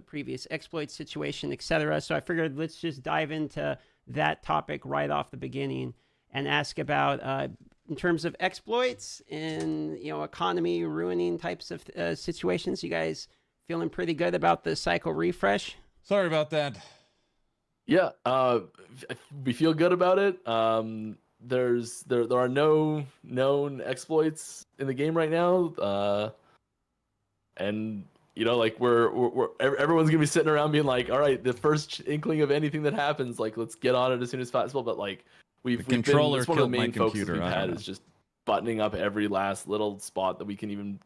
previous exploit situation, etc. So I figured let's just dive into that topic right off the beginning and ask about in terms of exploits and economy ruining types of situations. You guys feeling pretty good about the cycle refresh? Sorry about that. Yeah, we feel good about it. There are no known exploits in the game right now, and like we're everyone's gonna be sitting around being like, all right, the first inkling of anything that happens, like let's get on it as soon as possible. But like we've been, it's one of the main focuses we've had is just buttoning up every last little spot that we can even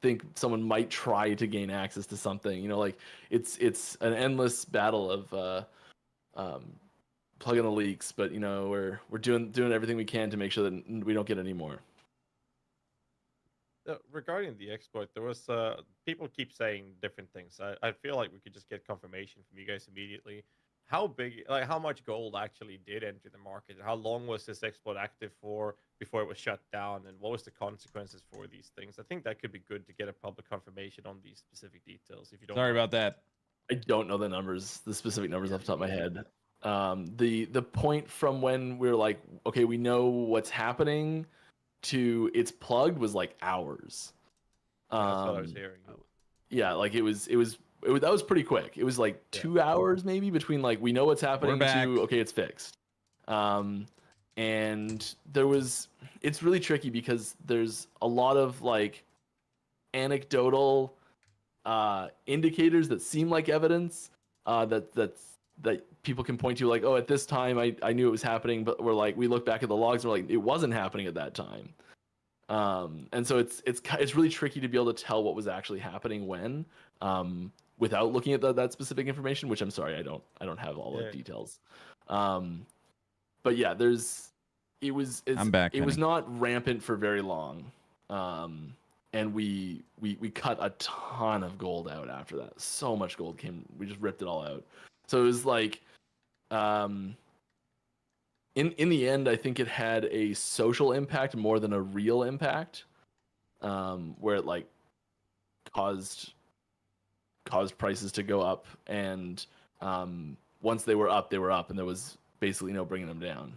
think someone might try to gain access to something. Like it's an endless battle of plugging the leaks, but we're doing everything we can to make sure that we don't get any more. Regarding the exploit, there was people keep saying different things. I feel like we could just get confirmation from you guys immediately. How big, like how much gold actually did enter the market? How long was this exploit active for before it was shut down? And what was the consequences for these things? I think that could be good to get a public confirmation on these specific details. If you don't. Sorry about that. I don't know the specific numbers off the top of my head. The point from when we're like, okay, we know what's happening to it's plugged was like hours. That's what I was hearing. Yeah, like it was that was pretty quick. It was like 2 hours maybe between like we know what's happening to okay, it's fixed. And it's really tricky because there's a lot of like anecdotal indicators that seem like evidence that people can point to, like, oh, at this time I knew it was happening, but we look back at the logs and we're like, it wasn't happening at that time. And so it's really tricky to be able to tell what was actually happening when, without looking at that specific information, which I'm sorry, I don't have all the details. But yeah, it was not rampant for very long. And we cut a ton of gold out after that. So much gold we just ripped it all out. So it was like, in the end, I think it had a social impact more than a real impact, where it like caused prices to go up, and once they were up, and there was basically no bringing them down.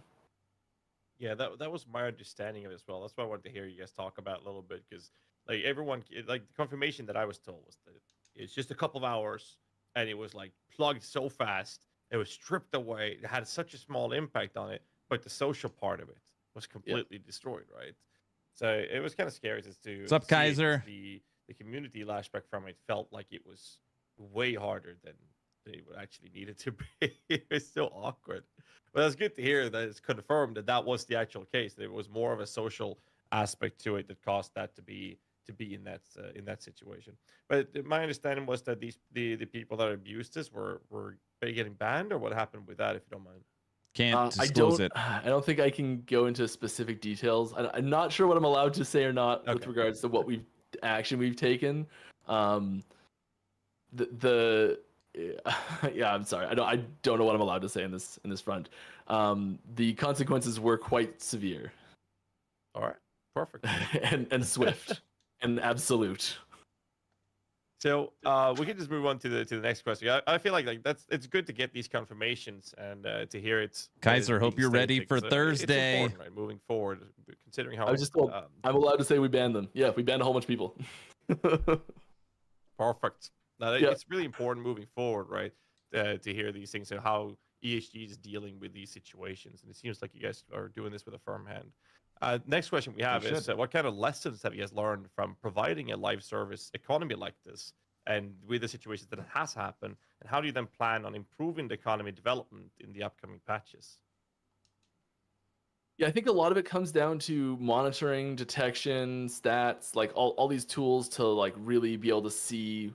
Yeah, that was my understanding of it as well. That's why I wanted to hear you guys talk about it a little bit, because like everyone, like the confirmation that I was told was that it's just a couple of hours, and it was like plugged so fast, it was stripped away. It had such a small impact on it, but the social part of it was completely destroyed, right? So it was kind of scary to What's up, Kaiser? The community lashback from it felt like it was way harder than they would actually need it to be. It was still awkward. But it's good to hear that it's confirmed that was the actual case. There was more of a social aspect to it that caused that to be in that situation. But my understanding was that the people that abused this were they getting banned, or what happened with that, if you don't mind? Can't disclose it. I don't think I can go into specific details. I'm not sure what I'm allowed to say or not with regards to what we've taken. Yeah, I'm sorry. I don't know what I'm allowed to say in this front. The consequences were quite severe. All right, perfect. and swift and absolute. So we can just move on to the next question. I feel like it's good to get these confirmations and to hear it. Kaiser, hope you're ready for Thursday. It's right, moving forward, considering how I was just told I'm allowed to say we banned them. Yeah, we banned a whole bunch of people. Perfect. Now, it's really important moving forward, right? To hear these things and how EHG is dealing with these situations, and it seems like you guys are doing this with a firm hand. Next question we have is, what kind of lessons have you guys learned from providing a live service economy like this, and with the situations that has happened, and how do you then plan on improving the economy development in the upcoming patches? Yeah, I think a lot of it comes down to monitoring, detection, stats, like all these tools to like really be able to see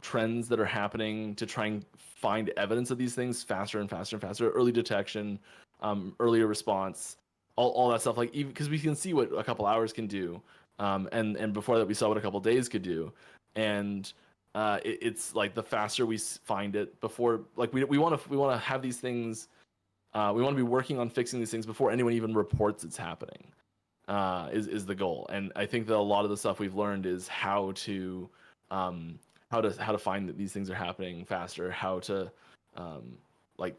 trends that are happening, to try and find evidence of these things faster and faster and faster. Early detection, earlier response, all that stuff. Like, even because we can see what a couple hours can do, and before that we saw what a couple days could do, and it's like the faster we find it before, like we want to have these things. We want to be working on fixing these things before anyone even reports it's happening. Is the goal, and I think that a lot of the stuff we've learned is how to how to find that these things are happening faster, how to like.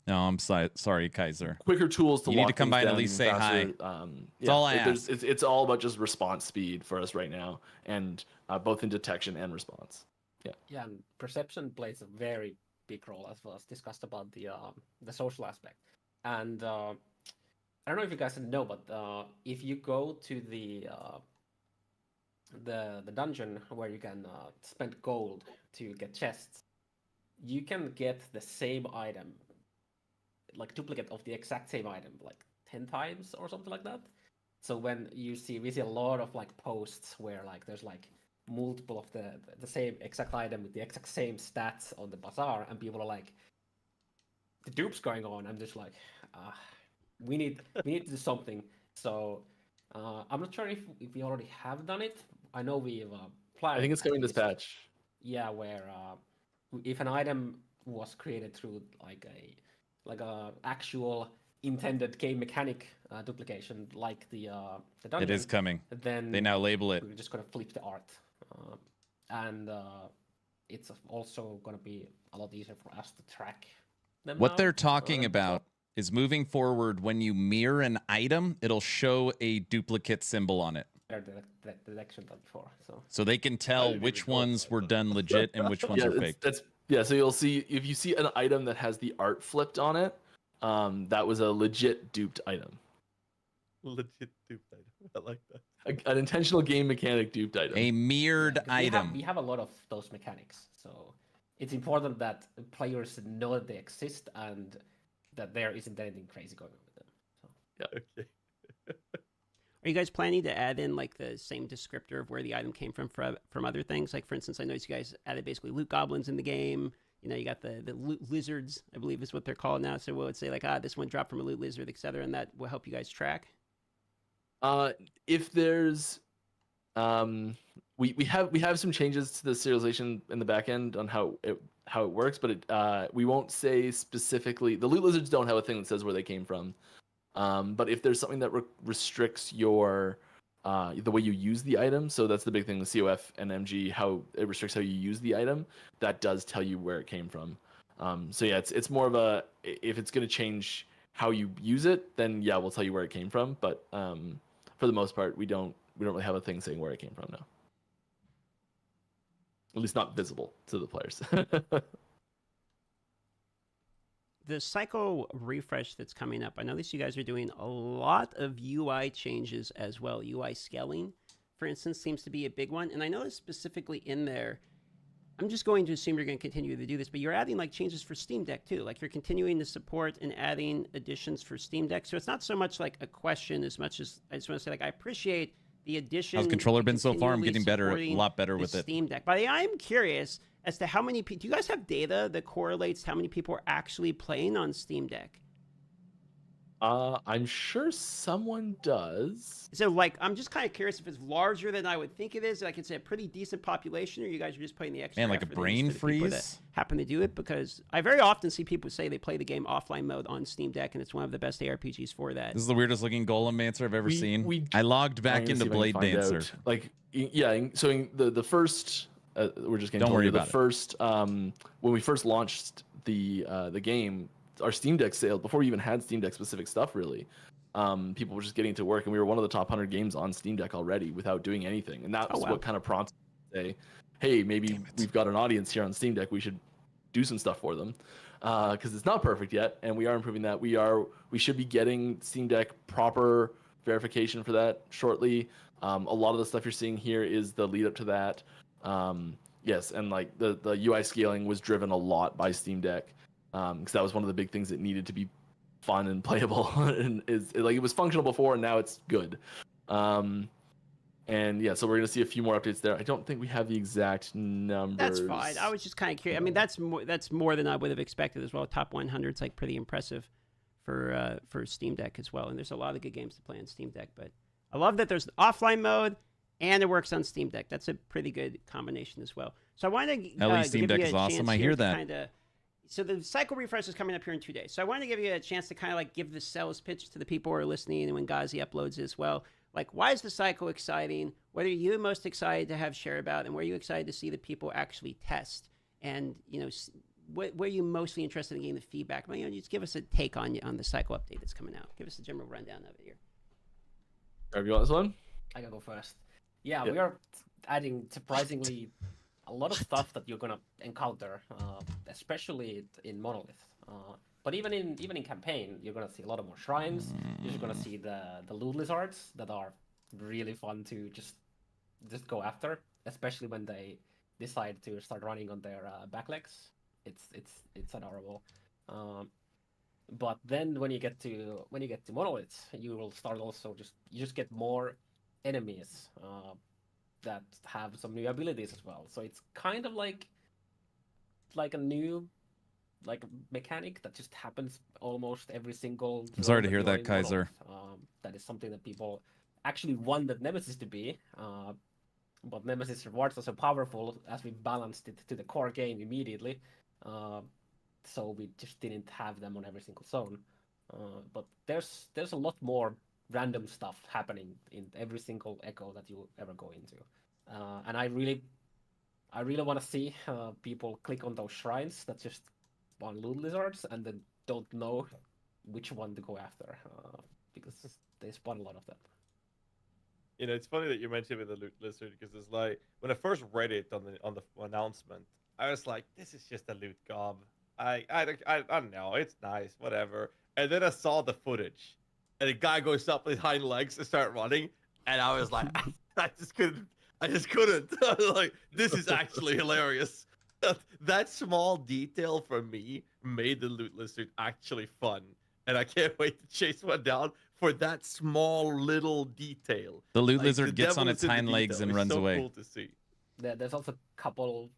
No, I'm sorry, Kaiser. Quicker tools to you need lock to come by and at least say faster. hi. That's all I ask. It's all about just response speed for us right now, and both in detection and response. Yeah, and perception plays a very big role, as was discussed about the social aspect. And I don't know if you guys know, but if you go to the dungeon where you can spend gold to get chests, you can get the same item, like duplicate of the exact same item, like 10 times or something like that. So when we see a lot of like posts where like there's like multiple of the same exact item with the exact same stats on the bazaar, and people are like, the dupe's going on. I'm just like, we need to do something. So I'm not sure if we already have done it. I know we've planned. I think it's coming this patch. Yeah, where if an item was created through like a actual intended game mechanic duplication, like the dungeon, It is coming. Then they now label it. We're just gonna flip the art, and it's also gonna be a lot easier for us to track them. What now. they're talking about is moving forward. When you mirror an item, it'll show a duplicate symbol on it. Detection done before, so they can tell which ones were done legit and which ones are fake. So you'll see if you see an item that has the art flipped on it, that was a legit duped item. Legit duped item. I like that. An intentional game mechanic duped item. A mirrored item. We have a lot of those mechanics, so it's important that players know that they exist and that there isn't anything crazy going on with them. So. Yeah. Okay. Are you guys planning to add in like the same descriptor of where the item came from other things? Like for instance, I noticed you guys added basically loot goblins in the game. You know, you got the loot lizards, I believe is what they're called now. So we'll say like, this one dropped from a loot lizard, etc., and that will help you guys track. If there's, we have some changes to the serialization in the back end on how it works, but we won't say specifically. The loot lizards don't have a thing that says where they came from. But if there's something that restricts your the way you use the item, so that's the big thing with COF and MG, how it restricts how you use the item, that does tell you where it came from. So yeah, it's more of a, if it's going to change how you use it, then yeah, we'll tell you where it came from. But for the most part, we don't really have a thing saying where it came from now. At least not visible to the players. The cycle refresh that's coming up, I notice you guys are doing a lot of UI changes as well. UI scaling, for instance, seems to be a big one. And I noticed specifically in there, I'm just going to assume you're going to continue to do this, but you're adding like changes for Steam Deck too. Like you're continuing to support and adding additions for Steam Deck. So it's not so much like a question as much as I just want to say, like, I appreciate the addition. How's controller been so far? I'm getting better, a lot better with it. Steam Deck. But I'm curious as to how many people, do you guys have data that correlates how many people are actually playing on Steam Deck? I'm sure someone does. So, like, I'm just kind of curious if it's larger than I would think it is. Like, it's a pretty decent population, or you guys are just putting the extra. Man, like a brain freeze. That happen to do it, because I very often see people say they play the game offline mode on Steam Deck, and it's one of the best ARPGs for that. This is the weirdest looking Golemancer I've ever seen. I logged back into Blade Dancer. Like, yeah, so in the first, we're just getting. Don't worry about it. The first, when we first launched the game. Our Steam Deck sale, before we even had Steam Deck specific stuff, really, people were just getting to work, and we were one of the top 100 games on Steam Deck already without doing anything. And that was what kind of prompted me to say, hey, maybe we've got an audience here on Steam Deck, we should do some stuff for them, because it's not perfect yet, and we are improving that. We should be getting Steam Deck proper verification for that shortly. A lot of the stuff you're seeing here is the lead up to that. Yes, and like the UI scaling was driven a lot by Steam Deck. Because that was one of the big things that needed to be fun and playable, and it was functional before, and now it's good. And yeah, so we're gonna see a few more updates there. I don't think we have the exact numbers. That's fine. I was just kind of curious. I mean, that's more than I would have expected as well. Top 100 is like pretty impressive for Steam Deck as well. And there's a lot of good games to play on Steam Deck. But I love that there's offline mode and it works on Steam Deck. That's a pretty good combination as well. So I wanted to at least Steam Deck is awesome. I hear that. So the cycle refresh is coming up here in 2 days. So I wanted to give you a chance to kind of like give the sales pitch to the people who are listening, and when Ghazi uploads as well. Like, why is the cycle exciting? What are you most excited to have share about, and where are you excited to see the people actually test? And what are you mostly interested in getting the feedback? Just give us a take on the cycle update that's coming out. Give us a general rundown of it here. Have you got this one? I can go first. Yeah, we are adding surprisingly a lot of stuff that you're gonna encounter, especially in Monolith. But even in campaign, you're gonna see a lot of more shrines. You're just gonna see the loot lizards that are really fun to just go after, especially when they decide to start running on their back legs. It's adorable. But then when you get to Monolith, you will start also you just get more enemies that have some new abilities as well. So it's kind of like a new mechanic that just happens almost every single. I'm sorry to hear you're that, in Kaiser. Monolith. That is something that people actually wanted Nemesis to be. But Nemesis rewards are so powerful as we balanced it to the core game immediately. So we just didn't have them on every single zone. But there's a lot more random stuff happening in every single echo that you ever go into. And I really want to see people click on those shrines that just spawn loot lizards and then don't know which one to go after because they spawn a lot of them. It's funny that you mentioned with the loot lizard because it's like when I first read it on the announcement, I was like, "This is just a loot gob. I don't know. It's nice, whatever." And then I saw the footage, and the guy goes up with hind legs and start running, and I was like, I just couldn't. I was like, "This is actually hilarious." That small detail for me made the loot lizard actually fun, and I can't wait to chase one down for that small little detail. The loot Like, lizard the gets on devil its is in the hind legs detail. and It's runs so away. Cool to see. There's also a couple,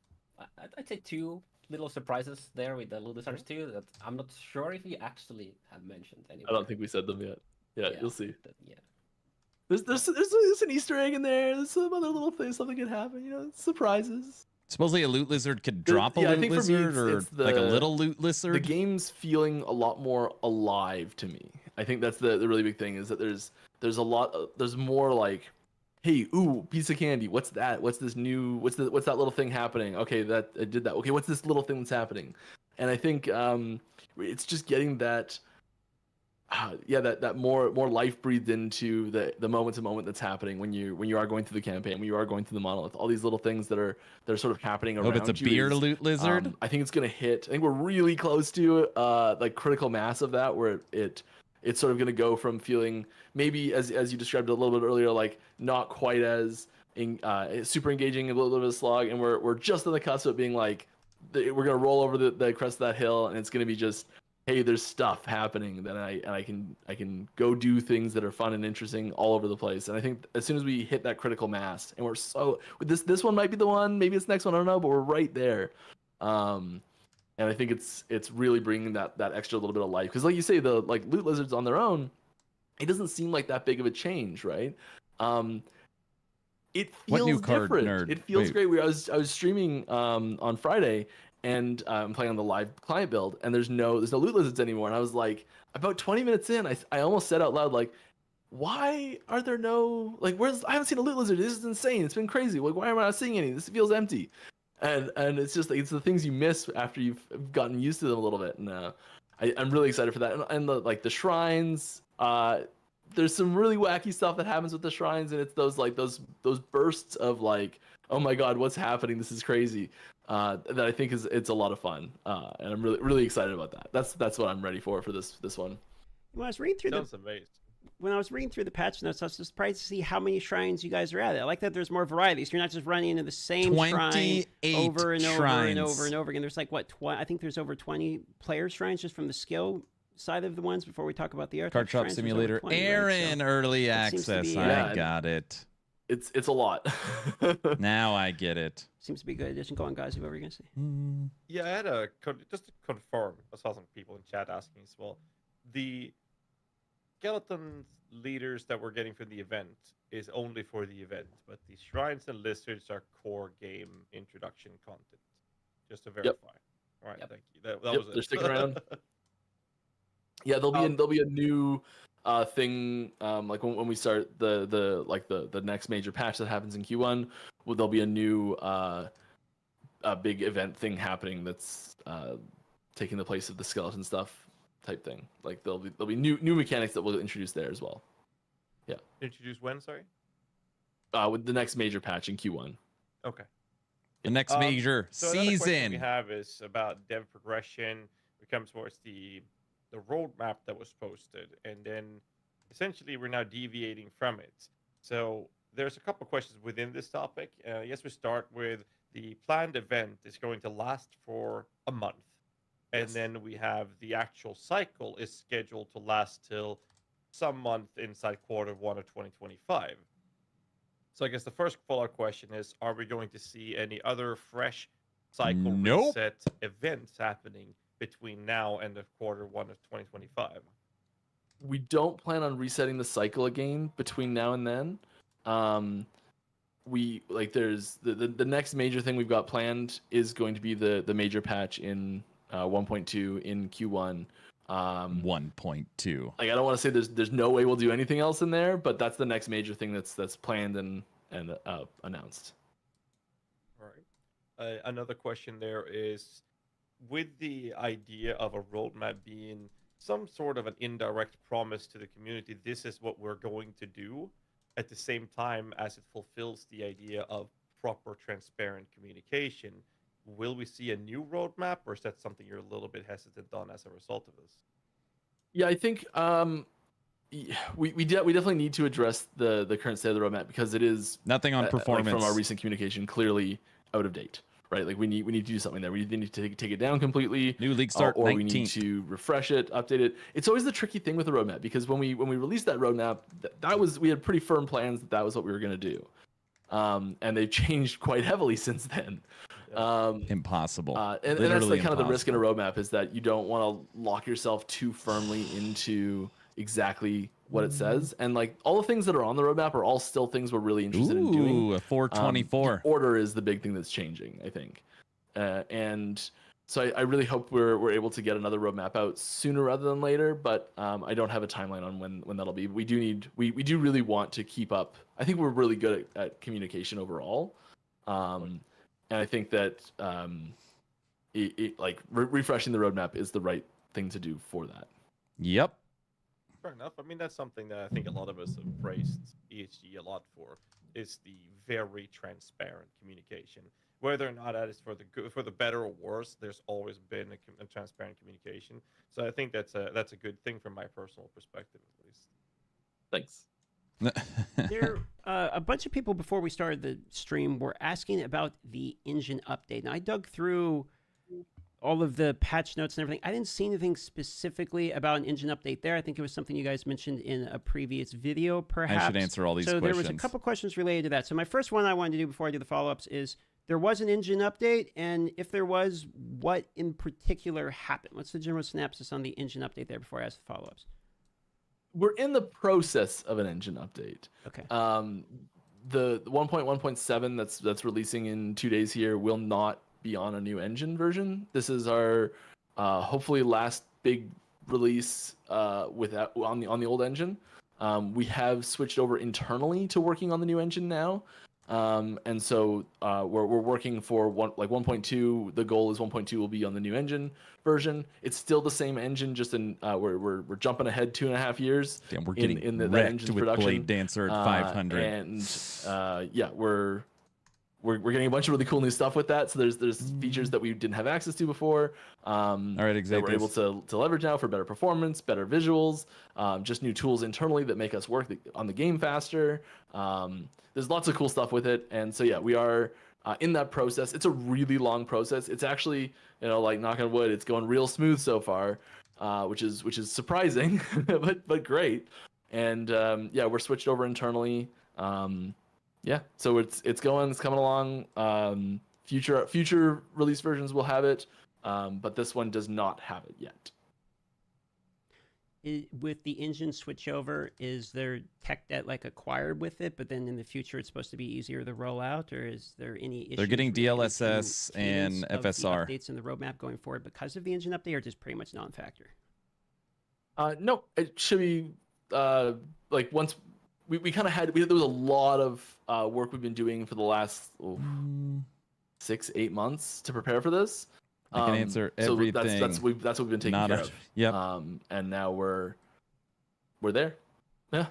I'd say 2 little surprises there with the loot lizards too that I'm not sure if we actually have mentioned anywhere. I don't think we said them yet. Yeah, you'll see. Yeah. There's an Easter egg in there. There's some other little things. Something could happen. Surprises. Supposedly a loot lizard could drop a I loot think for me, lizard, or it's like a little loot lizard. The game's feeling a lot more alive to me. I think that's the really big thing is that there's a lot. There's more like, hey, ooh, piece of candy. What's that? What's this new? What's that little thing happening? Okay, that I did that. Okay, what's this little thing that's happening? And I think it's just getting that. That more life breathed into the moment to moment that's happening when you are going through the campaign, when you are going through the monolith. All these little things that are sort of happening around you. Hope it's a beer loot lizard. I think it's gonna hit. I think we're really close to like critical mass of that, where it's sort of gonna go from feeling maybe as you described a little bit earlier, like not quite as super engaging, a little bit of a slog, and we're just on the cusp of being like we're gonna roll over the crest of that hill, and it's gonna be just, hey, there's stuff happening that I can go do things that are fun and interesting all over the place. And I think as soon as we hit that critical mass, and we're so this one might be the one, maybe it's the next one, I don't know, but we're right there. And I think it's really bringing that extra little bit of life, because like you say, the like loot lizards on their own, it doesn't seem like that big of a change, right? It feels What new card, different. nerd? It feels Wait. great. I was streaming on Friday, and I'm playing on the live client build, and there's no loot lizards anymore. And I was like, about 20 minutes in, I almost said out loud, like, why are there no, like, I haven't seen a loot lizard. This is insane. It's been crazy. Like, why am I not seeing any? This feels empty. And it's just like, it's the things you miss after you've gotten used to them a little bit. And I'm really excited for that. And the shrines, there's some really wacky stuff that happens with the shrines, and it's those bursts of like, oh my god, what's happening? This is crazy. That I think it's a lot of fun, and I'm really excited about that. That's what I'm ready for this one. When I was reading through the patch notes, I was surprised to see how many shrines you guys are at. I like that there's more variety, so you're not just running into the same shrine over and over and over and over again. There's like I think there's over 20 player shrines just from the skill side of the ones before we talk about the air Card Shop Simulator, Aaron, early access. I got it. It's a lot. Now I get it. Seems to be a good addition. Go on, guys. Whoever you're gonna see. Yeah, I had just to confirm. I saw some people in chat asking as well. The skeleton leaders that we're getting for the event is only for the event, but the shrines and lizards are core game introduction content. Just to verify. All right, thank you. That was it. They're sticking around. Yeah, there'll be a new thing, like when we start the next major patch that happens in Q1, there'll be a new a big event thing happening that's taking the place of the skeleton stuff type thing. Like there'll be new mechanics that we'll introduce there as well. Yeah. Introduce when? Sorry. With the next major patch in Q1. Okay. The next major So another question we season. have is about dev progression. We come towards the roadmap that was posted, and then essentially we're now deviating from it. So there's a couple questions within this topic. Yes, we start with the planned event is going to last for a month, and Yes. then we have the actual cycle is scheduled to last till some month inside Q1 of 2025. So I guess the first follow-up question is, are we going to see any other fresh cycle Nope. reset events happening between now and the Q1 of 2025? We don't plan on resetting the cycle again between now and then. We like there's the next major thing we've got planned is going to be the major patch in 1.2 in Q1. 1.2. Like I don't want to say there's no way we'll do anything else in there, but that's the next major thing that's planned and announced. All right. Another question there is, with the idea of a roadmap being some sort of an indirect promise to the community, this is what we're going to do, at the same time as it fulfills the idea of proper, transparent communication. Will we see a new roadmap, or is that something you're a little bit hesitant on as a result of this? Yeah, I think we definitely need to address the current state of the roadmap because it is Nothing on performance. like from our recent communication, clearly out of date. Right, like we need to do something there. We need to take it down completely. New league start or 19th. we need to refresh it, update it. It's always the tricky thing with the roadmap because when we released that roadmap, that was we had pretty firm plans that was what we were going to do, and they've changed quite heavily since then. Impossible. And that's like kind of the risk in a roadmap is that you don't want to lock yourself too firmly into exactly what it says, and like all the things that are on the roadmap are all still things we're really interested in doing. Ooh, a 424. The order is the big thing that's changing, I think, and so I really hope we're able to get another roadmap out sooner rather than later. But I don't have a timeline on when that'll be. We do really want to keep up. I think we're really good at communication overall, and I think that refreshing the roadmap is the right thing to do for that. Yep. Fair enough. I mean, that's something that I think a lot of us have praised EHG a lot for, is the very transparent communication. Whether or not that is for the good, for the better or worse, there's always been a transparent communication. So I think that's a good thing from my personal perspective, at least. Thanks. There, a bunch of people before we started the stream were asking about the engine update. And I dug through all of the patch notes and everything. I didn't see anything specifically about an engine update there. I think it was something you guys mentioned in a previous video, perhaps. I should answer all these questions. So there was a couple questions related to that. So my first one I wanted to do before I do the follow-ups is, there was an engine update, and if there was, what in particular happened? What's the general synopsis on the engine update there before I ask the follow-ups? We're in the process of an engine update. Okay. The 1.1.7 that's releasing in 2 days here will not be on a new engine version. This is our hopefully last big release on the old engine. We have switched over internally to working on the new engine now. And so we're working for 1.2. The goal is 1.2 will be on the new engine version. It's still the same engine, just in we're jumping ahead 2.5 years. Damn, we're getting in the wrecked engine's with production. Blade Dancer at 500. And yeah, we're getting a bunch of really cool new stuff with that. So there's features that we didn't have access to before. All right, exactly. That we're able to leverage now for better performance, better visuals, just new tools internally that make us work on the game faster. There's lots of cool stuff with it, and so yeah, we are in that process. It's a really long process. It's actually, like knock on wood, it's going real smooth so far, which is surprising, but great. And yeah, we're switched over internally. Yeah, so it's coming along. Future release versions will have it, but this one does not have it yet. With the engine switchover, is there tech debt acquired with it, but then in the future it's supposed to be easier to roll out, or is there any issues? They're getting related to DLSS and cadence of FSR. the updates in the roadmap going forward because of the engine update, or just pretty much non-factor? No, it should be like once we kind of had there was a lot of work we've been doing for the last 6-8 months to prepare for this. I can answer So everything. that's what we've been taking Not care a- of. Yep. And now we're there. Yeah.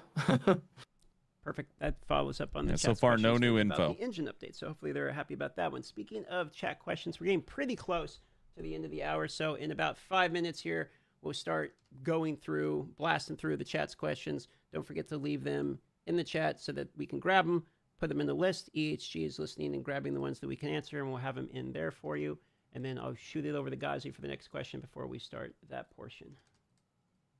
Perfect. That follows up on the Yeah, so chat's far, no questions new about info. the engine update. So hopefully they're happy about that one. Speaking of chat questions, we're getting pretty close to the end of the hour. So in about 5 minutes here, we'll start blasting through the chat's questions. Don't forget to leave them in the chat so that we can grab them, put them in the list. EHG is listening and grabbing the ones that we can answer, and we'll have them in there for you. And then I'll shoot it over to Ghazi for the next question before we start that portion.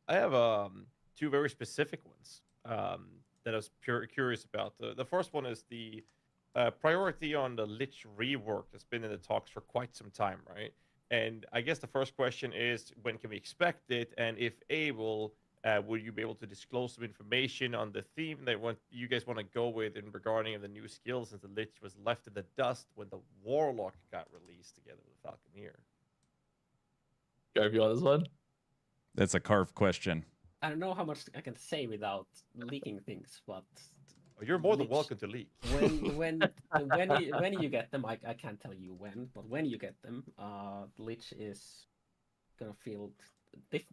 I have two very specific ones that I was curious about. The first one is the priority on the Lich rework that's been in the talks for quite some time, right? And I guess the first question is, when can we expect it? And if able, will you be able to disclose some information on the theme that you guys want to go with in regarding the new skills, since the Lich was left in the dust when the Warlock got released together with Falconeer? Garv, you on this one? That's a carve question. I don't know how much I can say without leaking things, but You're more than Lich- welcome to leak. when you get them, I can't tell you when, but when you get them, Lich is gonna feel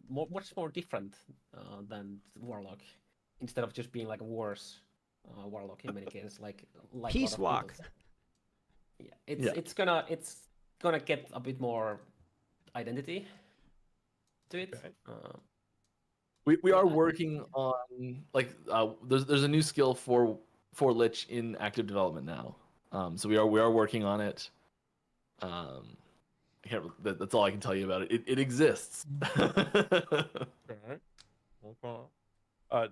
much more different than Warlock, instead of just being like a worse Warlock in many cases, like Peace Walk. Yeah, it's gonna get a bit more identity to it. Okay. We are working on there's a new skill for Lich in active development now. So we are working on it. That's all I can tell you about it. It exists. Okay.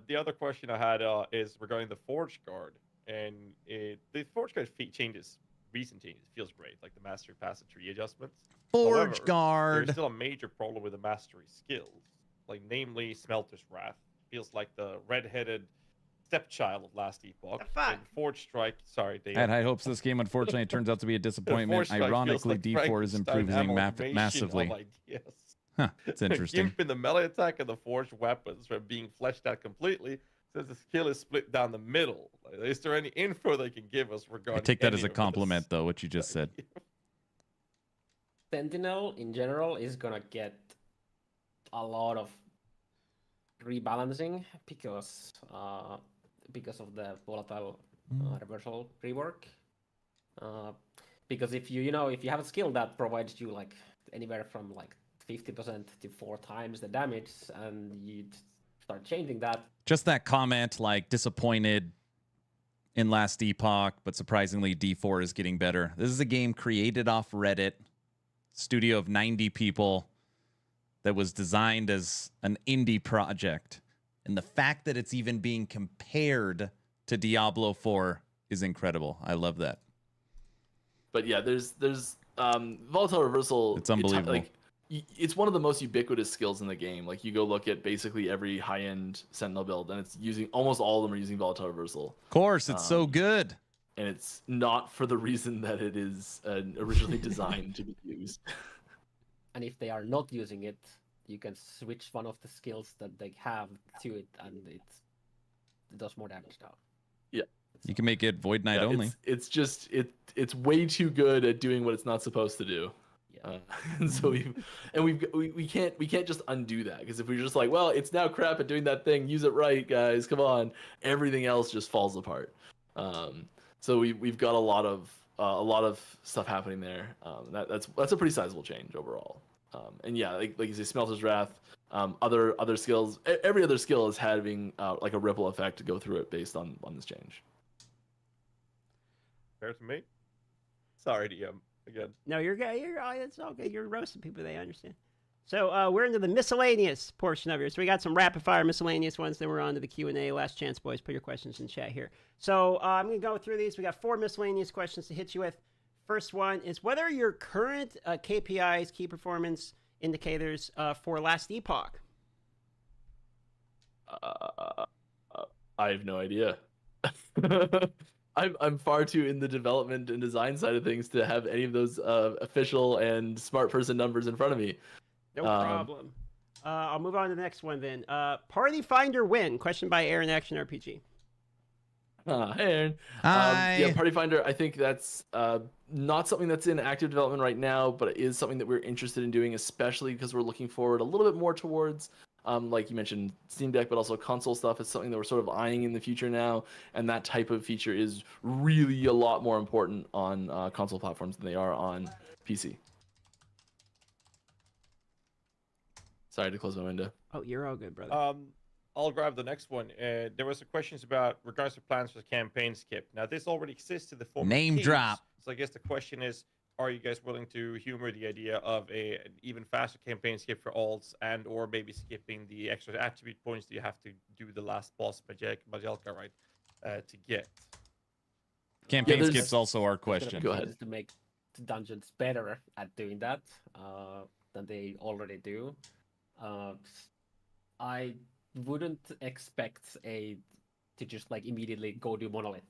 The other question I had is regarding the Forge Guard, and the Forge Guard recent changes feels great, like the Mastery Passive Tree adjustments. Forge However, Guard. There's still a major problem with the Mastery skills, like namely Smelter's Wrath. Feels like the red-headed stepchild of last Epoch. The fuck? And Forge Strike, sorry, Dave. I had high hopes this game. Unfortunately, it turns out to be a disappointment. Forge Strike feels Ironically, like D4 is Frankenstein improving amalgamation massively. of ideas. Huh, it's interesting. Gimp in the melee attack and the forged weapons are being fleshed out completely, since the skill is split down the middle. Like, is there any info they can give us regarding? I take that any as a of compliment, this? though, what you just said. Sentinel in general is gonna get a lot of rebalancing because of the volatile reversal rework. Because if you have a skill that provides you like anywhere from like 50% to 4 times the damage, and you start changing that. Just that comment, like disappointed in last Epoch, but surprisingly D4 is getting better. This is a game created off Reddit, studio of 90 people, that was designed as an indie project. And the fact that it's even being compared to Diablo 4 is incredible. I love that. But yeah, there's volatile reversal. It's unbelievable. It's one of the most ubiquitous skills in the game. Like, you go look at basically every high-end Sentinel build, and it's using, almost all of them are using volatile reversal. Of course, it's so good. And it's not for the reason that it is originally designed to be used. And if they are not using it, you can switch one of the skills that they have to it, and it does more damage now. Yeah. You can make it Void Knight Yeah, only. It's way too good at doing what it's not supposed to do. Yeah. And so we can't just undo that, because if we're just like, well, it's now crap at doing that thing, use it right, guys, come on, everything else just falls apart. So we've got a lot of stuff happening there. That's a pretty sizable change overall. And yeah, like you say, Smelter's Wrath, other skills, every other skill is having like a ripple effect to go through it based on this change. Fair to me. Sorry, DM. Again. No, you're good. It's all good. You're roasting people. They understand. So we're into the miscellaneous portion of here. So we got some rapid fire miscellaneous ones. Then we're on to the Q&A. Last chance, boys. Put your questions in chat here. So I'm going to go through these. We got 4 miscellaneous questions to hit you with. First one is whether your current KPIs, key performance indicators for last Epoch. I have no idea. I'm far too in the development and design side of things to have any of those official and smart person numbers in front of me. No problem. I'll move on to the next one then. Party Finder win? Question by Aaron Action RPG. Hey, Aaron. Hi. Yeah, Party Finder, I think that's not something that's in active development right now, but it is something that we're interested in doing, especially because we're looking forward a little bit more towards, like you mentioned, Steam Deck, but also console stuff is something that we're sort of eyeing in the future now, and that type of feature is really a lot more important on console platforms than they are on PC. Sorry to close my window. Oh, you're all good, brother. I'll grab the next one. There was a questions about regards to plans for campaign skip. Now, this already exists in the form Name of teams, drop. So I guess the question is, are you guys willing to humor the idea of an even faster campaign skip for alts, and or maybe skipping the extra attribute points that you have to do the last boss Majelka, right, to get? Campaign there's- skip's also our question. Go ahead. To make the dungeons better at doing that than they already do. I wouldn't expect to just like immediately go do monolith,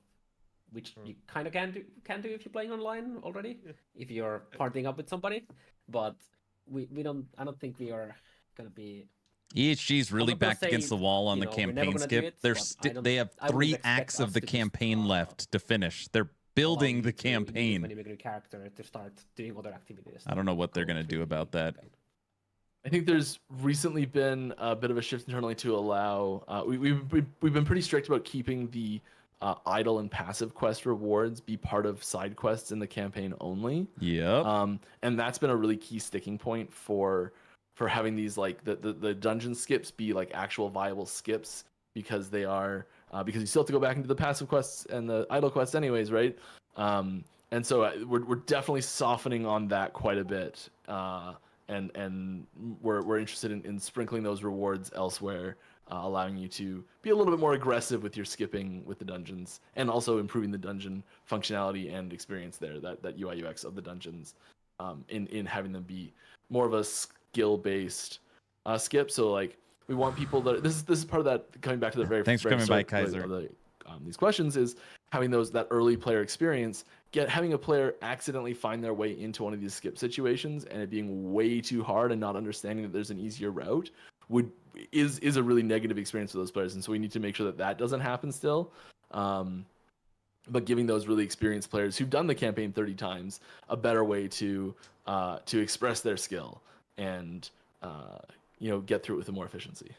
which you kind of can do if you're playing online already, if you're partying up with somebody. But I don't think we are gonna be. EHG's really not gonna backed against say, the wall on you the know, we're never campaign gonna do skip. it, They're but they have I wouldn't 3 expect acts of us the to just, campaign left to finish. They're building the When you campaign. make a new character to start doing other activities. I don't know what they're gonna do about that. I think there's recently been a bit of a shift internally to allow. We've been pretty strict about keeping the idle and passive quest rewards be part of side quests in the campaign only. Yep. And that's been a really key sticking point for having these like the dungeon skips be like actual viable skips, because they are because you still have to go back into the passive quests and the idle quests anyways, right? And so we're definitely softening on that quite a bit. And we're interested in sprinkling those rewards elsewhere, allowing you to be a little bit more aggressive with your skipping with the dungeons, and also improving the dungeon functionality and experience there, that UI UX of the dungeons, in having them be more of a skill-based skip. So like we want people that this is part of that, coming back to the very Thanks for very coming by, start Kaiser. of these questions, is having that early player experience, having a player accidentally find their way into one of these skip situations and it being way too hard and not understanding that there's an easier route is a really negative experience for those players. And so we need to make sure that doesn't happen still. But giving those really experienced players who've done the campaign 30 times a better way to express their skill and get through it with more efficiency.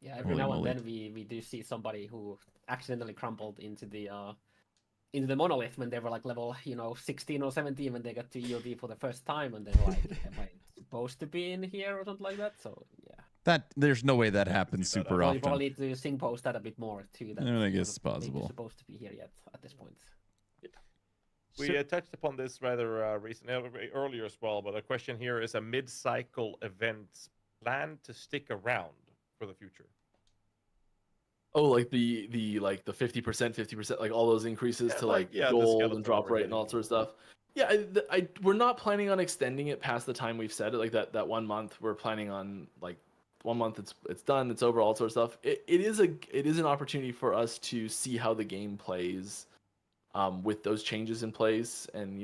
Yeah, every Holy now and moly. then we do see somebody who accidentally crumbled into the monolith when they were like level 16 or 17 when they got to EOD for the first time, and they were like, am I supposed to be in here or something like that? So yeah, There's no way that happens super well, you often. probably need to sing post that a bit more too. That I guess it's maybe you're possible. supposed to be here yet at this point. We touched upon this rather earlier as well, but the question here is: a mid-cycle event planned to stick around for the future? Oh, like the 50%, like all those increases to like, like the gold skeleton and drop we're rate and all getting. that sort of stuff. Yeah, we're not planning on extending it past the time we've said it. Like that 1 month, we're planning on like 1 month. It's done. It's over. All sort of stuff. It is an opportunity for us to see how the game plays, with those changes in place, and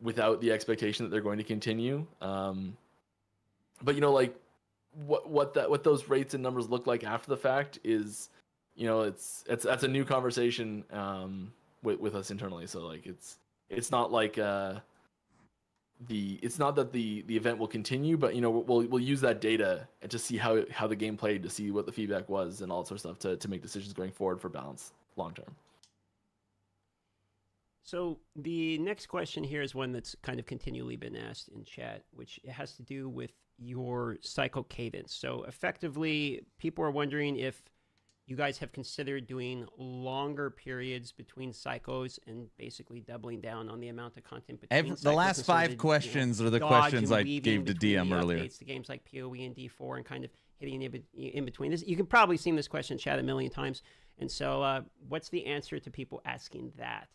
without the expectation that they're going to continue. But like what those rates and numbers look like after the fact is, that's a new conversation with us internally. So like it's not like it's not that the event will continue, but we'll use that data and to see how the game played, to see what the feedback was and all that sort of stuff to make decisions going forward for balance long term. So the next question here is one that's kind of continually been asked in chat, which has to do with your cycle cadence. So effectively, people are wondering if you guys have considered doing longer periods between cycles and basically doubling down on the amount of content between The cycles, last and sort of, 5 questions are the dodge questions and I weaving gave to between DM the earlier. updates to games like PoE and D4 and kind of hitting in between. This, you can probably seen this question in chat a million times. And so what's the answer to people asking that?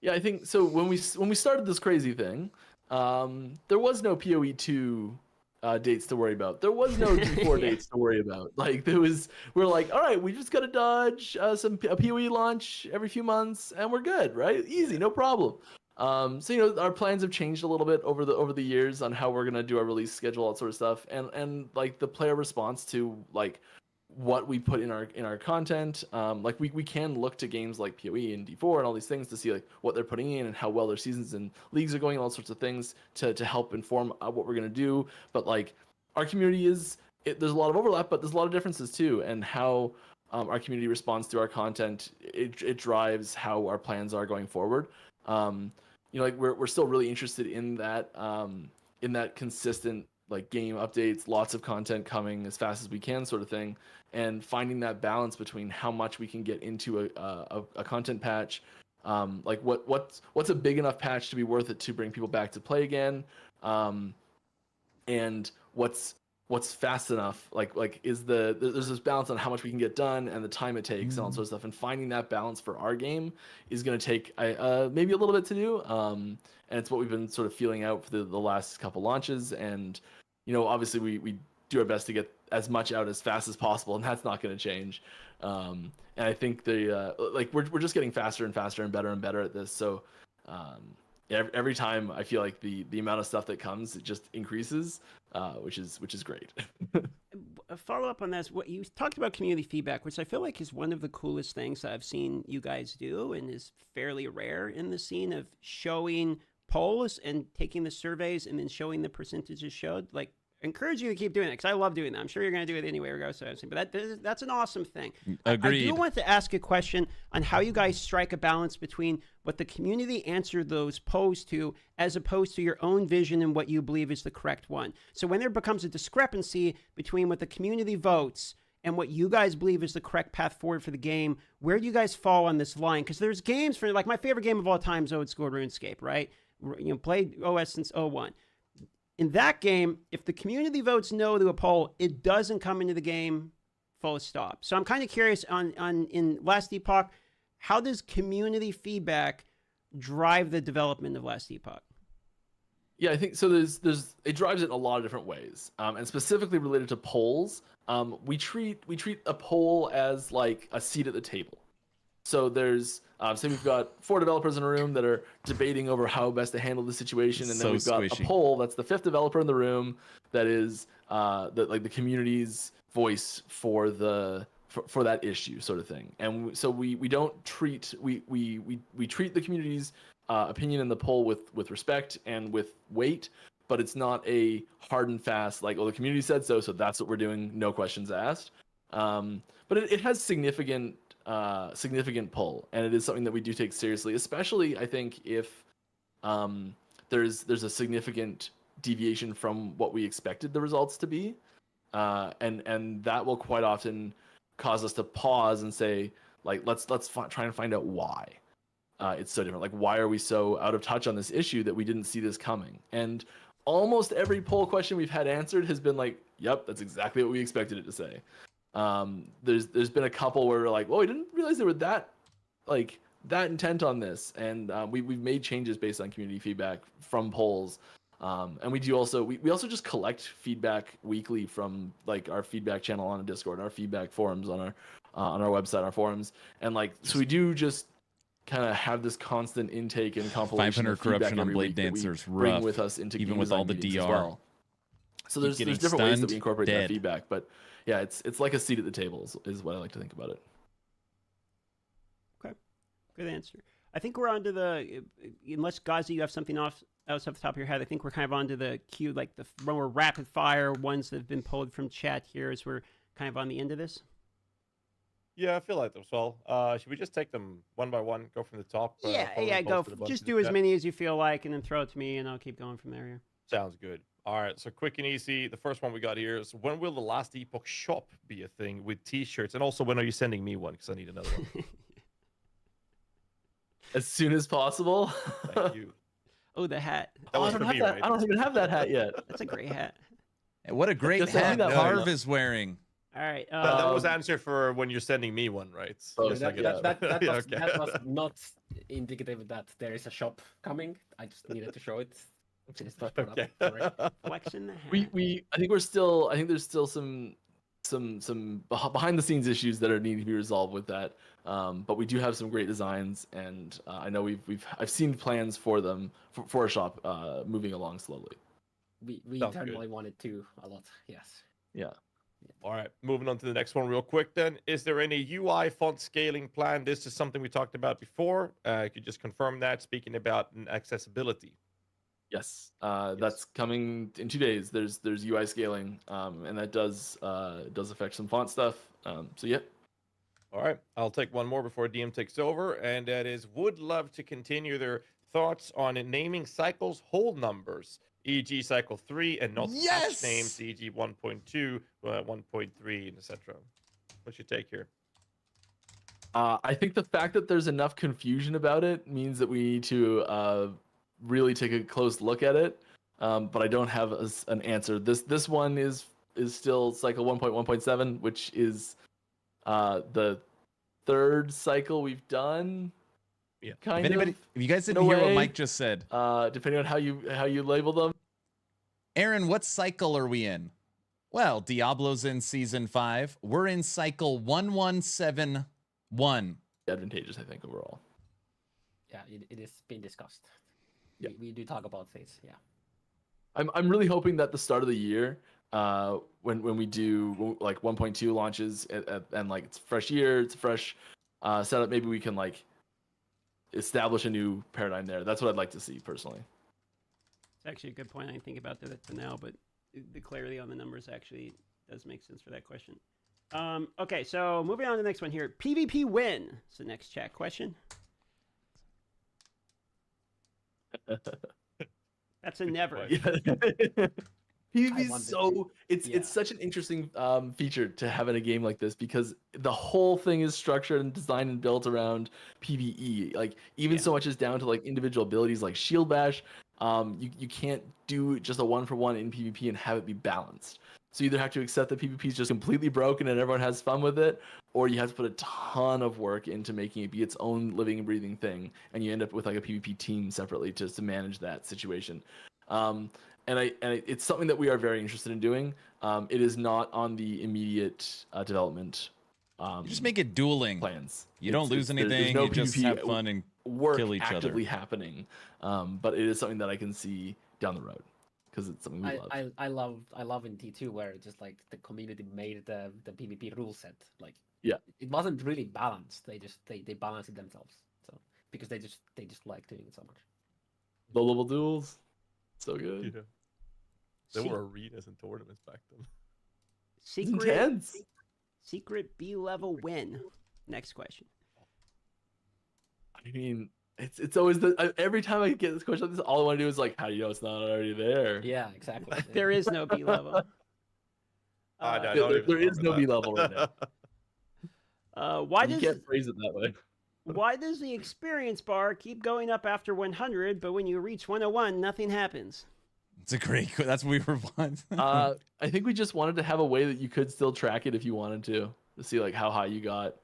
Yeah, I think so. When we started this crazy thing, there was no PoE 2 dates to worry about. There was no D4 dates to worry about. Like we're like, all right, we just gotta dodge a PoE launch every few months, and we're good, right? Easy, no problem. So our plans have changed a little bit over the years on how we're gonna do our release schedule, all that sort of stuff, and like the player response to like what we put in our content. Like we can look to games like PoE and D4 and all these things to see like what they're putting in and how well their seasons and leagues are going, and all sorts of things to help inform what we're gonna do. But like our community there's a lot of overlap, but there's a lot of differences too, and how our community responds to our content, it drives how our plans are going forward. Like we're still really interested in that consistent like game updates, lots of content coming as fast as we can, sort of thing, and finding that balance between how much we can get into a content patch, like what's a big enough patch to be worth it to bring people back to play again, and what's fast enough, like is there's this balance on how much we can get done and the time it takes and all sorts of stuff, and finding that balance for our game is going to take maybe a little bit to do, and it's what we've been sort of feeling out for the last couple launches. And obviously we do our best to get as much out as fast as possible, and that's not going to change. And I think we're just getting faster and faster and better at this, so every time I feel like the amount of stuff that comes, it just increases, which is great. A follow up on this, what you talked about community feedback, which I feel like is one of the coolest things that I've seen you guys do, and is fairly rare in the scene of showing polls and taking the surveys and then showing the percentages showed. Like, I encourage you to keep doing it because I love doing that. I'm sure you're going to do it anyway, regardless of anything. But that's an awesome thing. Agreed. I do want to ask a question on how you guys strike a balance between what the community answered those posed to, as opposed to your own vision and what you believe is the correct one. So when there becomes a discrepancy between what the community votes and what you guys believe is the correct path forward for the game, where do you guys fall on this line? Because there's games for, like, my favorite game of all time is Old School RuneScape, right? Played OS since 01. In that game, if the community votes no to a poll, it doesn't come into the game, full stop. So I'm kind of curious in Last Epoch, how does community feedback drive the development of Last Epoch? Yeah, I think so. It drives it in a lot of different ways, and specifically related to polls. We treat a poll as like a seat at the table. So there's say we've got 4 developers in a room that are debating over how best to handle the situation, and then we've got a poll that's the 5th developer in the room that is the community's voice for that issue, sort of thing. And so we don't treat we treat the community's opinion in the poll with respect and with weight, but it's not a hard and fast like, oh, the community said so that's what we're doing, no questions asked. But it has significant pull, and it is something that we do take seriously, especially I think if there's a significant deviation from what we expected the results to be, and that will quite often cause us to pause and say, like, let's try and find out why it's so different. Like, why are we so out of touch on this issue that we didn't see this coming? And almost every poll question we've had answered has been like, yep, that's exactly what we expected it to say. There's been a couple where we're like, well, we didn't realize they were that intent on this, and we've made changes based on community feedback from polls. And we also just collect feedback weekly from like our feedback channel on Discord, our feedback forums on our website, our forums, and like, so we do just kind of have this constant intake and compilation 500 of feedback corruption on every Blade week that we Dancers, bring rough, with us into even game with all design the meetings as DR. well. So there's different ways that we incorporate that feedback, but yeah, it's like a seat at the table is what I like to think about it. Okay, good answer. I think we're on to the, unless Gazi, you have something else off the top of your head, I think we're kind of on to the queue, like the more rapid fire ones that have been pulled from chat here as we're kind of on the end of this. Yeah, I feel like that as well. Should we just take them one by one, go from the top? Go. Just do as many as you feel like, and then throw it to me, and I'll keep going from there. Here. Sounds good. All right, so quick and easy. The first one we got here is, when will the Last Epoch shop be a thing with T-shirts? And also, when are you sending me one? Because I need another one. As soon as possible. Thank you. Oh, the hat. I don't even have that hat yet. That's a great hat. What a great hat Harv is wearing. All right. That was answer for when you're sending me one, right? That was not indicative that there is a shop coming. I just needed to show it. Flexing the hat. I think there's still some some behind the scenes issues that are needing to be resolved with that. But we do have some great designs, and I know I've seen plans for them for a shop moving along slowly. We Sounds internally wanted to a lot. Yes. Yeah. All right, moving on to the next one real quick then. Is there any UI font scaling plan? This is something we talked about before. Could you just confirm that, speaking about accessibility? Yes, that's coming in 2 days. There's UI scaling, and that does affect some font stuff. So yeah. All right, I'll take one more before DM takes over, and that is would love to continue their thoughts on naming cycles whole numbers, e.g. cycle 3, and not Yes! patch names, e.g. 1.2, 1.3, etc. What's your take here? I think the fact that there's enough confusion about it means that we need to really take a close look at it. But I don't have an answer. This one is still cycle 1.1.7, which is the third cycle we've done. Yeah. If you guys in didn't a hear what way, Mike just said, depending on how you label them. Aaron, what cycle are we in? Well, Diablo's in season 5. We're in cycle 1171. Advantageous, I think, overall. Yeah, it is being discussed. Yeah. We do talk about things. Yeah. I'm really hoping that the start of the year, when we do like 1.2 launches and like it's a fresh year, it's a fresh setup, maybe we can like establish a new paradigm there. That's what I'd like to see personally. It's actually a good point. I didn't think about that for now, but the clarity on the numbers actually does make sense for that question. Okay, so moving on to the next one here. PvP win. It's the next chat question. That's a never. PvP is so it's such an interesting feature to have in a game like this because the whole thing is structured and designed and built around PvE. Like even so much as down to like individual abilities like Shield Bash. You can't do just a 1-for-1 in PvP and have it be balanced. So you either have to accept that PvP is just completely broken and everyone has fun with it, or you have to put a ton of work into making it be its own living and breathing thing, and you end up with like a PvP team separately just to manage that situation. It's something that we are very interested in doing. It is not on the immediate development. You just make it dueling plans. You don't lose anything. There's no you just have fun and work kill each actively other. happening. But it is something that I can see down the road because it's something we love. I love in T2 where just like the community made the PvP rule set. Like it wasn't really balanced. They balanced it themselves. So because they just like doing it so much. Low level duels, so good. Yeah. There were arenas and tournaments back then. Secret B level win. Next question. I mean, it's always every time I get this question like this, all I want to do is like, how do you know it's not already there? Yeah, exactly. There is no B level. There is no B level right now. You can't phrase it that way. Why does the experience bar keep going up after 100, but when you reach 101, nothing happens? It's a great. That's what we were once. I think we just wanted to have a way that you could still track it if you wanted to see like how high you got.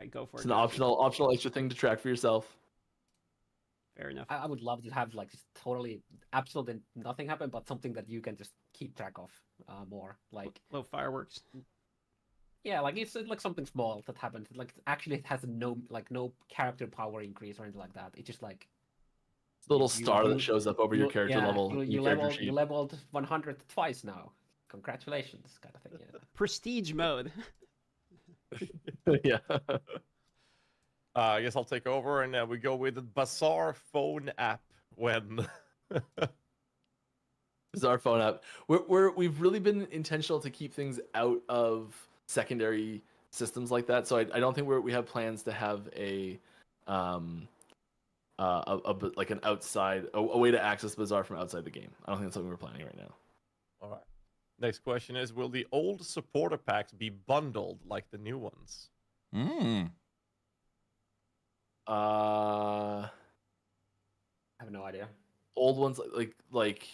I go for it. It's an optional extra thing to track for yourself. Fair enough. I would love to have like just totally absolutely nothing happen, but something that you can just keep track of more, like little fireworks. Yeah, like it's like something small that happens. Like actually, it has no character power increase or anything like that. It's just like it's a little star that shows up over your character level. You leveled 100 twice now. Congratulations, kind of thing. Yeah. Prestige mode. Yeah. I guess I'll take over, and we go with the Bazaar phone app. When Bazaar phone app, we've really been intentional to keep things out of secondary systems like that. So I don't think we have plans to have a like an outside a way to access Bazaar from outside the game. I don't think that's something we're planning right now. All right. Next question is: will the old supporter packs be bundled like the new ones? I have no idea. Old ones like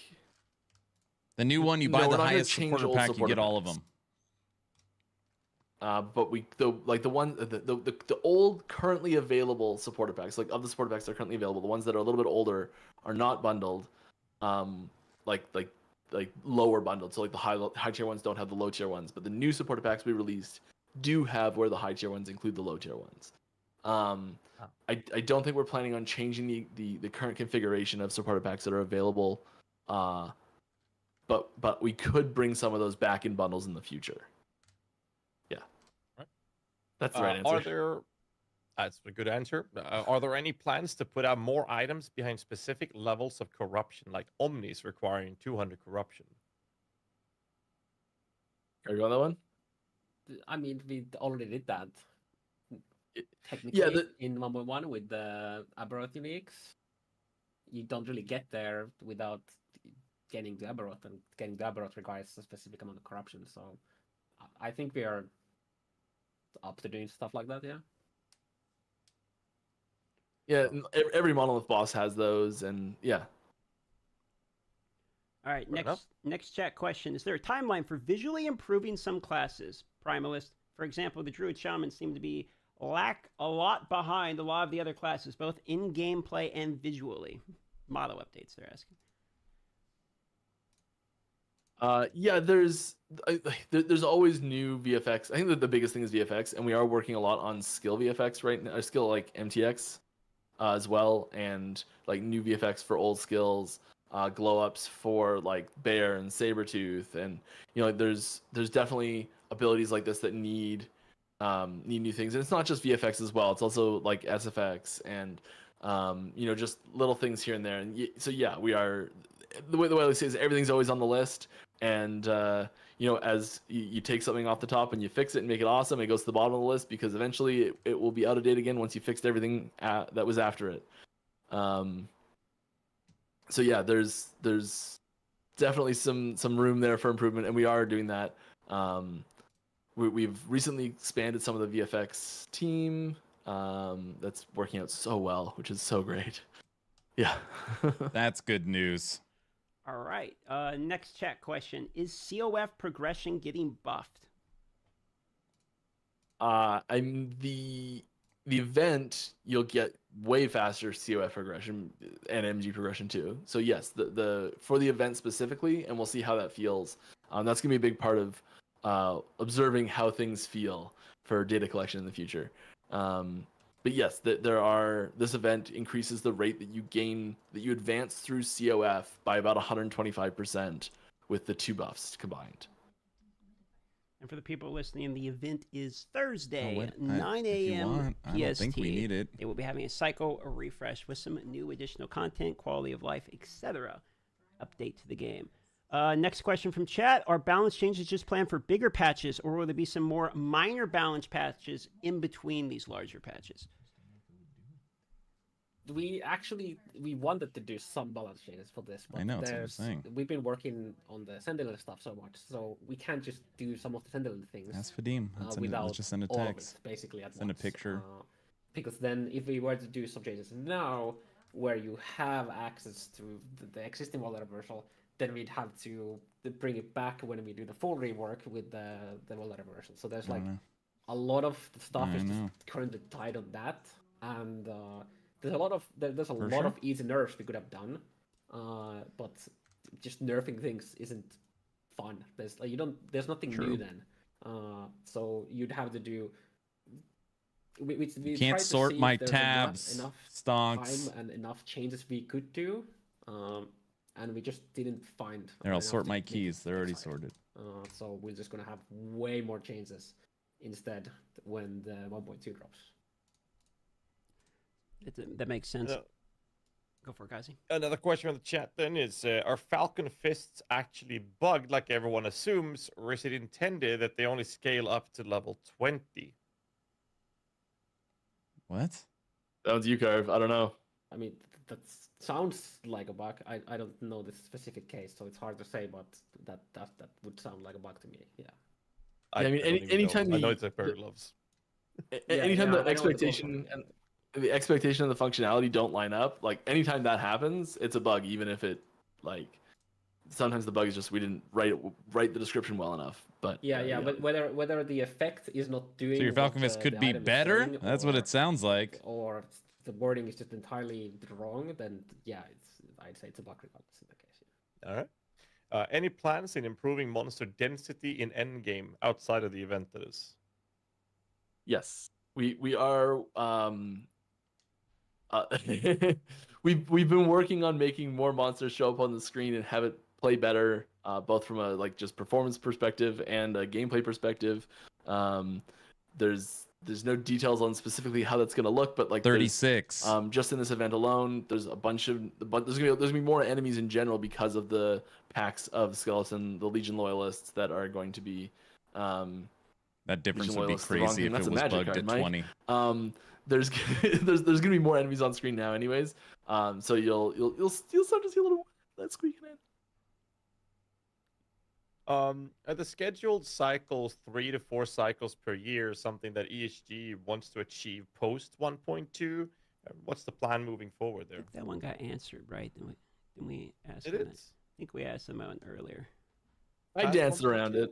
the new one, you buy the highest supporter pack, you get all of them. But the old currently available supporter packs, like of the supporter packs that are currently available, the ones that are a little bit older are not bundled. Like lower bundled. So like the high tier ones don't have the low tier ones, but the new supporter packs we released do have where the high tier ones include the low tier ones. I don't think we're planning on changing the current configuration of supporter packs that are available, but we could bring some of those back in bundles in the future. Yeah, right. That's the right answer. That's a good answer. Are there any plans to put out more items behind specific levels of corruption, like Omnis requiring 200 corruption? Are you on that one? I mean, we already did that. Technically, Yeah, in 1.1 with the Aberroth uniques, you don't really get there without getting the Aberroth, and getting the Aberroth requires a specific amount of corruption. So I think we are up to doing stuff like that, yeah. Yeah, every monolith boss has those, and yeah. All right, next chat question. Is there a timeline for visually improving some classes? Primalist, for example, the Druid Shaman seem to be lack a lot behind a lot of the other classes, both in gameplay and visually. Motto updates, they're asking. Yeah, there's always new VFX. I think that the biggest thing is VFX, and we are working a lot on skill VFX right now, skill like MTX as well, and like new VFX for old skills, glow ups for like Bear and Sabretooth, and like there's definitely abilities like this that need new things, and it's not just VFX as well. It's also like SFX and just little things here and there. And so yeah, we are the way I say is everything's always on the list. And as you take something off the top and you fix it and make it awesome, it goes to the bottom of the list because eventually it will be out of date again once you fixed everything that was after it. So yeah, there's definitely some room there for improvement, and we are doing that. We've recently expanded some of the VFX team. That's working out so well, which is so great. Yeah. That's good news. All right. Next chat question. Is COF progression getting buffed? The event, you'll get way faster COF progression and MG progression too. So yes, the for the event specifically, and we'll see how that feels. That's gonna be a big part of observing how things feel for data collection in the future. But yes, this event increases the rate that you advance through COF by about 125% with the two buffs combined. And for the people listening, the event is Thursday, 9 9 a.m. PST. I don't think we need it. They will be having a cycle refresh with some new additional content, quality of life, etc. Update to the game. Next question from chat. Are balance changes just planned for bigger patches, or will there be some more minor balance patches in between these larger patches? We wanted to do some balance changes for this, but I know, that's what I'm saying. We've been working on the Sentinel stuff so much, so we can't just do some of the Sentinel things. Ask Vadim. Let's just send a text. Basically at send once. A picture. Because then if we were to do some changes now, where you have access to the existing World Reversal, then we'd have to bring it back when we do the full rework with the World Reversal. So there's like a lot of the stuff is just currently tied on that, and there's a lot of easy nerfs we could have done, but just nerfing things isn't fun. There's nothing new then. So you'd have to do. We can't sort my tabs. Enough Stonks. time and enough changes we could do, and we just didn't find. There, I'll sort my keys. They're already sorted. So we're just gonna have way more changes instead when the 1.2 drops. That makes sense. Go for it, guys. Another question from the chat then is, are Falcon Fists actually bugged like everyone assumes, or is it intended that they only scale up to level 20? What? That one's you, Carve. I don't know. I mean, that sounds like a bug. I don't know the specific case, so it's hard to say, but that would sound like a bug to me. Yeah. I mean, anytime I know it's a pair of gloves. Anytime the expectation and the expectation and the functionality don't line up, like anytime that happens, it's a bug. Even if it sometimes the bug is just we didn't write the description well enough. But but whether the effect is not doing. So your Falcon Fist could be better. That's what it sounds like. Or the wording is just entirely wrong. Then I'd say it's a bug regardless in that case. All right. Any plans in improving monster density in endgame outside of the event, that is? Yes, we are. We've been working on making more monsters show up on the screen and have it play better, both from a like just performance perspective and a gameplay perspective. There's no details on specifically how that's gonna look, but like 36. Just in this event alone, there's a bunch of there's gonna be more enemies in general because of the packs of Skeleton, the Legion Loyalists that are going to be. That difference Legion would be Loyalists, the wrong crazy thing. if That's it a was magic bugged card, at Mike. 20. There's there's gonna be more enemies on screen now, anyways. So you'll start to see a little that squeaking in. Are the scheduled cycles 3 to 4 cycles per year something that ESG wants to achieve post 1.2? What's the plan moving forward I there? think that one got answered, right? Didn't we ask It them that? is. I think we asked them out earlier. I Past danced around 1.2?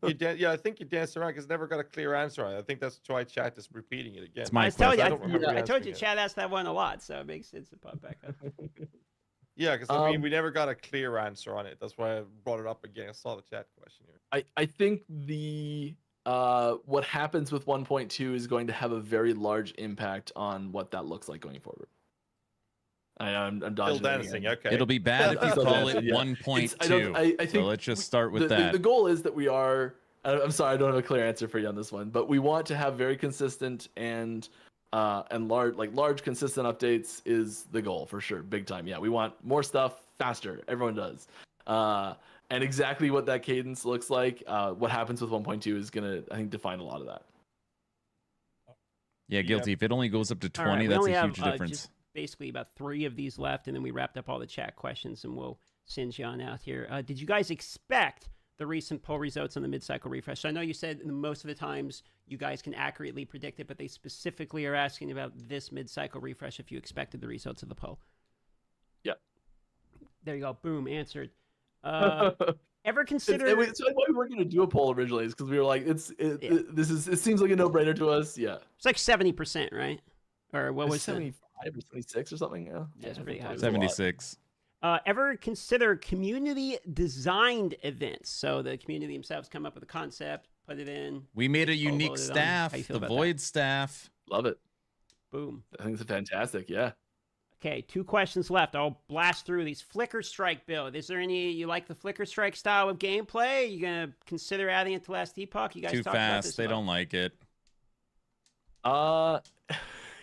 it. Yeah, I think you danced around because never got a clear answer on it. I think that's why chat is repeating it again. It's my I was telling you, I I, don't remember I told you, answering it. Chad asked that one a lot, so it makes sense to pop back up. Yeah, because I mean, we never got a clear answer on it. That's why I brought it up again. I saw the chat question here. I think the what happens with 1.2 is going to have a very large impact on what that looks like going forward. I'm dodging Still it dancing, again. okay. It'll be bad if you Still call it dancing, yeah. 1.2. I think So let's just start with that. The goal is that we are. I'm sorry, I don't have a clear answer for you on this one, but we want to have very consistent and large consistent updates is the goal for sure, big time. Yeah, we want more stuff faster. Everyone does. And exactly what that cadence looks like, what happens with 1.2 is gonna, I think, define a lot of that. Yeah, guilty. If it only goes up to 20, All right, we that's only a have, huge difference. just basically about 3 of these left, and then we wrapped up all the chat questions, and we'll send you on out here. Did you guys expect the recent poll results on the mid-cycle refresh? So I know you said most of the times you guys can accurately predict it, but they specifically are asking about this mid-cycle refresh if you expected the results of the poll. Yeah. There you go. Boom. Answered. Ever consider? So why we weren't going to do a poll originally is because we were like, it seems like a no-brainer to us. Yeah. It's like 70%, right? Or what was 75 or 76 or something? Yeah. That's pretty high. 76. Ever consider community designed events? So the community themselves come up with a concept, put it in. We made a unique voted on. staff, How you feel the about Void staff. Love it. Boom. I think it's fantastic. Yeah. Okay, 2 questions left. I'll blast through these. Flicker Strike build. Is there any you like the Flicker Strike style of gameplay? You gonna consider adding it to Last Epoch? You guys Too talked about this fast. They a lot. don't like it.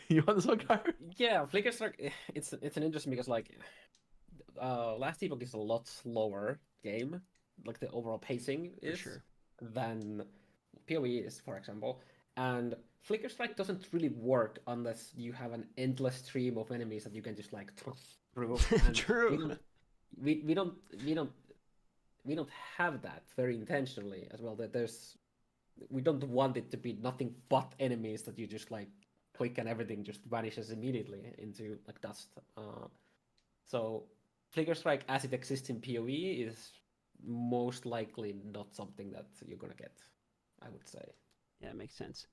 You want this one, Car? Yeah, Flicker Strike. It's an interesting because like, Last Epoch is a lot slower game, like the overall pacing is than PoE is, for example. And Flicker Strike doesn't really work unless you have an endless stream of enemies that you can just like through. And True. We don't have that very intentionally as well. That we don't want it to be nothing but enemies that you just like click and everything just vanishes immediately into like dust. So Flicker Strike as it exists in PoE is most likely not something that you're gonna get, I would say. Yeah, it makes sense.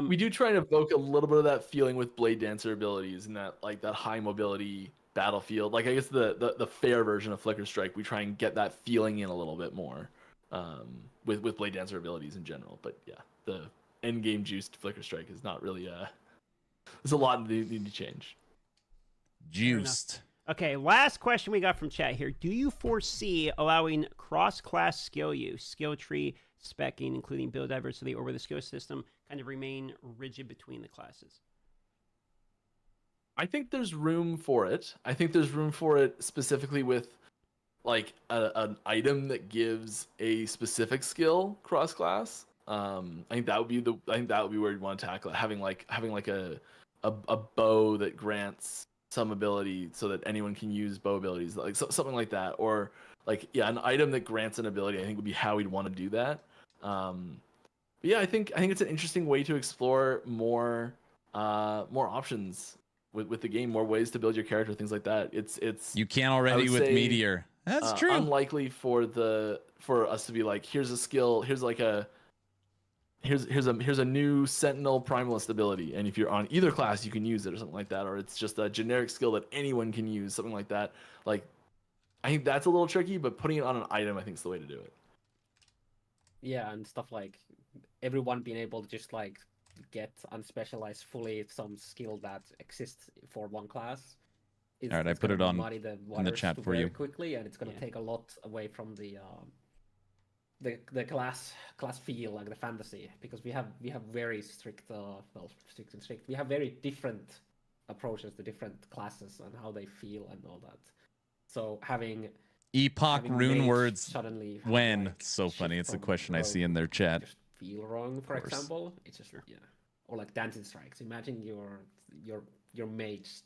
We do try and evoke a little bit of that feeling with Blade Dancer abilities and that like that high mobility battlefield. Like I guess the fair version of Flicker Strike, we try and get that feeling in a little bit more with Blade Dancer abilities in general. But yeah, the end game juiced Flicker Strike is not really there's a lot that need to change. Juiced. Okay, last question we got from chat here. Do you foresee allowing cross-class skill use, skill tree speccing, including build diversity, or will the skill system kind of remain rigid between the classes? I think there's room for it. I think there's room for it specifically with like an item that gives a specific skill cross-class. I think that would be where you'd want to tackle it. Having like a bow that grants some ability so that anyone can use bow abilities, like something like that, or like an item that grants an ability. I think would be how we'd want to do that. But yeah, I think it's an interesting way to explore more options with the game, more ways to build your character, things like that. It's You can already with Meteor. That's true. Unlikely for us to be like, here's a skill, here's a new Sentinel Primalist ability, and if you're on either class, you can use it or something like that, or it's just a generic skill that anyone can use, something like that. Like, I think that's a little tricky, but putting it on an item, I think, is the way to do it. Yeah, and stuff like everyone being able to just like get unspecialized fully some skill that exists for one class. All right, I it's put gonna it on muddy the in the waters chat for very you. quickly, and it's gonna Yeah. take a lot away from the class feel, like the fantasy, because we have very strict strict and strict. We have very different approaches to different classes and how they feel and all that. So having Epoch rune Mage words suddenly have, when? like, It's so funny. shift It's a from question I see rogue in their chat. just feel wrong, for course. example. It's just yeah, or like dancing strikes. Imagine your mage.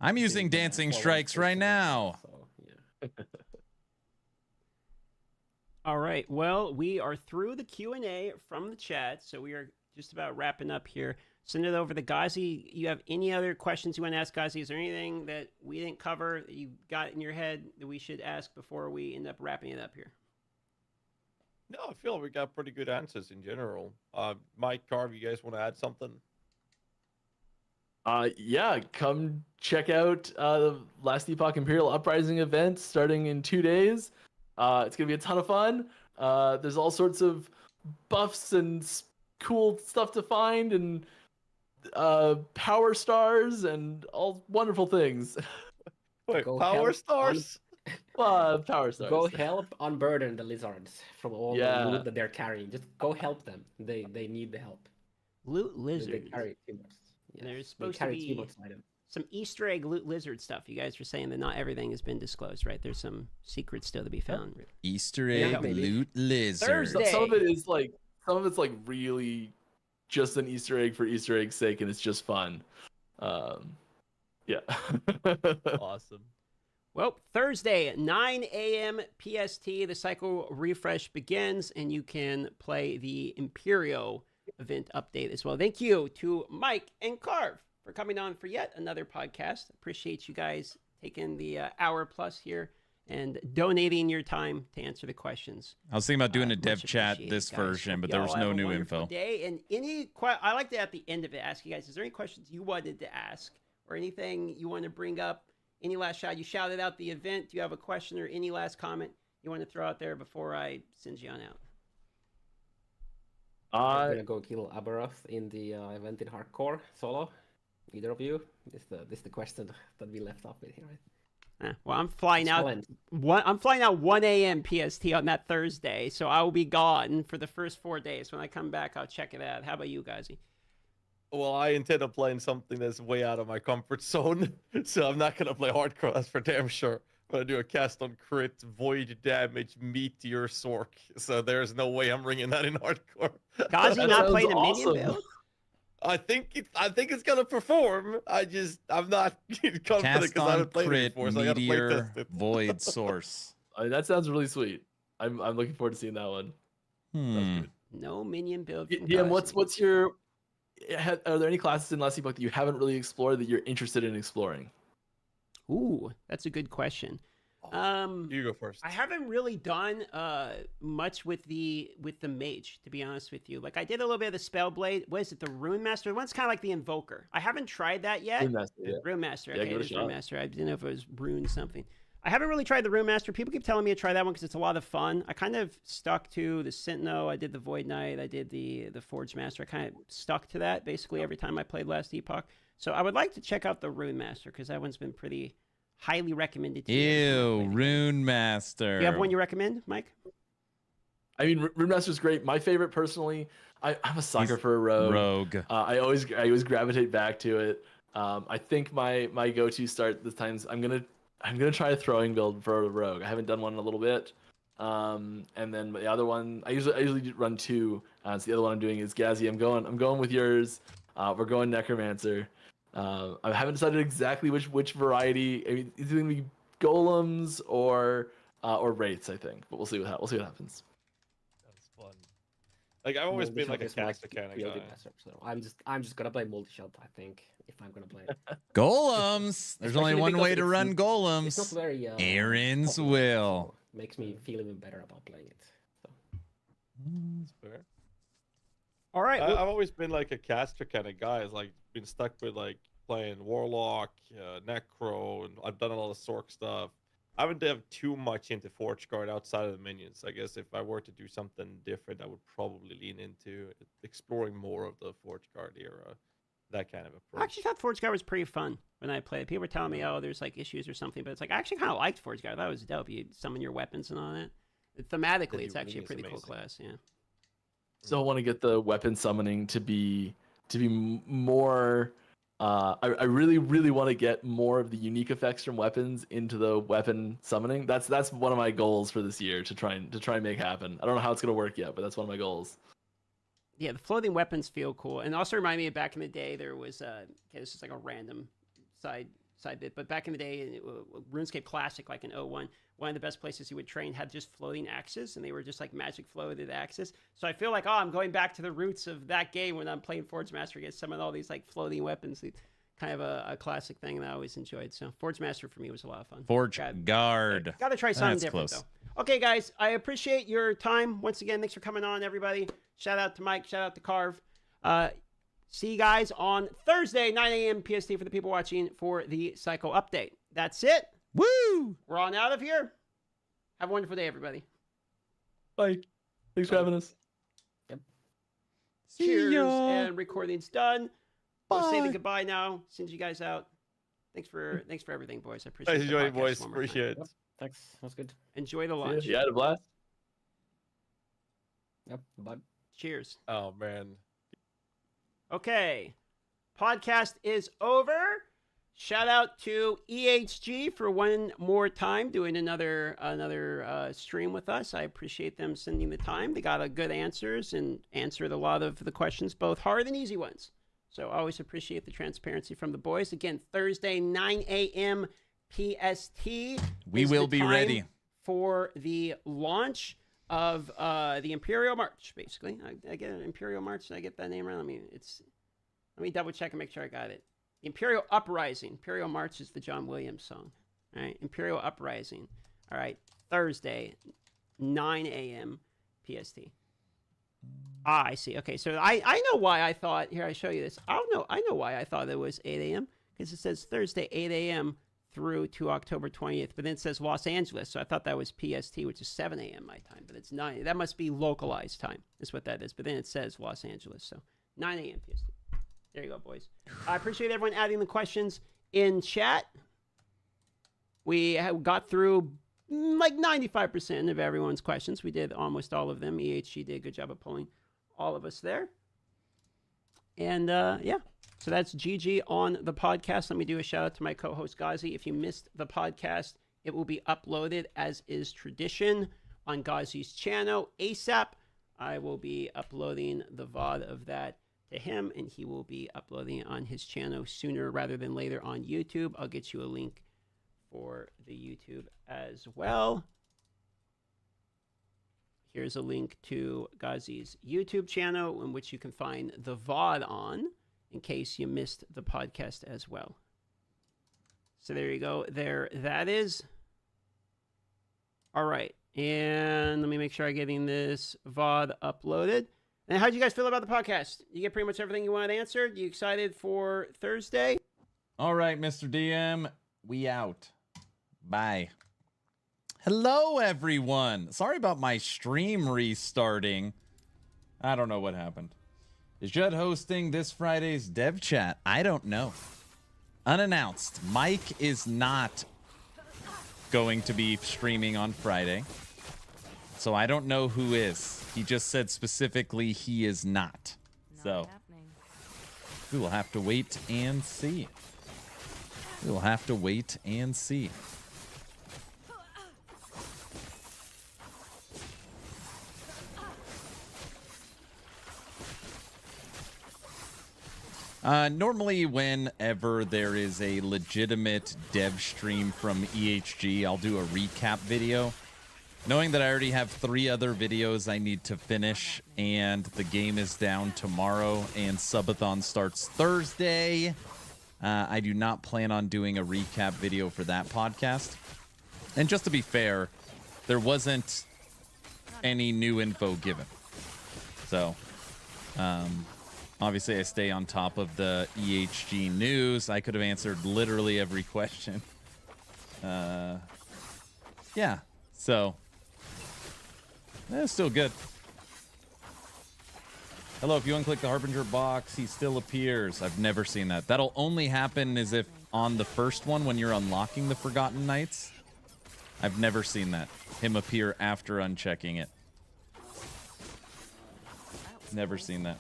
I'm using doing, dancing 4-1 strikes right fists and now. whatnot, So yeah. All right. Well, we are through the Q&A from the chat, so we are just about wrapping up here. Send it over to Ghazi. You have any other questions you want to ask Ghazi? Is there anything that we didn't cover that you got in your head that we should ask before we end up wrapping it up here? No, I feel we got pretty good answers in general. Mike, Carv, you guys want to add something? Yeah, come check out the Last Epoch Imperial Uprising event starting in 2 days. It's gonna be a ton of fun. There's all sorts of buffs and cool stuff to find, and power stars and all wonderful things. Wait, Go Power help Stars? Power stars. Go help unburden the lizards from all Yeah. the loot that they're carrying. Just go help them. They need the help. Loot They lizard. carry too much. Yes, There's they supposed to carry too be much item. some Easter egg loot lizard stuff. You guys were saying that not everything has been disclosed, right? There's some secrets still to be found. Easter Yeah, egg maybe. loot lizard. Thursday. Some of it is like, really just an Easter egg for Easter egg's sake, and it's just fun. Yeah. Awesome. Well, Thursday at 9 a.m. PST, the cycle refresh begins, and you can play the Imperio event update as well. Thank you to Mike and Carv for coming on for yet another podcast. Appreciate you guys taking the hour plus here and donating your time to answer the questions. I was thinking about doing a Much dev chat appreciated, this guys. version, Hope but there was y'all no have a new wonderful info. Day. And I like to at the end of it ask you guys: is there any questions you wanted to ask, or anything you want to bring up? Any last shout? You shouted out the event. Do you have a question or any last comment you want to throw out there before I send you on out? I'm gonna go kill Aberoth in the event in hardcore solo. Either of you? This is the question that we left off with here, right? Well, I'm flying out. Challenge. I'm flying out 1 a.m. PST on that Thursday, so I will be gone for the first 4 days. When I come back, I'll check it out. How about you, guys? Well, I intend on playing something that's way out of my comfort zone, so I'm not gonna play hardcore. That's for damn sure. I'm gonna do a cast on crit, void damage, meteor sork. So there's no way I'm ringing that in hardcore. Ghazi That not sounds playing a awesome. minion build? I think it's gonna perform. I'm not confident Cast because I on haven't played it crit, before, so I gotta play meteor, test it. void source. I mean, that sounds really sweet. I'm looking forward to seeing that one. No minion build. From DM, Ghazi. what's your? Are there any classes in Last Epoch that you haven't really explored that you're interested in exploring? Ooh, that's a good question. You go first. I haven't really done much with the mage, to be honest with you. Like I did a little bit of the Spellblade. What is it? The Rune Master. The one's kind of like the Invoker. I haven't tried that yet. Rune Master, yeah. Rune Master. Yeah, Okay, give it a it is Rune shot. Master. I didn't know if it was Rune something. I haven't really tried the Rune Master. People keep telling me to try that one because it's a lot of fun. I kind of stuck to the Sentinel. I did the Void Knight. I did the Forge Master. I kind of stuck to that basically every time I played Last Epoch. So I would like to check out the Rune Master because that one's been pretty highly recommended to me every time I Ew, played it. Rune Master. You have one you recommend, Mike? I mean, Rune Master's great. My favorite, personally, I'm a sucker He's for a rogue. Rogue. I always gravitate back to it. I think my go-to start this time is I'm gonna try a throwing build for a rogue. I haven't done one in a little bit. And then the other one, I usually run two. So the other one I'm doing is Ghazi. I'm going with yours. We're going Necromancer. I haven't decided exactly which variety. I mean, it's gonna be golems or wraiths, I think. But we'll see what happens. That's fun. Like I've always been Multishot like a is my caster kind of field guy. master, so I'm just gonna play Multishot, I think, if I'm gonna play it. Golems. There's only Especially one because way to run It's not golems. very Aaron's popular, will. so makes me feel even better about playing it. So. That's fair. All right. I've always been like a caster kind of guy. It's like been stuck with like playing Warlock, Necro, and I've done a lot of Sork stuff. I haven't delved too much into Forge Guard outside of the minions. I guess if I were to do something different, I would probably lean into exploring more of the Forge Guard era, that kind of I approach. actually thought Forge Guard was pretty fun when I played. People were telling me, oh, there's like issues or something, but it's like I actually kind of liked Forge Guard. That was dope. You summon your weapons and all that. Thematically, it's actually a pretty cool class. Yeah. Still want to get the weapon summoning to be more. I really want to get more of the unique effects from weapons into the weapon summoning. That's one of my goals for this year to try and make happen. I don't know how it's gonna work yet, but that's one of my goals. Yeah, the floating weapons feel cool, and also remind me of back in the day. There was okay, this is like a random side bit, but back in the day, in RuneScape Classic, like in 01, one of the best places you would train had just floating axes, and they were just like magic floated axes. So I feel like, oh, I'm going back to the roots of that game when I'm playing Forge Master against some of all these like floating weapons. Kind of a classic thing that I always enjoyed. So Forge Master for me was a lot of fun. Forge Guard. Got to try something That's different close. though. Okay, guys, I appreciate your time once again. Thanks for coming on, everybody. Shout out to Mike. Shout out to Carve. See you guys on Thursday, 9 a.m. PST for the people watching for the Cycle update. That's it. Woo! We're on out of here. Have a wonderful day, everybody. Bye. Thanks for having us. See Cheers. ya. And recording's done. We'll say the Bye. goodbye now. Send you guys out. Thanks for everything, boys. I appreciate Thanks it. for joining, boys. Appreciate it. Yep. Thanks. That's good. Enjoy the lunch. Yeah, I had a blast. Yep. Bye. Cheers. Oh man. Okay. Podcast is over. Shout out to EHG for one more time doing another stream with us. I appreciate them sending the time. They got a good answers and answered a lot of the questions, both hard and easy ones. So I always appreciate the transparency from the boys. Again, Thursday, 9 a.m. PST. We will be ready for the launch of the Imperial March, basically. I get an Imperial March. Did I get that name right? Let me double check and make sure I got it. Imperial Uprising. Imperial March is the John Williams song. All right. Imperial Uprising. All right. Thursday, 9 a.m. PST. Ah, I see. Okay, so I know why I thought. Here, I show you this. I know why I thought it was 8 a.m. because it says Thursday 8 a.m. through to October 20th, but then it says Los Angeles, so I thought that was PST, which is 7 a.m. my time, but it's 9. That must be localized time. Is what that is. But then it says Los Angeles, so 9 a.m. PST. There you go, boys. I appreciate everyone adding the questions in chat. We got through like 95% of everyone's questions. We did almost all of them. EHG did a good job of pulling all of us there. And yeah, so that's GG on the podcast. Let me do a shout out to my co-host Ghazi. If you missed the podcast, it will be uploaded as is tradition on Ghazi's channel ASAP. I will be uploading the VOD of that to him, and he will be uploading on his channel sooner rather than later on YouTube. I'll get you a link for the YouTube as well. Here's a link to Ghazi's YouTube channel in which you can find the VOD on in case you missed the podcast as well. So there you go. There that is. All right. And let me make sure I'm getting this VOD uploaded. And how did you guys feel about the podcast? You get pretty much everything you wanted answered? You excited for Thursday? All right, Mr. DM, we out. Bye. Hello, everyone. Sorry about my stream restarting. I don't know what happened. Is Judd hosting this Friday's dev chat? I don't know. Unannounced. Mike is not going to be streaming on Friday. So I don't know who is. He just said specifically he is not. So we will have to wait and see. We will have to wait and see. Normally, whenever there is a legitimate dev stream from EHG, I'll do a recap video. Knowing that I already have 3 other videos I need to finish, and the game is down tomorrow, and Subathon starts Thursday, I do not plan on doing a recap video for that podcast. And just to be fair, there wasn't any new info given. So, obviously, I stay on top of the EHG news. I could have answered literally every question. Yeah. So, still good. Hello, if you unclick the Harbinger box, he still appears. I've never seen that. That'll only happen as if on the first one when you're unlocking the Forgotten Knights. I've never seen that. Him appear after unchecking it. Never seen that.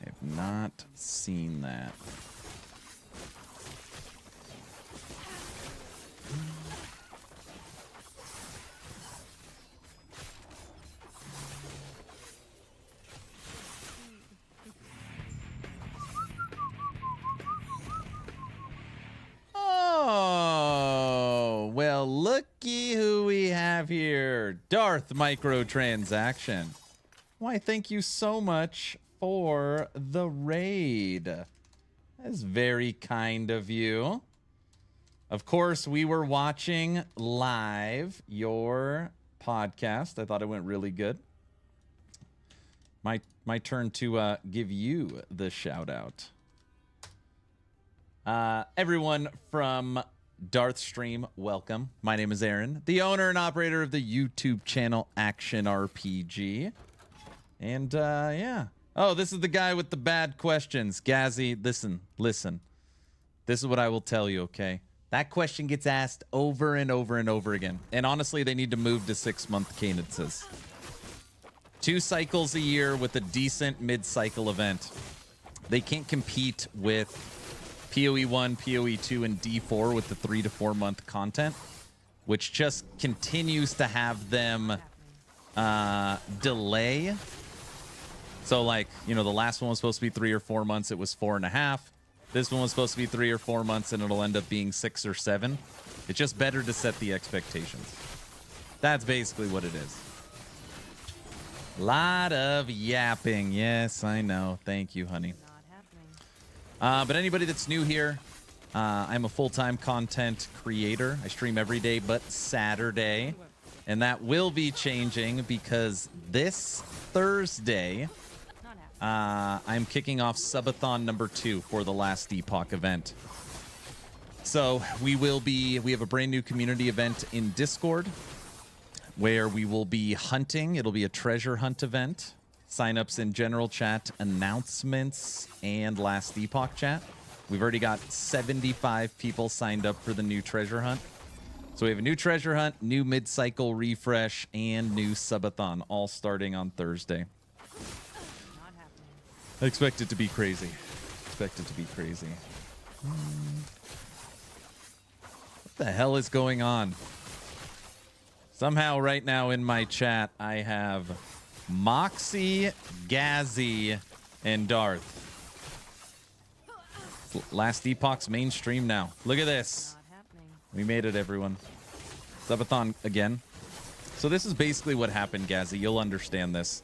I have not seen that. Oh, well, looky who we have here. Darth Microtransaction. Why, thank you so much for the raid. That's very kind of you. Of course, we were watching live your podcast. I thought it went really good. My turn to give you the shout out. Everyone from Darth Stream, welcome. My name is Aaron, the owner and operator of the YouTube channel Action RPG. And yeah. Oh, this is the guy with the bad questions. Gazzy, listen. This is what I will tell you, okay? That question gets asked over and over and over again. And honestly, they need to move to 6-month cadences. 2 cycles a year with a decent mid-cycle event. They can't compete with PoE 1, PoE 2, and D4 with the 3 to 4 month content, which just continues to have them delay. So, like, you know, the last one was supposed to be 3 or 4 months. It was 4.5. This one was supposed to be 3 or 4 months, and it'll end up being 6 or 7. It's just better to set the expectations. That's basically what it is. Lot of yapping. Yes, I know. Thank you, honey. But anybody that's new here, I'm a full-time content creator. I stream every day but Saturday. And that will be changing because this Thursday, I'm kicking off Subathon number 2 for the last Epoch event. So we have a brand new community event in Discord where we will be hunting. It'll be a treasure hunt event. Sign-ups in general chat, announcements, and last Epoch chat. We've already got 75 people signed up for the new treasure hunt. So we have a new treasure hunt, new mid-cycle refresh, and new subathon, all starting on Thursday. I expect it to be crazy. What the hell is going on? Somehow right now in my chat, I have Moxie, Gazzy, and Darth. Last Epoch's mainstream now. Look at this. We made it, everyone. Subathon again. So this is basically what happened, Gazzy. You'll understand this.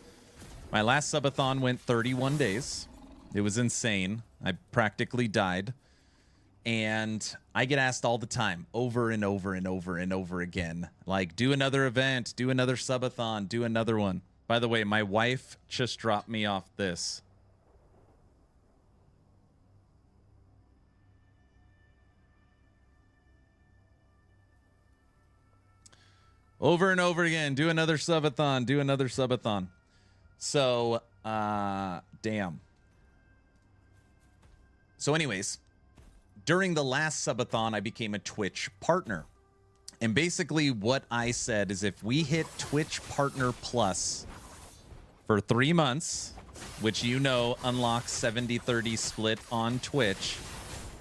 My last subathon went 31 days. It was insane. I practically died. And I get asked all the time, over and over and over and over again, like, do another event, do another subathon, do another one. By the way, my wife just dropped me off this. Over and over again, do another subathon, do another subathon. So, damn. So anyways, during the last subathon, I became a Twitch partner. And basically what I said is if we hit Twitch Partner Plus for 3 months, which you know unlocks 70-30 split on Twitch,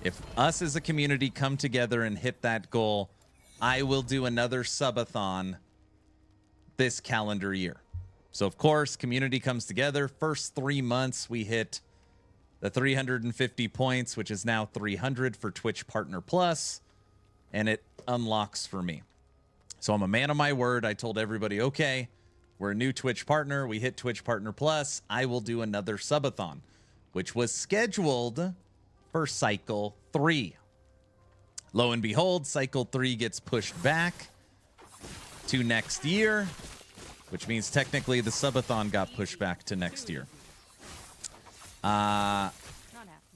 if us as a community come together and hit that goal, I will do another subathon this calendar year. So, of course, community comes together. First 3 months, we hit the 350 points, which is now 300 for Twitch Partner Plus, and it unlocks for me. So I'm a man of my word. I told everybody, okay, we're a new Twitch partner. We hit Twitch Partner Plus. I will do another subathon, which was scheduled for Cycle 3. Lo and behold, Cycle 3 gets pushed back to next year. which means technically the subathon got pushed back to next year.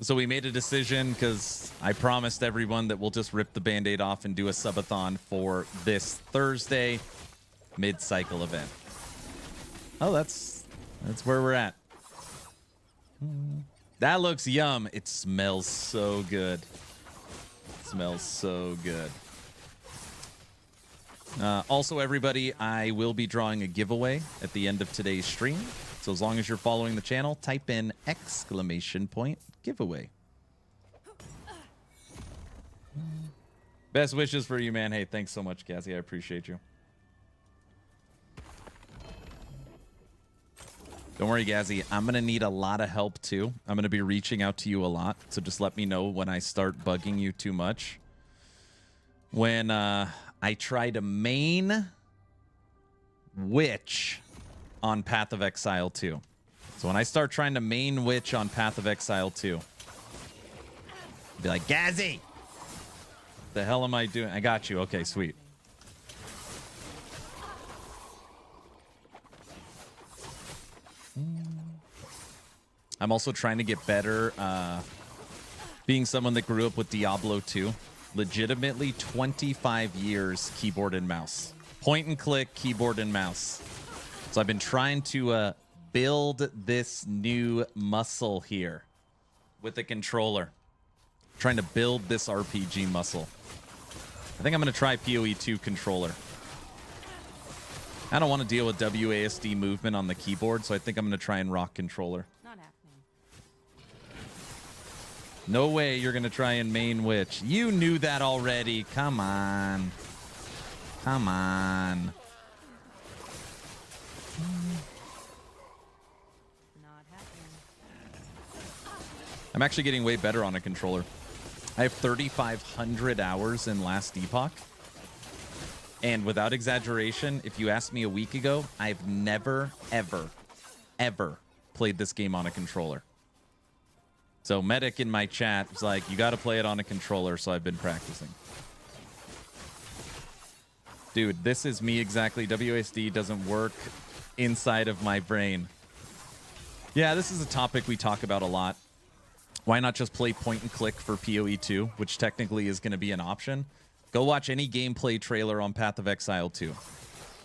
So we made a decision because I promised everyone that we'll just rip the Band-Aid off and do a subathon for this Thursday mid-cycle event. Oh, that's where we're at. That looks yum. It smells so good. It smells so good. Also, everybody, I will be drawing a giveaway at the end of today's stream. So as long as you're following the channel, type in !giveaway. Best wishes for you, man. Hey, thanks so much, Cassie. I appreciate you. Don't worry, Gazzy. I'm going to need a lot of help, too. I'm going to be reaching out to you a lot. So just let me know when I start bugging you too much. When I try to main Witch on Path of Exile 2. So when I start trying to main Witch on Path of Exile 2, be like, Gazzy! The hell am I doing? I got you. Okay, sweet. I'm also trying to get better. Being someone that grew up with Diablo 2, legitimately 25 years keyboard and mouse. Point and click, keyboard and mouse. So I've been trying to build this new muscle here with the controller. Trying to build this RPG muscle. I think I'm going to try PoE 2 controller. I don't want to deal with WASD movement on the keyboard, so I think I'm going to try and rock controller. Not happening. No way you're going to try and main Witch. You knew that already. Come on. Come on. Not happening. I'm actually getting way better on a controller. I have 3,500 hours in Last Epoch. And without exaggeration, if you asked me a week ago, I've never, ever, ever played this game on a controller. So Medic in my chat was like, you got to play it on a controller, so I've been practicing. Dude, this is me exactly. WASD doesn't work inside of my brain. Yeah, this is a topic we talk about a lot. Why not just play point and click for PoE 2, which technically is going to be an option? Go watch any gameplay trailer on Path of Exile 2.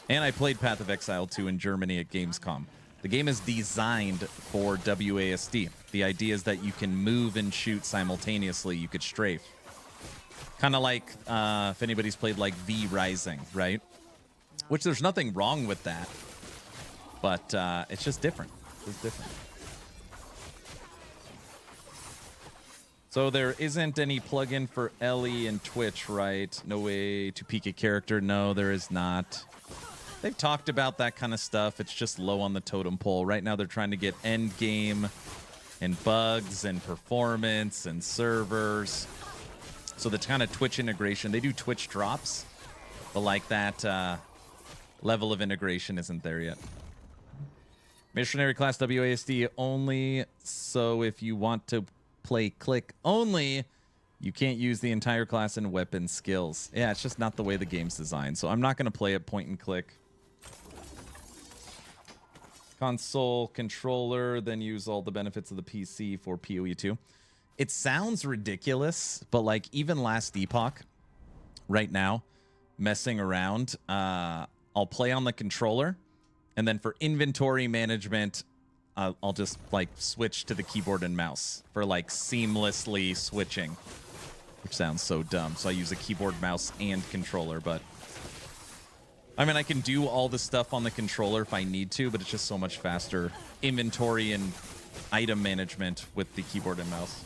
And I played Path of Exile 2 in Germany at Gamescom. The game is designed for WASD. The idea is that you can move and shoot simultaneously. You could strafe. Kind of like if anybody's played like V Rising, right? Which there's nothing wrong with that. But it's just different. It's different. So there isn't any plugin for Ellie and Twitch, right? No way to peek a character. No, there is not. They've talked about that kind of stuff. It's just low on the totem pole. Right now they're trying to get end game and bugs and performance and servers. So the kind of Twitch integration, they do Twitch drops, but like that level of integration isn't there yet. Missionary class WASD only, so if you want to play click only, you can't use the entire class and weapon skills. Yeah, it's just not the way the game's designed, so I'm not going to play it point and click. Console controller, then use all the benefits of the PC for PoE 2. It sounds ridiculous, but like even Last Epoch, right now, messing around, I'll play on the controller, and then for inventory management, I'll just like switch to the keyboard and mouse for like seamlessly switching, which sounds so dumb. So I use a keyboard, mouse, and controller, but I mean, I can do all the stuff on the controller if I need to, but it's just so much faster inventory and item management with the keyboard and mouse.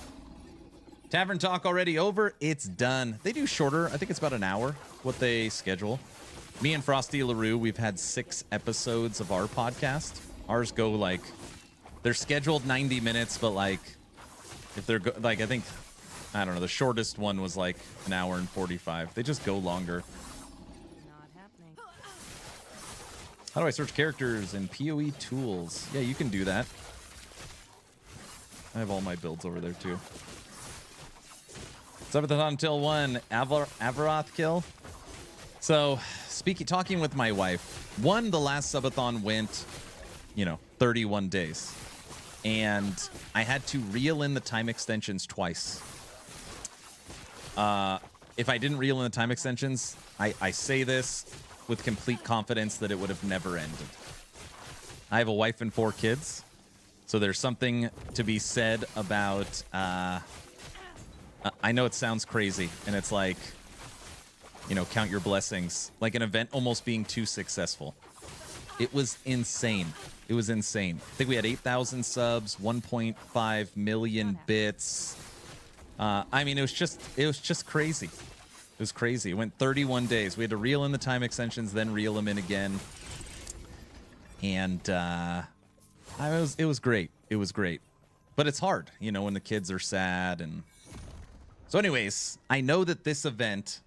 Tavern talk already over. It's done. They do shorter. I think it's about an hour, what they schedule. Me and Frosty LaRue, we've had 6 episodes of our podcast. Ours go like, they're scheduled 90 minutes, but like, if they're like, I think, I don't know, the shortest one was like an hour and 45. They just go longer. Not happening. How do I search characters in PoE tools? Yeah, you can do that. I have all my builds over there too. Subathon until 1. Avaroth kill. So, talking with my wife, the last subathon went, 31 days. And I had to reel in the time extensions twice. If I didn't reel in the time extensions, I say this with complete confidence that it would have never ended. I have a wife and 4 kids, so there's something to be said about, I know it sounds crazy, and it's like, count your blessings, like an event almost being too successful. It was insane. It was insane. I think we had 8,000 subs, 1.5 million bits. I mean, it was just crazy. It was crazy. It went 31 days. We had to reel in the time extensions, then reel them in again. And it was great. It was great. But it's hard, when the kids are sad. And so anyways, I know that this event,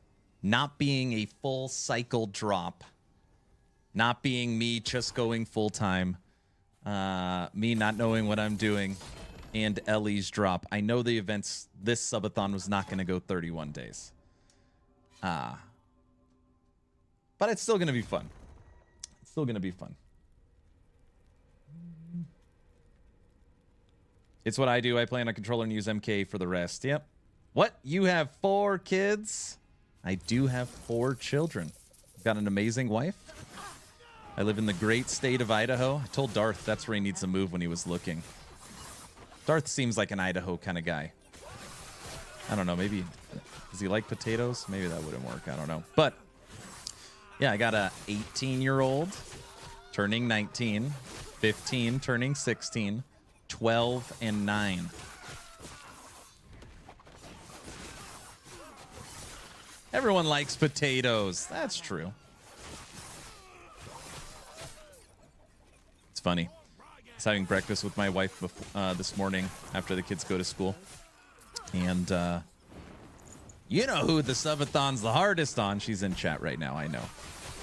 not being a full cycle drop, not being me just going full time, me not knowing what I'm doing, and Ellie's drop, I know the events, this subathon was not going to go 31 days. But it's still going to be fun. It's still going to be fun. It's what I do. I play on a controller and use MK for the rest. Yep. What? You have 4 kids? I do have 4 children. I've got an amazing wife. I live in the great state of Idaho. I told Darth that's where he needs to move when he was looking. Darth seems like an Idaho kind of guy. I don't know. Maybe, does he like potatoes? Maybe that wouldn't work. I don't know. But, yeah, I got a 18-year-old turning 19, 15 turning 16, 12, and 9. Everyone likes potatoes. That's true. It's funny. I was having breakfast with my wife this morning after the kids go to school. And you know who the subathon's the hardest on? She's in chat right now, I know.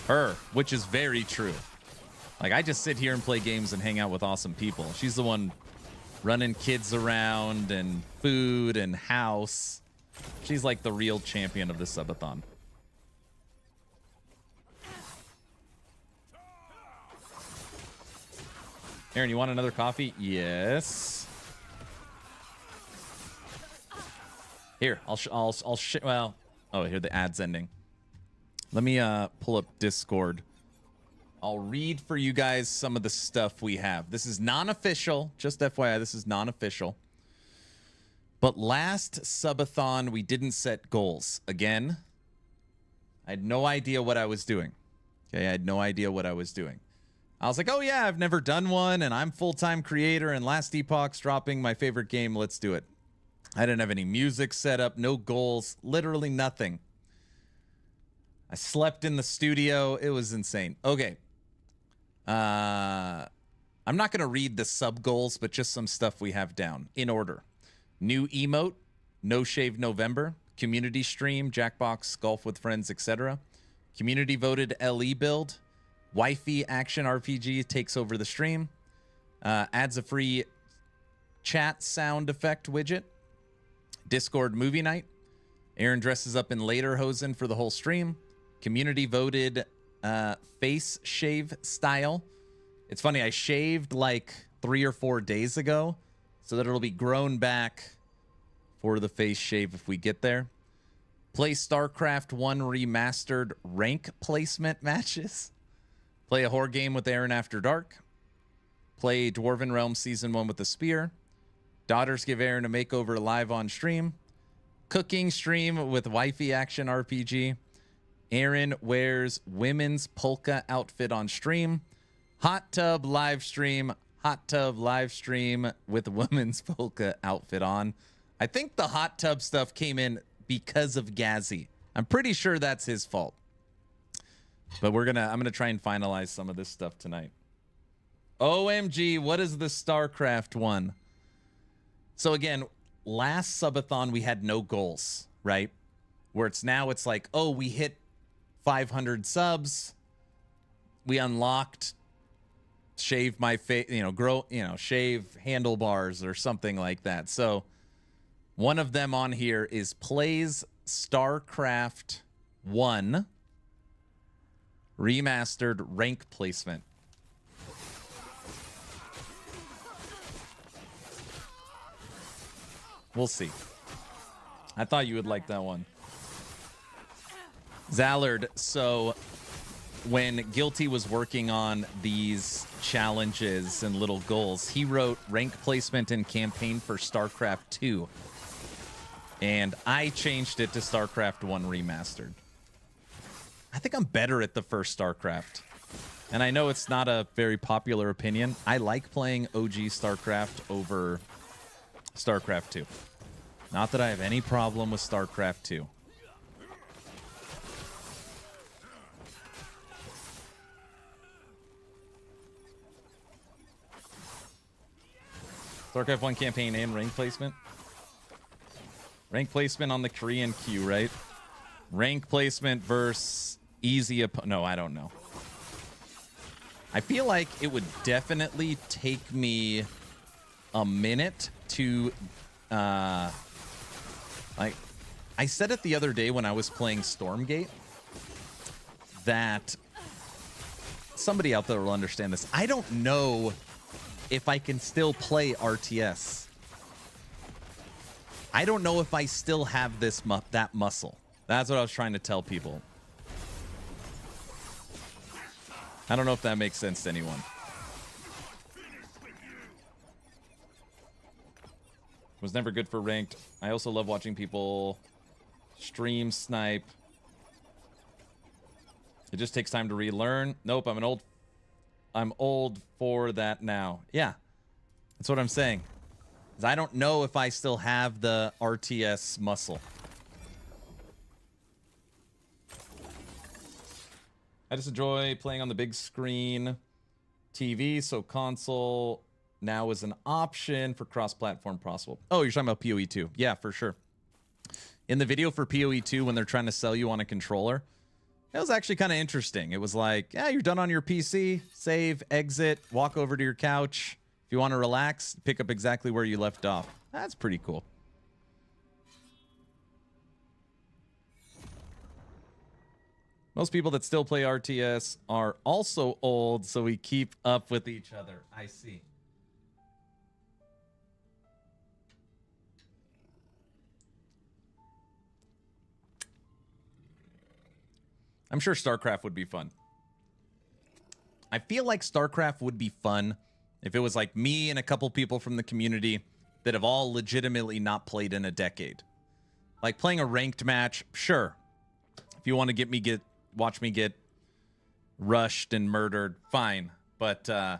Her, which is very true. Like, I just sit here and play games and hang out with awesome people. She's the one running kids around and food and house. She's like the real champion of the subathon. Aaron, you want another coffee? Yes. Here, well, oh, here the ad's ending. Let me pull up Discord. I'll read for you guys some of the stuff we have. This is non-official, just FYI, this is non-official. But last subathon, we didn't set goals. Again, I had no idea what I was doing. Okay, I had no idea what I was doing. I was like, oh yeah, I've never done one, and I'm full-time creator, and last Epoch's dropping my favorite game, let's do it. I didn't have any music set up, no goals, literally nothing. I slept in the studio. It was insane. Okay. I'm not going to read the sub goals, but just some stuff we have down in order. New emote, No Shave November, community stream, Jackbox, golf with friends, etc. Community voted LE build, wifey action RPG takes over the stream, adds a free chat sound effect widget, Discord movie night, Aaron dresses up in lederhosen for the whole stream, community voted face shave style. It's funny, I shaved like 3 or 4 days ago, so that it'll be grown back for the face shave if we get there. Play StarCraft 1 remastered rank placement matches. Play a horror game with Aaron after dark. Play Dwarven Realm Season 1 with the spear. Daughters give Aaron a makeover live on stream. Cooking stream with wifey action RPG. Aaron wears women's polka outfit on stream. Hot tub live stream with women's polka outfit on. I think the hot tub stuff came in because of Gazzy. I'm pretty sure that's his fault. But I'm gonna try and finalize some of this stuff tonight. OMG, what is the StarCraft one? So again, last subathon we had no goals, right? Where it's like, oh, we hit 500 subs. We unlocked shave my face, shave handlebars or something like that. So one of them on here is plays StarCraft 1 Remastered rank placement. We'll see. I thought you would like that one. Zallard, so when Guilty was working on these challenges and little goals, he wrote rank placement and campaign for StarCraft 2. And I changed it to StarCraft 1 Remastered. I think I'm better at the first StarCraft. And I know it's not a very popular opinion. I like playing OG StarCraft over StarCraft 2. Not that I have any problem with StarCraft 2. StarCraft 1 campaign and rank placement. Rank placement on the Korean queue, right? Rank placement versus easy no, I don't know. I feel like it would definitely take me a minute to like I said it the other day when I was playing Stormgate that somebody out there will understand this. I don't know if I can still play RTS. I don't know if I still have this that muscle. That's what I was trying to tell people. I don't know if that makes sense to anyone. Was never good for ranked. I also love watching people stream snipe. It just takes time to relearn. Nope, I'm old for that now. Yeah, that's what I'm saying. I don't know if I still have the RTS muscle. I just enjoy playing on the big screen TV, so console now is an option for cross-platform possible. Oh, you're talking about PoE 2. Yeah, for sure. In the video for PoE 2, when they're trying to sell you on a controller, it was actually kind of interesting. It was like, yeah, you're done on your PC, save, exit, walk over to your couch. If you want to relax, pick up exactly where you left off. That's pretty cool. Most people that still play RTS are also old, so we keep up with each other. I see. I'm sure StarCraft would be fun. I feel like StarCraft would be fun if it was like me and a couple people from the community that have all legitimately not played in a decade. Like playing a ranked match, sure. If you want to watch me get rushed and murdered, fine. But I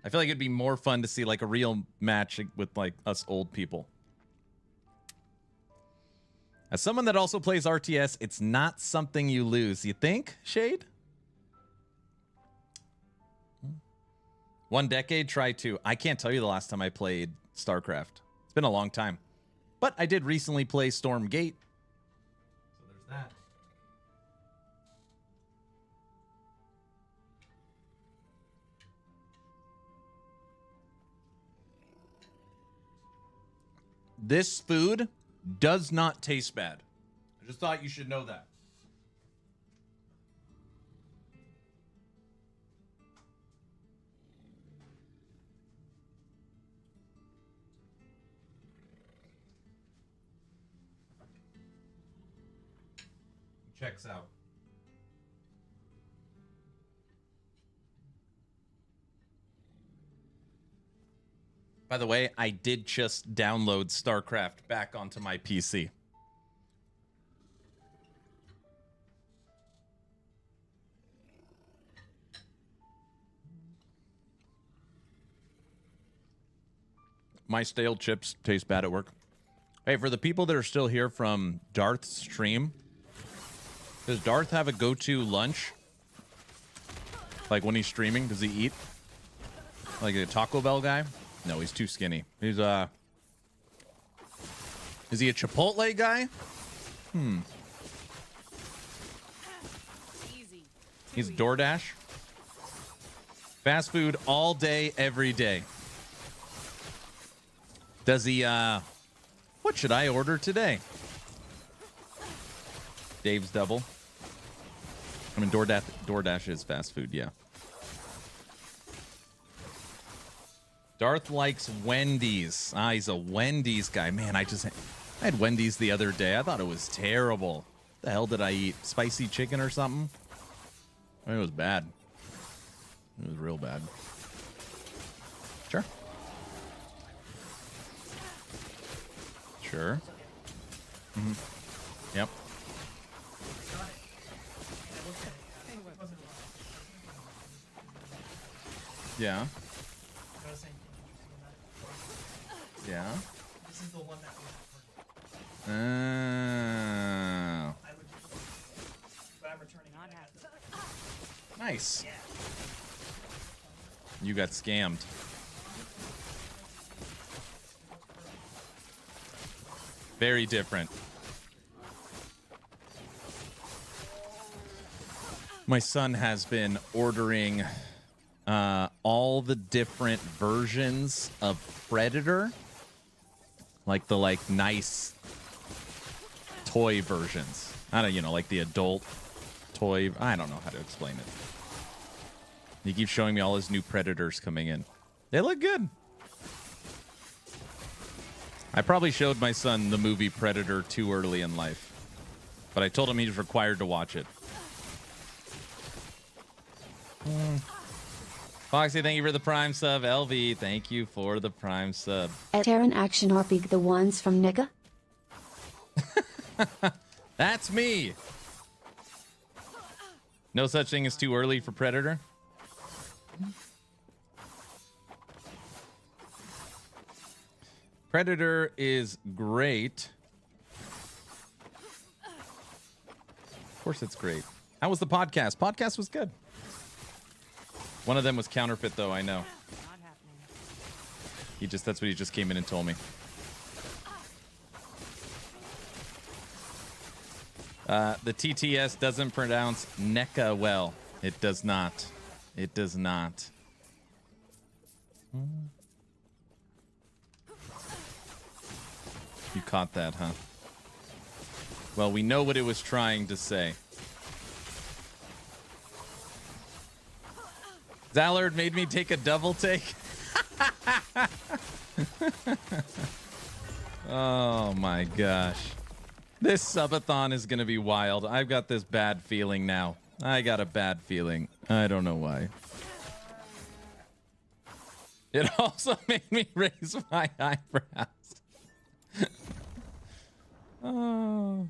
feel like it'd be more fun to see like a real match with like us old people. As someone that also plays RTS, it's not something you lose. You think, Shade? 1 decade, try 2. I can't tell you the last time I played StarCraft. It's been a long time. But I did recently play Stormgate. So there's that. This food does not taste bad. I just thought you should know that. Checks out. By the way, I did just download StarCraft back onto my PC. My stale chips taste bad at work. Hey, for the people that are still here from Darth's stream, does Darth have a go-to lunch? Like when he's streaming, does he eat? Like a Taco Bell guy? No, he's too skinny. He's is he a Chipotle guy? Easy. He's DoorDash. Fast food all day, every day. Does he what should I order today? Dave's double. I mean, DoorDash is fast food, yeah. Darth likes Wendy's. Ah, he's a Wendy's guy. Man, I had Wendy's the other day. I thought it was terrible. The hell did I eat? Spicy chicken or something? I mean, it was bad. It was real bad. Sure. Sure. Mm-hmm. Yep. Yeah. Yeah. This is the one that we but I'm returning. Not happening. Nice. You got scammed. Very different. My son has been ordering all the different versions of Predator, like the nice toy versions. I don't, like the adult toy. I don't know how to explain it. He keeps showing me all his new Predators coming in. They look good. I probably showed my son the movie Predator too early in life, but I told him he was required to watch it. Foxy, thank you for the Prime sub. LV, thank you for the Prime sub. Terran Action RP, the ones from Nigga? That's me. No such thing as too early for Predator. Predator is great. Of course it's great. How was the podcast? Podcast was good. One of them was counterfeit, though, I know. Not happening. That's what he just came in and told me. The TTS doesn't pronounce NECA well. It does not. It does not. You caught that, huh? Well, we know what it was trying to say. Zallard made me take a double take. Oh my gosh. This subathon is going to be wild. I've got this bad feeling now. I got a bad feeling. I don't know why. It also made me raise my eyebrows. Oh.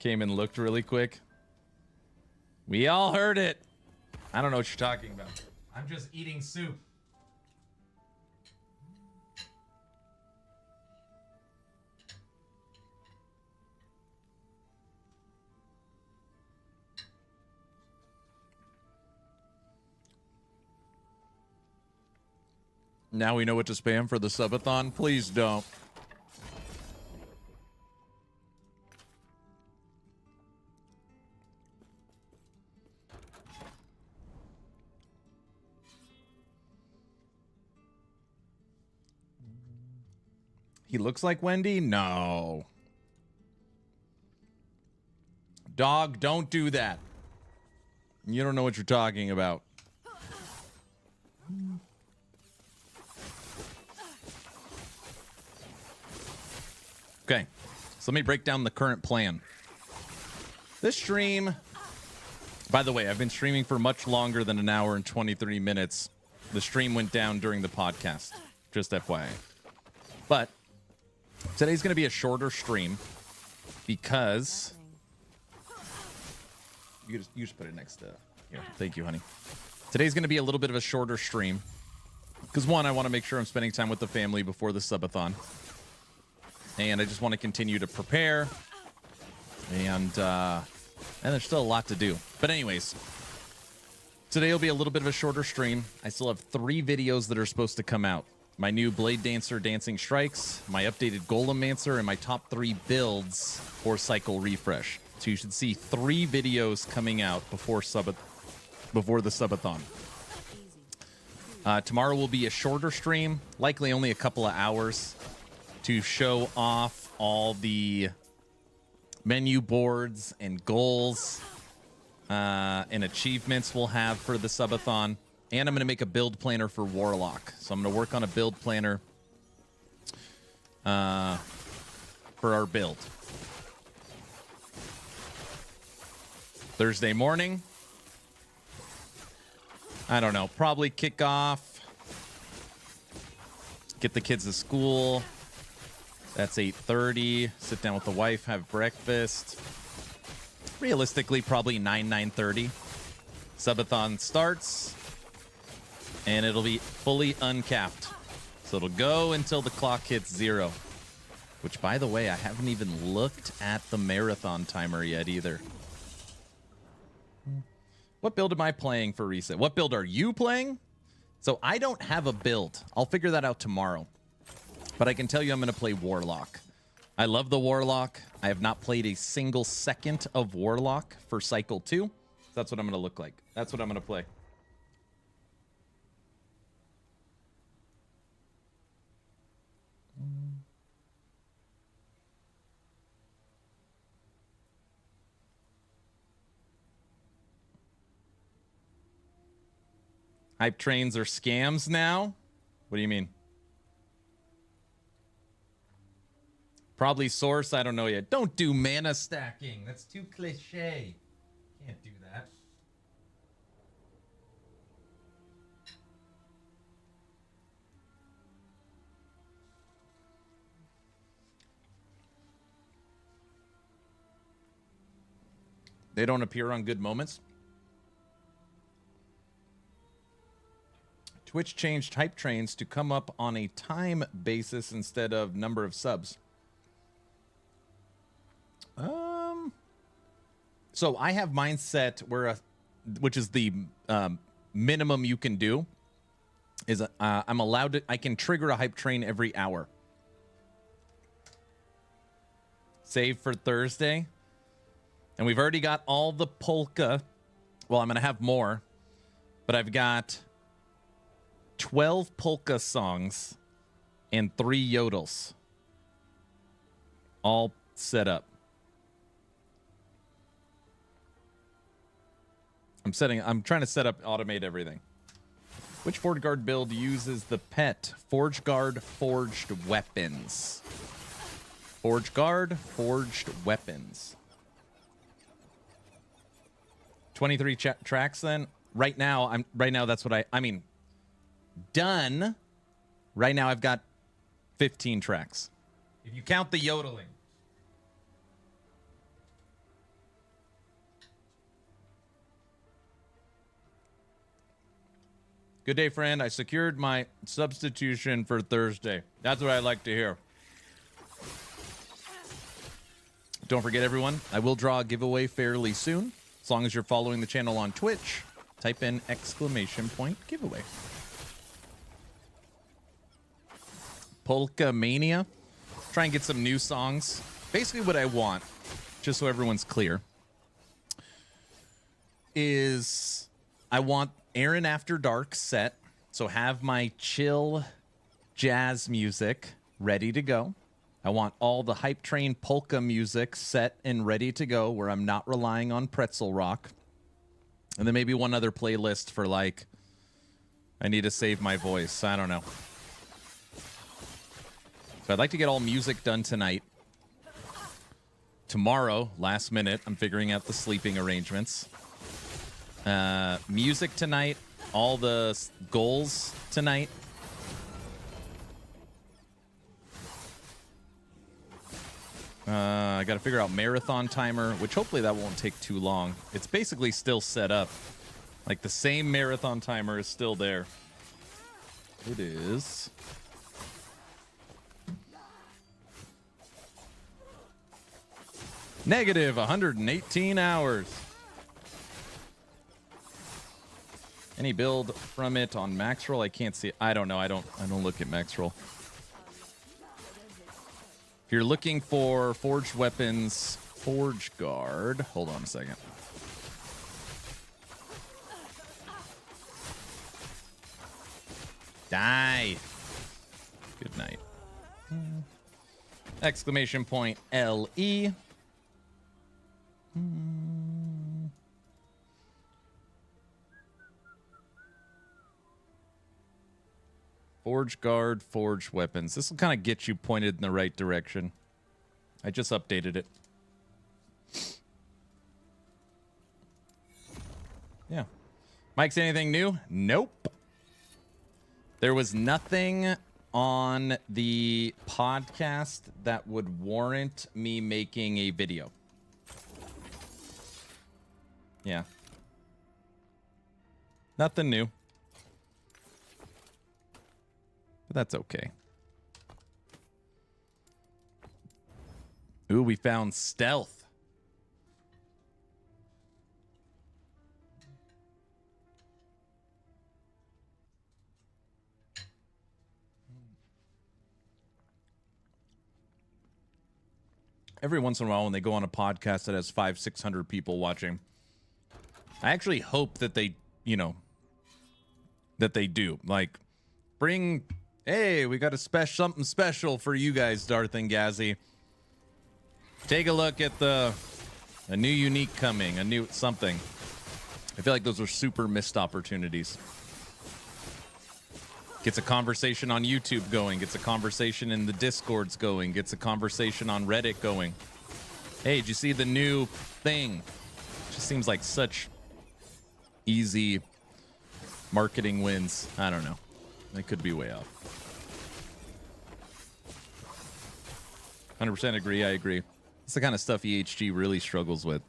Came and looked really quick. We all heard it. I don't know what you're talking about. I'm just eating soup. Now we know what to spam for the subathon. Please don't. He looks like Wendy? No. Dog, don't do that. You don't know what you're talking about. Okay, so let me break down the current plan. This stream, by the way, I've been streaming for much longer than an hour and 23 minutes. The stream went down during the podcast, just FYI. But today's going to be a shorter stream because you just put it next to here. Thank you, honey. Today's going to be a little bit of a shorter stream because one, I want to make sure I'm spending time with the family before the subathon. And I just want to continue to prepare. And there's still a lot to do. But anyways, today will be a little bit of a shorter stream. I still have 3 videos that are supposed to come out. My new Blade Dancer Dancing Strikes, my updated Golemancer, and my top 3 builds for Cycle Refresh. So you should see 3 videos coming out before the subathon. Tomorrow will be a shorter stream, likely only a couple of hours, to show off all the menu boards and goals and achievements we'll have for the subathon. And I'm going to make a build planner for Warlock. So I'm going to work on a build planner for our build. Thursday morning. I don't know. Probably kick off. Get the kids to school. That's 8:30. Sit down with the wife, have breakfast. Realistically, probably 9:30. Subathon starts, and it'll be fully uncapped. So it'll go until the clock hits 0. Which, by the way, I haven't even looked at the marathon timer yet either. What build am I playing for reset? What build are you playing? So I don't have a build. I'll figure that out tomorrow. But I can tell you I'm going to play Warlock. I love the Warlock. I have not played a single second of Warlock for Cycle 2. That's what I'm going to look like. That's what I'm going to play. Hype trains are scams now? What do you mean? Probably source, I don't know yet. Don't do mana stacking. That's too cliche. Can't do that. They don't appear on good moments. Twitch changed hype trains to come up on a time basis instead of number of subs. So I have mine set where, which is the minimum you can do, is I'm allowed to, I can trigger a hype train every hour. Save for Thursday. And we've already got all the polka. Well, I'm going to have more, but I've got 12 polka songs and 3 yodels all set up. I'm trying to set up, automate everything. Which Forge Guard build uses the pet Forge Guard Forged Weapons? Forge Guard Forged Weapons. 23 tracks then. Right now that's what I mean done. Right now I've got 15 tracks. If you count the yodeling. Good day, friend. I secured my substitution for Thursday. That's what I like to hear. Don't forget, everyone, I will draw a giveaway fairly soon. As long as you're following the channel on Twitch, type in ! giveaway. Polka Mania. Try and get some new songs. Basically what I want, just so everyone's clear, is I want Aaron After Dark set. So have my chill jazz music ready to go. I want all the Hype Train polka music set and ready to go where I'm not relying on pretzel rock. And then maybe one other playlist for like, I need to save my voice. I don't know. So I'd like to get all music done tonight. Tomorrow, last minute, I'm figuring out the sleeping arrangements. Music tonight, all the goals tonight. I got to figure out marathon timer, which hopefully that won't take too long. It's basically still set up. Like the same marathon timer is still there. It is. Negative 118 hours. Any build from it on max roll? I can't see it. I don't know. I don't look at max roll. If you're looking for forged weapons, Forge Guard. Hold on a second. Die. Good night. ! LE. Forge guard, forge weapons. This will kind of get you pointed in the right direction. I just updated it. Yeah. Mike's anything new? Nope. There was nothing on the podcast that would warrant me making a video. Yeah. Nothing new. But that's okay. Ooh, we found stealth. Every once in a while when they go on a podcast that has 500-600 people watching, I actually hope that they, you know, that they do. Like, bring, hey, we got something special for you guys, Darth and Gazzy. Take a look at a new unique coming, a new something. I feel like those are super missed opportunities. Gets a conversation on YouTube going, gets a conversation in the Discords going, gets a conversation on Reddit going. Hey, did you see the new thing? Just seems like such easy marketing wins. I don't know. I could be way off. 100% agree. I agree. It's the kind of stuff EHG really struggles with.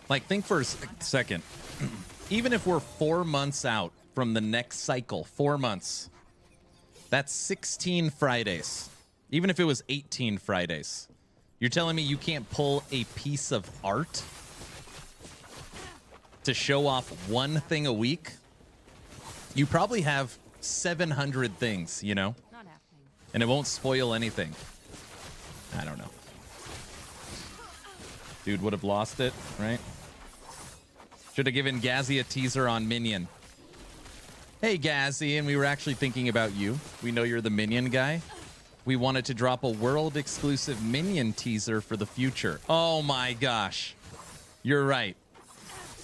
Like, think for a second. Even if we're 4 months out from the next cycle, 4 months, that's 16 Fridays. Even if it was 18 Fridays, you're telling me you can't pull a piece of art to show off one thing a week? You probably have 700 things, you know? Not happening. And it won't spoil anything. I don't know. Dude would have lost it, right? Should have given Gazzy a teaser on Minion. Hey, Gazzy, and we were actually thinking about you. We know you're the Minion guy. We wanted to drop a world-exclusive Minion teaser for the future. Oh my gosh. You're right.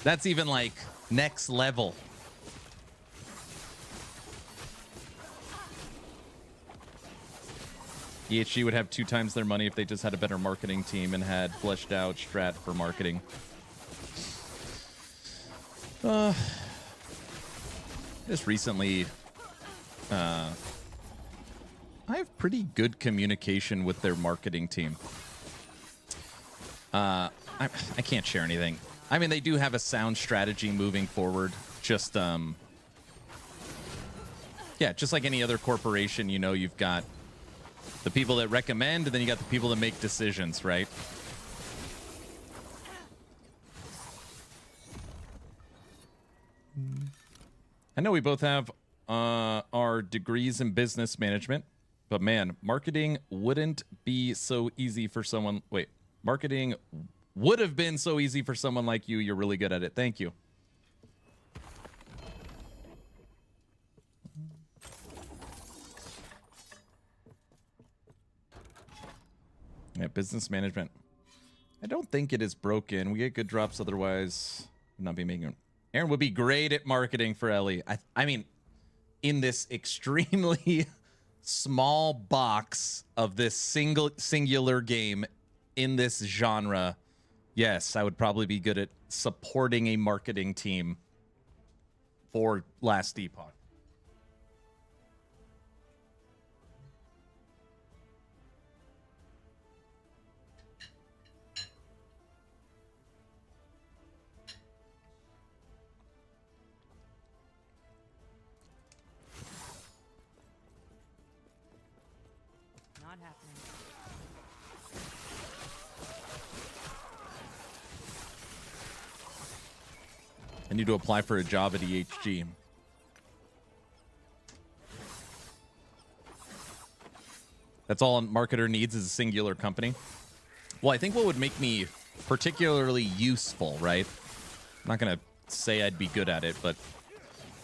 That's even like next level. EHG would have 2 times their money if they just had a better marketing team and had fleshed out strat for marketing. Just recently, I have pretty good communication with their marketing team. I can't share anything. I mean, they do have a sound strategy moving forward. Just, yeah, just like any other corporation, you know, you've got the people that recommend, and then you got the people that make decisions, right? I know we both have our degrees in business management, but man, marketing wouldn't be so easy for someone. Wait, marketing would have been so easy for someone like you. You're really good at it. Thank you. Yeah, business management. I don't think it is broken. We get good drops, otherwise would not be making it. Aaron would be great at marketing for Ellie. I mean, in this extremely small box of this singular game in this genre, yes, I would probably be good at supporting a marketing team for Last Epoch. Not happening. I need to apply for a job at EHG. That's all a marketer needs is a singular company. Well, I think what would make me particularly useful, right? I'm not going to say I'd be good at it, but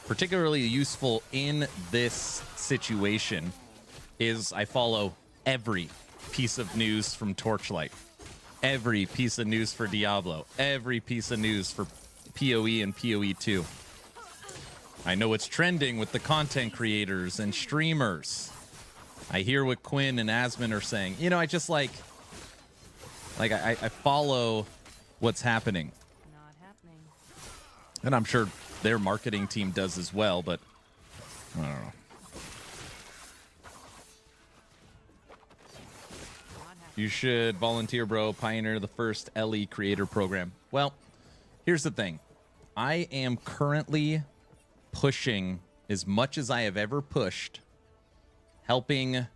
particularly useful in this situation is I follow every piece of news from Torchlight, every piece of news for Diablo, every piece of news for PoE and PoE 2. I know it's trending with the content creators and streamers. I hear what Quinn and Asmon are saying. You know, I just I follow what's happening. Not happening. And I'm sure their marketing team does as well, but I don't know. Not happening. You should volunteer, bro. Pioneer the first LE creator program. Well, here's the thing. I am currently pushing as much as I have ever pushed, helping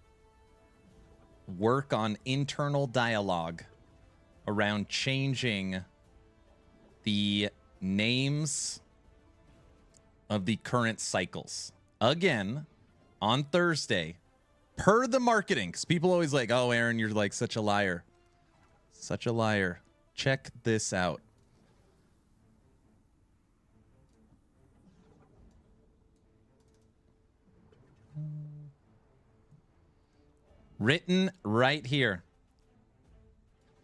work on internal dialogue around changing the names of the current cycles. Again, on Thursday, per the marketing, because people always like, oh, Aaron, you're like such a liar. Such a liar. Check this out. Written right here.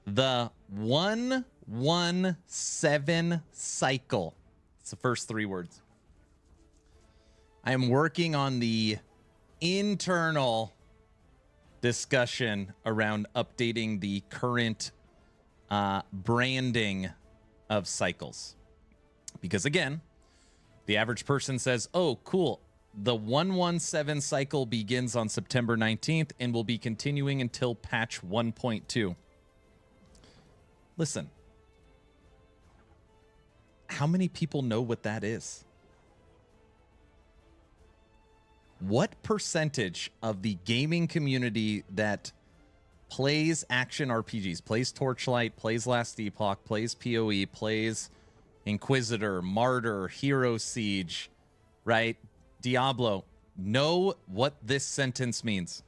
The 117 cycle. It's the first 3 words. I am working on the internal discussion around updating the current branding of cycles. Because again, the average person says, oh, cool. The 117 cycle begins on September 19th and will be continuing until patch 1.2. Listen, how many people know what that is? What percentage of the gaming community that plays action RPGs, plays Torchlight, plays Last Epoch, plays PoE, plays Inquisitor, Martyr, Hero Siege, right? Diablo, know what this sentence means?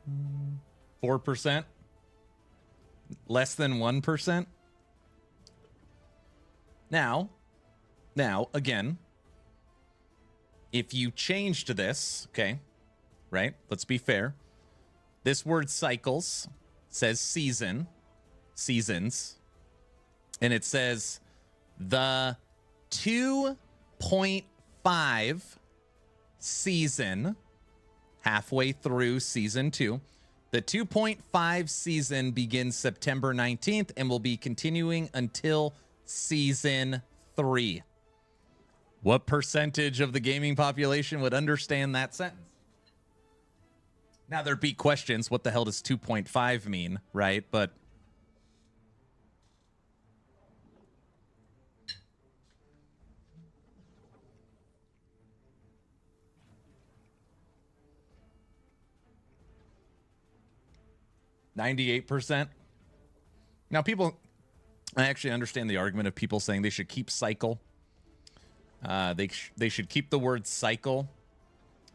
Mm, 4%? Less than 1%? Now, again, if you change to this, okay, right? Let's be fair. This word cycles says seasons, and it says the 2.5 season, halfway through season 2. The 2.5 season begins September 19th and will be continuing until season 3. What percentage of the gaming population would understand that sentence? Now, there'd be questions. What the hell does 2.5 mean, right? But %. Now, people, I actually understand the argument of people saying they should keep cycle. They should keep the word cycle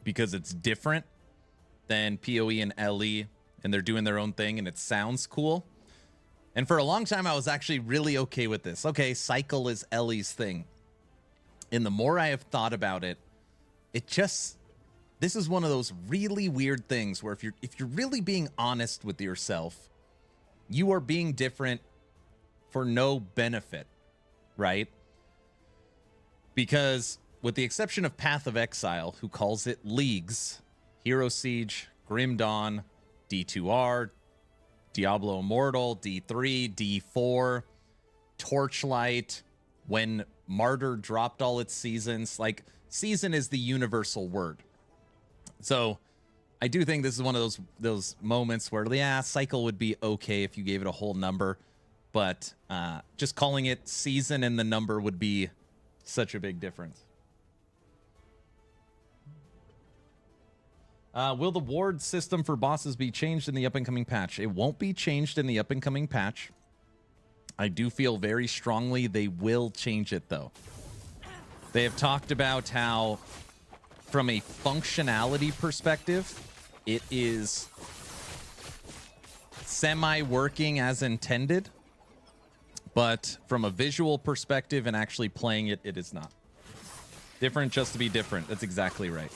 because it's different than PoE and LE, and they're doing their own thing, and it sounds cool. And for a long time, I was actually really okay with this. Okay, cycle is LE's thing. And the more I have thought about it, this is one of those really weird things where if you're really being honest with yourself, you are being different for no benefit, right? Because with the exception of Path of Exile, who calls it Leagues, Hero Siege, Grim Dawn, D2R, Diablo Immortal, D3, D4, Torchlight, when Martyr dropped all its seasons, like season is the universal word. So I do think this is one of those moments where, yeah, cycle would be okay if you gave it a whole number, but just calling it season and the number would be such a big difference. Will the ward system for bosses be changed in the up-and-coming patch? It won't be changed in the up-and-coming patch. I do feel very strongly they will change it, though. They have talked about how, from a functionality perspective, it is semi-working as intended, but from a visual perspective and actually playing it, it is not. Different just to be different. That's exactly right.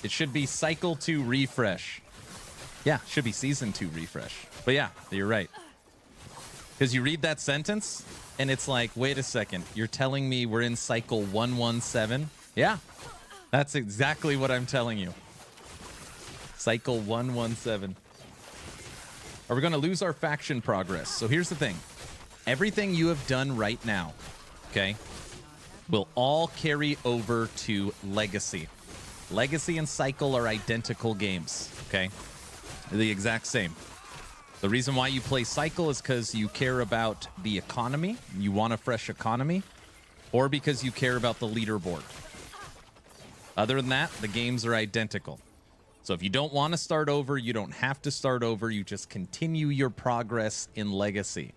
It should be cycle 2 refresh. Yeah, should be season 2 refresh. But yeah, you're right. Because you read that sentence, and it's like, wait a second. You're telling me we're in cycle 117? Yeah, that's exactly what I'm telling you. Cycle 117. Are we going to lose our faction progress? So here's the thing. Everything you have done right now, okay, will all carry over to Legacy. Legacy and Cycle are identical games, okay? They're the exact same. The reason why you play Cycle is because you care about the economy, you want a fresh economy, or because you care about the leaderboard. Other than that, the games are identical. So if you don't want to start over, you don't have to start over. You just continue your progress in Legacy.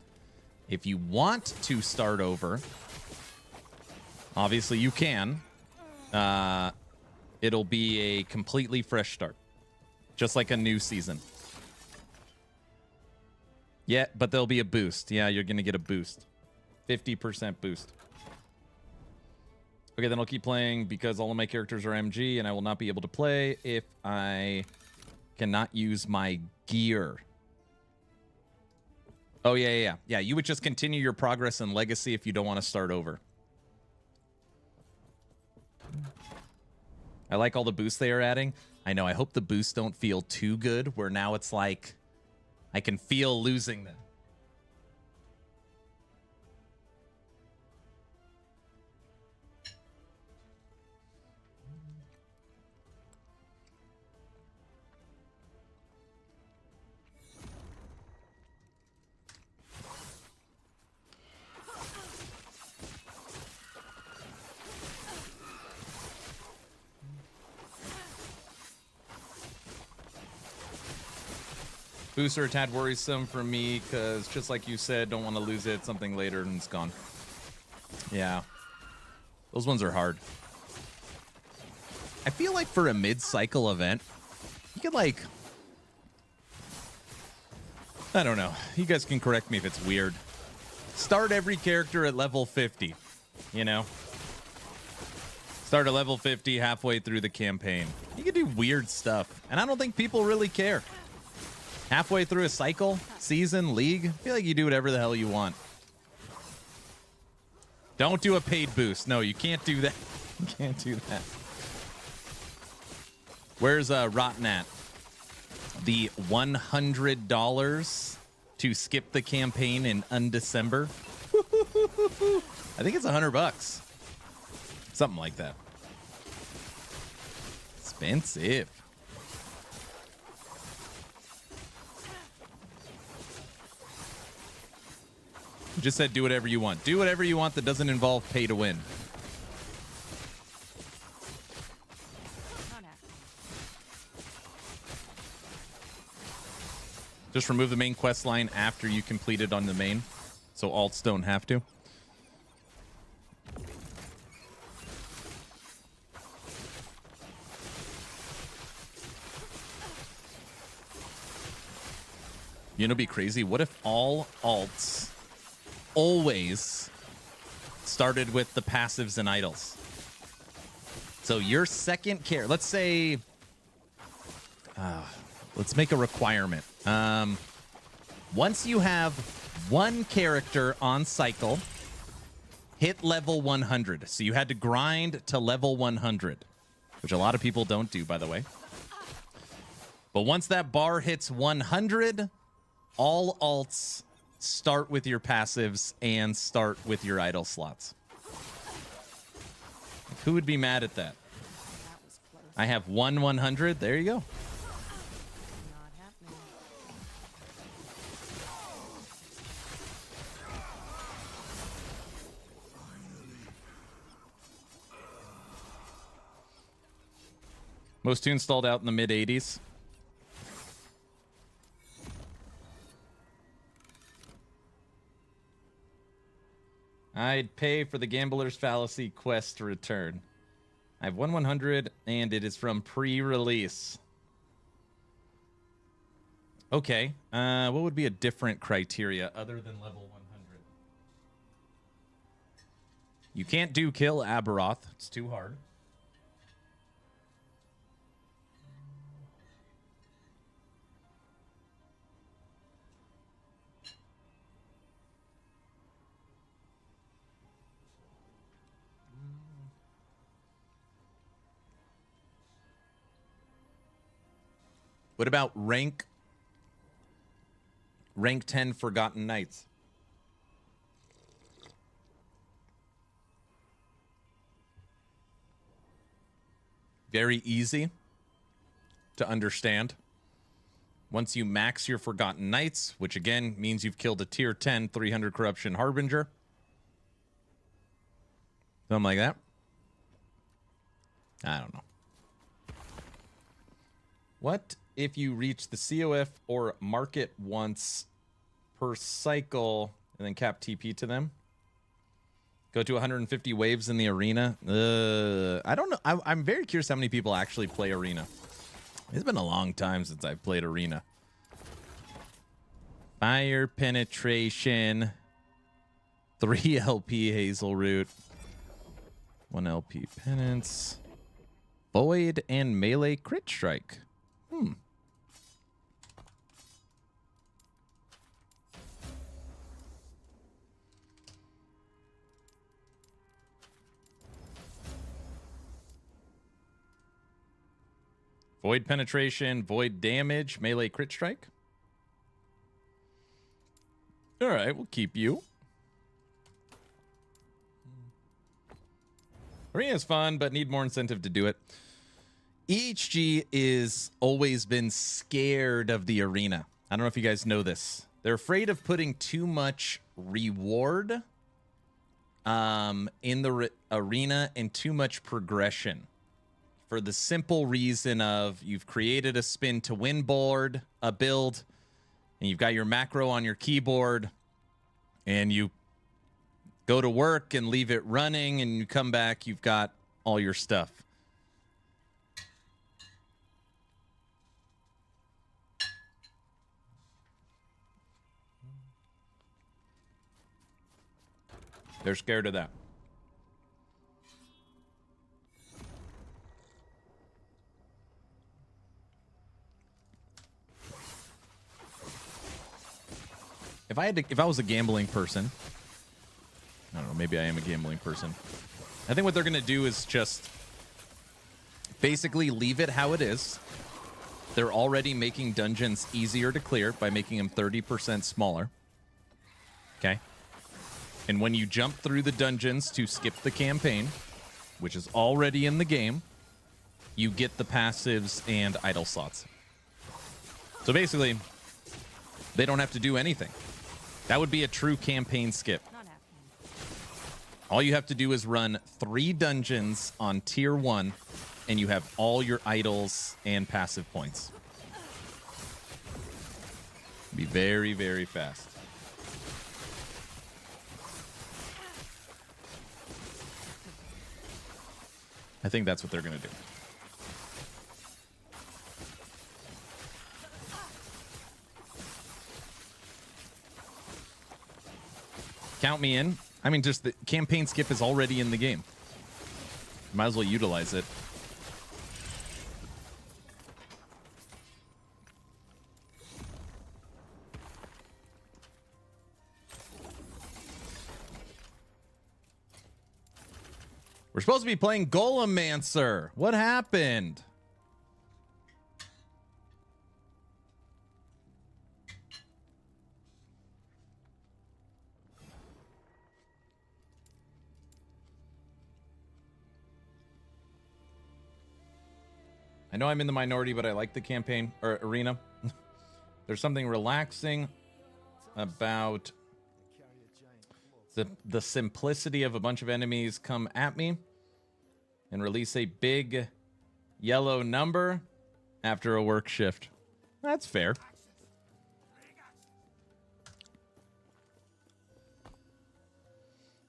If you want to start over, obviously you can. It'll be a completely fresh start. Just like a new season. Yeah, but there'll be a boost. Yeah, you're going to get a boost. 50% boost. Okay, then I'll keep playing because all of my characters are MG and I will not be able to play if I cannot use my gear. Oh, yeah. Yeah, you would just continue your progress in Legacy if you don't want to start over. I like all the boosts they are adding. I know, I hope the boosts don't feel too good, where now it's like I can feel losing them. Booster a tad worrisome for me because, just like you said, don't want to lose it. Something later and it's gone. Yeah. Those ones are hard. I feel like for a mid-cycle event, you could, like... I don't know. You guys can correct me if it's weird. Start every character at level 50, you know? Start at level 50 halfway through the campaign. You can do weird stuff, and I don't think people really care. Halfway through a cycle, season, league, I feel like you do whatever the hell you want. Don't do a paid boost. No, you can't do that. You can't do that. Where's Rotten at? The $100 to skip the campaign in Undecember. I think it's $100. Something like that. Expensive. Just said do whatever you want. Do whatever you want that doesn't involve pay to win. Just remove the main quest line after you complete it on the main, so alts don't have to. You know, it'd be crazy. What if all alts always started with the passives and idols? So your second care, let's say, let's make a requirement. Once you have one character on cycle, hit level 100. So you had to grind to level 100, which a lot of people don't do, by the way. But once that bar hits 100, all alts start with your passives and start with your idle slots. Who would be mad at that? I have 100. There you go. Not happening. Most tunes stalled out in the mid 80s. I'd pay for the Gambler's Fallacy quest to return. I have 100, and it is from pre-release. Okay. What would be a different criteria other than level 100? You can't do kill Aberoth. It's too hard. What about rank 10 Forgotten Knights? Very easy to understand. Once you max your Forgotten Knights, which again means you've killed a tier 10 300 Corruption Harbinger. Something like that. I don't know. What if you reach the COF or market once per cycle and then cap TP to them? Go to 150 waves in the arena? I don't know. I'm very curious how many people actually play arena. It's been a long time since I've played arena. Fire penetration. 3 LP Hazel Root. 1 LP penance. Void and melee crit strike. Void penetration, void damage, melee crit strike. All right, we'll keep you. Arena's fun, but need more incentive to do it. EHG is always been scared of the arena. I don't know if you guys know this. They're afraid of putting too much reward in the arena and too much progression. For the simple reason of you've created a spin to win board, a build, and you've got your macro on your keyboard, and you go to work and leave it running, and you come back, you've got all your stuff. They're scared of that. If I was a gambling person, I don't know, maybe I am a gambling person. I think what they're going to do is just basically leave it how it is. They're already making dungeons easier to clear by making them 30% smaller. Okay. And when you jump through the dungeons to skip the campaign, which is already in the game, you get the passives and idle slots. So basically, they don't have to do anything. That would be a true campaign skip. Not happening. All you have to do is run 3 dungeons on tier 1, and you have all your idols and passive points. Be very, very fast. I think that's what they're going to do. Count me in. I mean, just the campaign skip is already in the game. Might as well utilize it. We're supposed to be playing Golemancer. What happened? I know I'm in the minority, but I like the campaign or arena. There's something relaxing about the simplicity of a bunch of enemies come at me and release a big yellow number after a work shift. That's fair.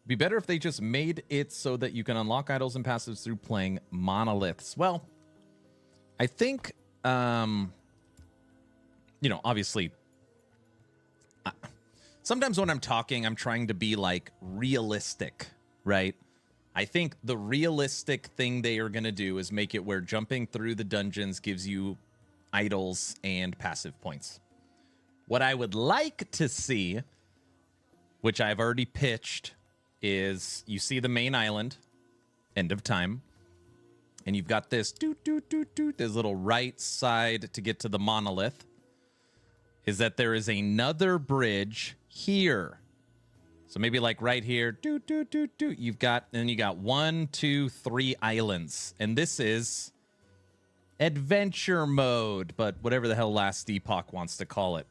Be better if they just made it so that you can unlock idols and passives through playing monoliths. Well, I think, obviously, sometimes when I'm talking, I'm trying to be like realistic, right? I think the realistic thing they are going to do is make it where jumping through the dungeons gives you idols and passive points. What I would like to see, which I've already pitched, is you see the main island, end of time, and you've got this this little right side to get to the monolith, is that there is another bridge here. So maybe like right here, you got 1, 2, 3 islands. And this is adventure mode, but whatever the hell last Epoch wants to call it.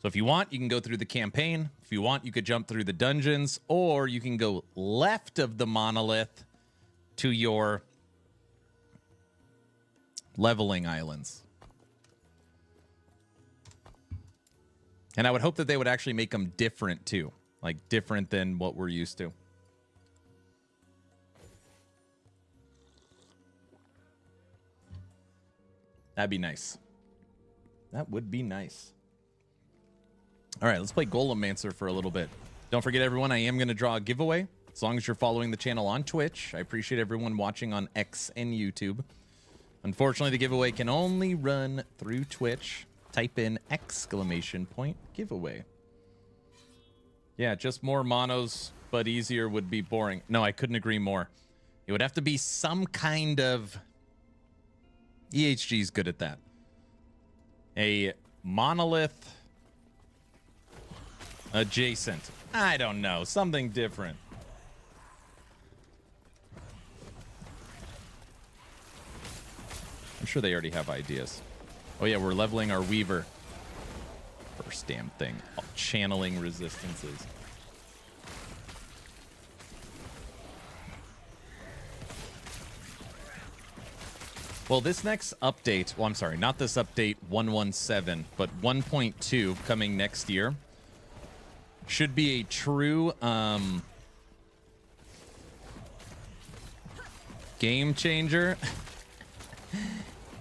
So if you want, you can go through the campaign. If you want, you could jump through the dungeons, or you can go left of the monolith to your leveling islands. And I would hope that they would actually make them different too, like different than what we're used to. That'd be nice. That would be nice. All right, let's play Golemancer for a little bit. Don't forget, everyone, I am going to draw a giveaway. As long as you're following the channel on Twitch. I appreciate everyone watching on X and YouTube. Unfortunately, the giveaway can only run through Twitch. Type in !giveaway. Yeah, just more monos, but easier would be boring. No, I couldn't agree more. It would have to be some kind of... EHG's good at that. A monolith adjacent. I don't know. Something different. I'm sure they already have ideas. Oh yeah, we're leveling our Weaver. First damn thing. Channeling resistances. Well, this next update, well, I'm sorry, not this update 1.17, but 1.2 coming next year, should be a true game changer.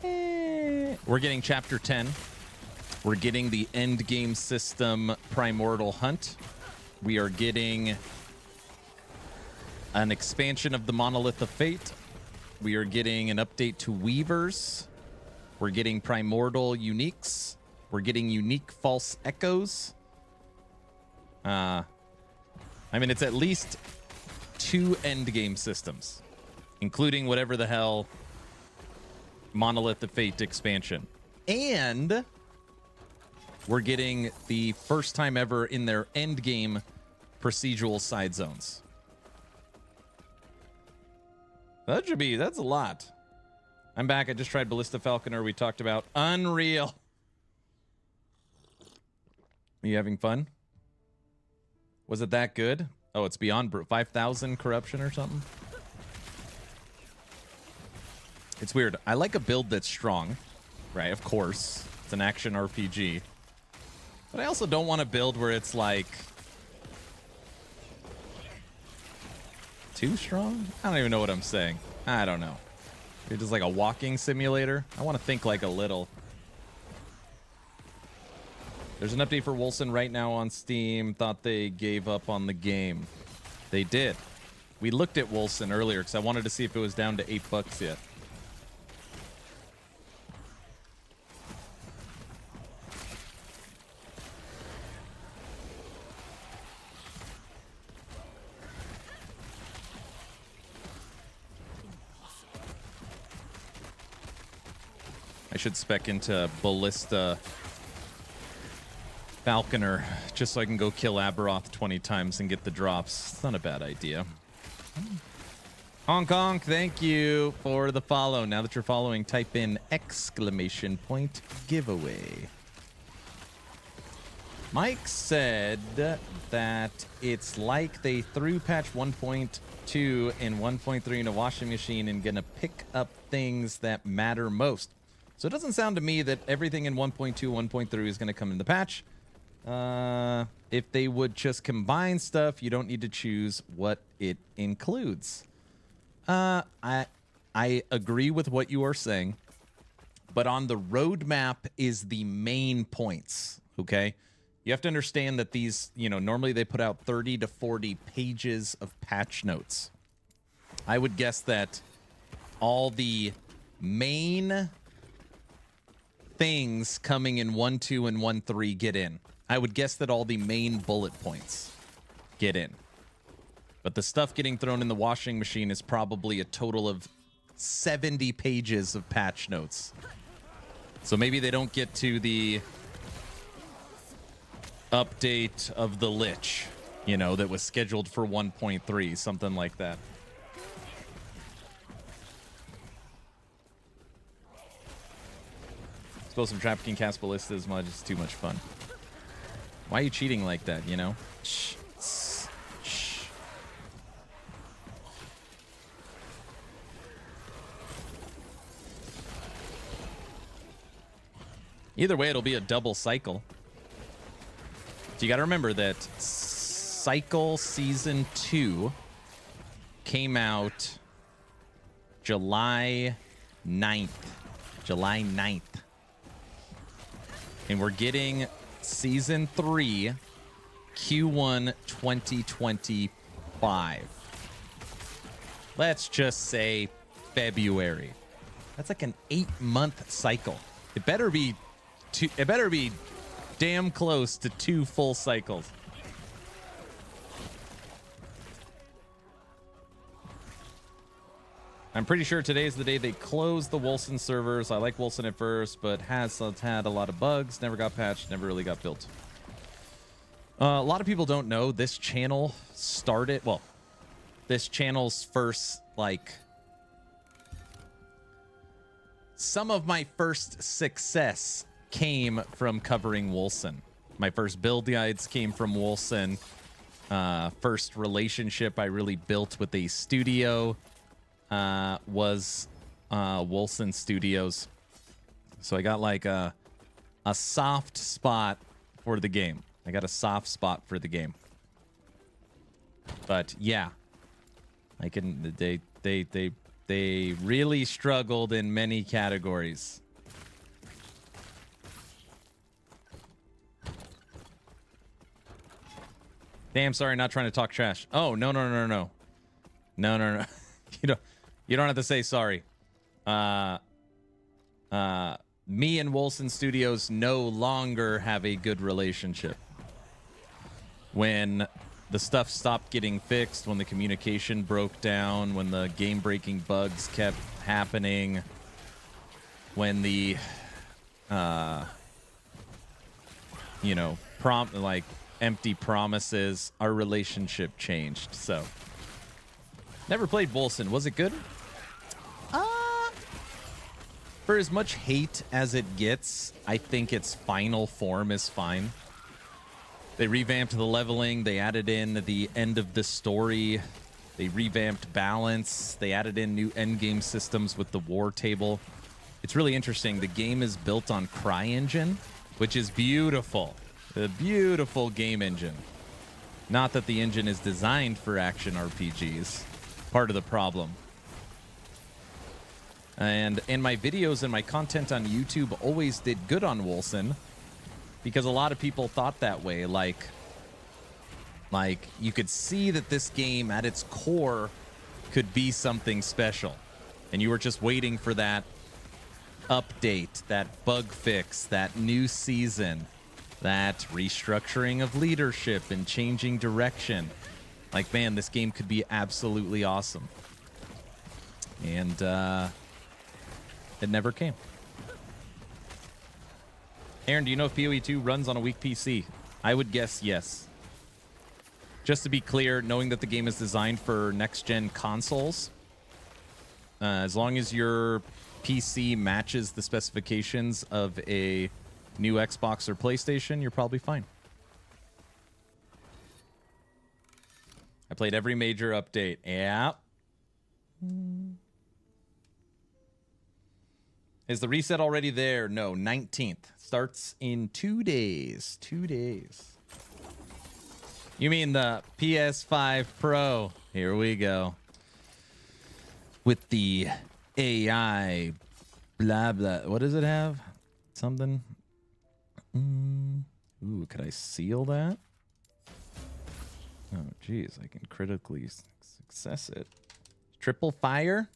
We're getting Chapter 10. We're getting the end game system Primordial Hunt. We are getting an expansion of the Monolith of Fate. We are getting an update to Weavers. We're getting Primordial Uniques. We're getting unique False Echoes. I mean, it's at least 2 endgame systems, including whatever the hell Monolith of Fate expansion. And we're getting the first time ever in their endgame procedural side zones. That's a lot. I'm back. I just tried Ballista Falconer. We talked about Unreal. Are you having fun? Was it that good? Oh, it's beyond 5,000 corruption or something? It's weird. I like a build that's strong, right? Of course. It's an action RPG. But I also don't want a build where it's like too strong? I don't even know what I'm saying. I don't know. It's just like a walking simulator. I want to think like a little. There's an update for Wolcen right now on Steam. Thought they gave up on the game. They did. We looked at Wolcen earlier because I wanted to see if it was down to $8 yet. I should spec into Ballista Falconer just so I can go kill Aberoth 20 times and get the drops. It's not a bad idea. Honk honk, thank you for the follow. Now that you're following, type in !giveaway. Mike said that it's like they threw patch 1.2 and 1.3 in a washing machine and gonna pick up things that matter most. So it doesn't sound to me that everything in 1.2, 1.3 is going to come in the patch. If they would just combine stuff, you don't need to choose what it includes. I agree with what you are saying, but on the roadmap is the main points, okay? You have to understand that these, normally they put out 30 to 40 pages of patch notes. I would guess that all the main things coming in 1.2 and 1.3 get in. I would guess that all the main bullet points get in. But the stuff getting thrown in the washing machine is probably a total of 70 pages of patch notes. So maybe they don't get to the update of the Lich, that was scheduled for 1.3, something like that. Suppose some trafficking cast ballistas much is too much fun. Why are you cheating like that, Shh. Shh. Either way, it'll be a double cycle. So you got to remember that Cycle Season 2 came out July 9th. July 9th. And we're getting Season 3 Q1 2025. Let's just say February. That's like an 8-month cycle. It better be damn close to 2 full cycles. I'm pretty sure today is the day they closed the Wolcen servers. I like Wolcen at first, but has had a lot of bugs, never got patched, never really got built. A lot of people don't know this channel started, this channel's first, some of my first success came from covering Wolcen. My first build guides came from Wolcen. First relationship I really built with a studio was Wolcen Studios. So I got a soft spot for the game. But yeah, they really struggled in many categories. Damn, sorry, not trying to talk trash. Oh, no. You don't have to say sorry. Me and Wolcen Studios no longer have a good relationship. When the stuff stopped getting fixed, when the communication broke down, when the game-breaking bugs kept happening, when the, empty promises, our relationship changed. So, never played Wolcen. Was it good? For as much hate as it gets, I think its final form is fine. They revamped the leveling. They added in the end of the story. They revamped balance. They added in new endgame systems with the war table. It's really interesting. The game is built on CryEngine, which is beautiful. A beautiful game engine. Not that the engine is designed for action RPGs. Part of the problem. And my videos and my content on YouTube always did good on Wolcen because a lot of people thought that way. Like you could see that this game at its core could be something special. And you were just waiting for that update, that bug fix, that new season, that restructuring of leadership and changing direction. Man, this game could be absolutely awesome. And, it never came. Aaron, do you know if PoE 2 runs on a weak PC? I would guess yes. Just to be clear, knowing that the game is designed for next-gen consoles, as long as your PC matches the specifications of a new Xbox or PlayStation, you're probably fine. I played every major update. Yeah. Is the reset already there? No, 19th. Starts in 2 days. 2 days. You mean the PS5 Pro? Here we go. With the AI blah blah. What does it have? Something. Ooh, could I seal that? Oh, geez, I can critically success it. Triple fire?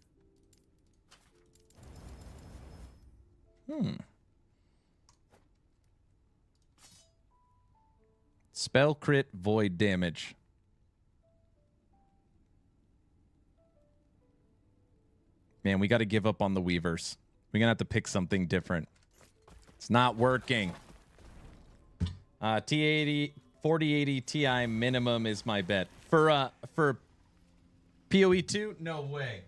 Spell crit void damage. Man, we got to give up on the Weavers. We're going to have to pick something different. It's not working. T80 4080 Ti minimum is my bet. For PoE 2, no way.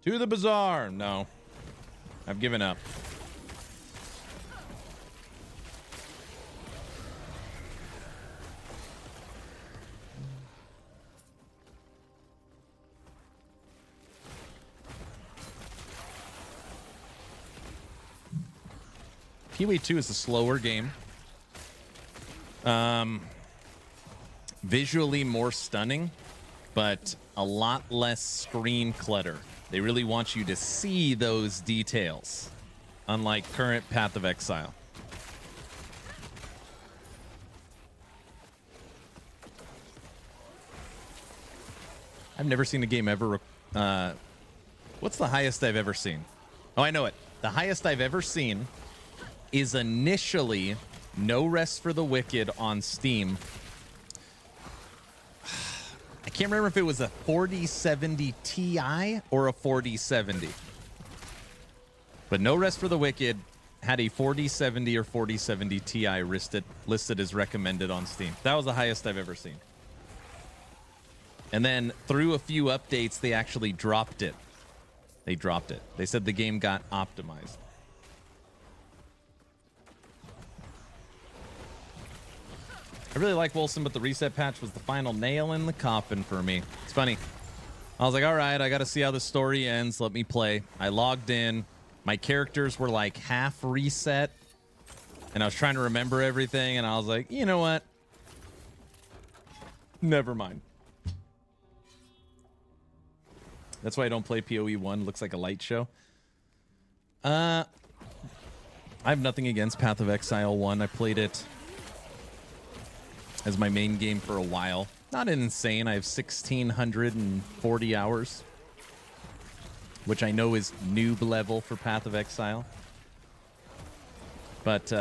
To the bazaar. No. I've given up. PoE 2 is a slower game. Visually more stunning, but a lot less screen clutter. They really want you to see those details, unlike current Path of Exile. I've never seen a game ever... what's the highest I've ever seen? Oh, I know it. The highest I've ever seen is initially No Rest for the Wicked on Steam. I can't remember if it was a 4070 Ti or a 4070. But No Rest for the Wicked had a 4070 or 4070 Ti listed as recommended on Steam. That was the highest I've ever seen. And then through a few updates, they actually dropped it. They dropped it. They said the game got optimized. I really like Wilson, but the reset patch was the final nail in the coffin for me. It's funny. I was like, all right, I got to see how the story ends. Let me play. I logged in. My characters were like half reset. And I was trying to remember everything. And I was like, you know what? Never mind. That's why I don't play PoE 1. Looks like a light show. I have nothing against Path of Exile 1. I played it as my main game for a while. Not insane. I have 1,640 hours, which I know is noob level for Path of Exile. But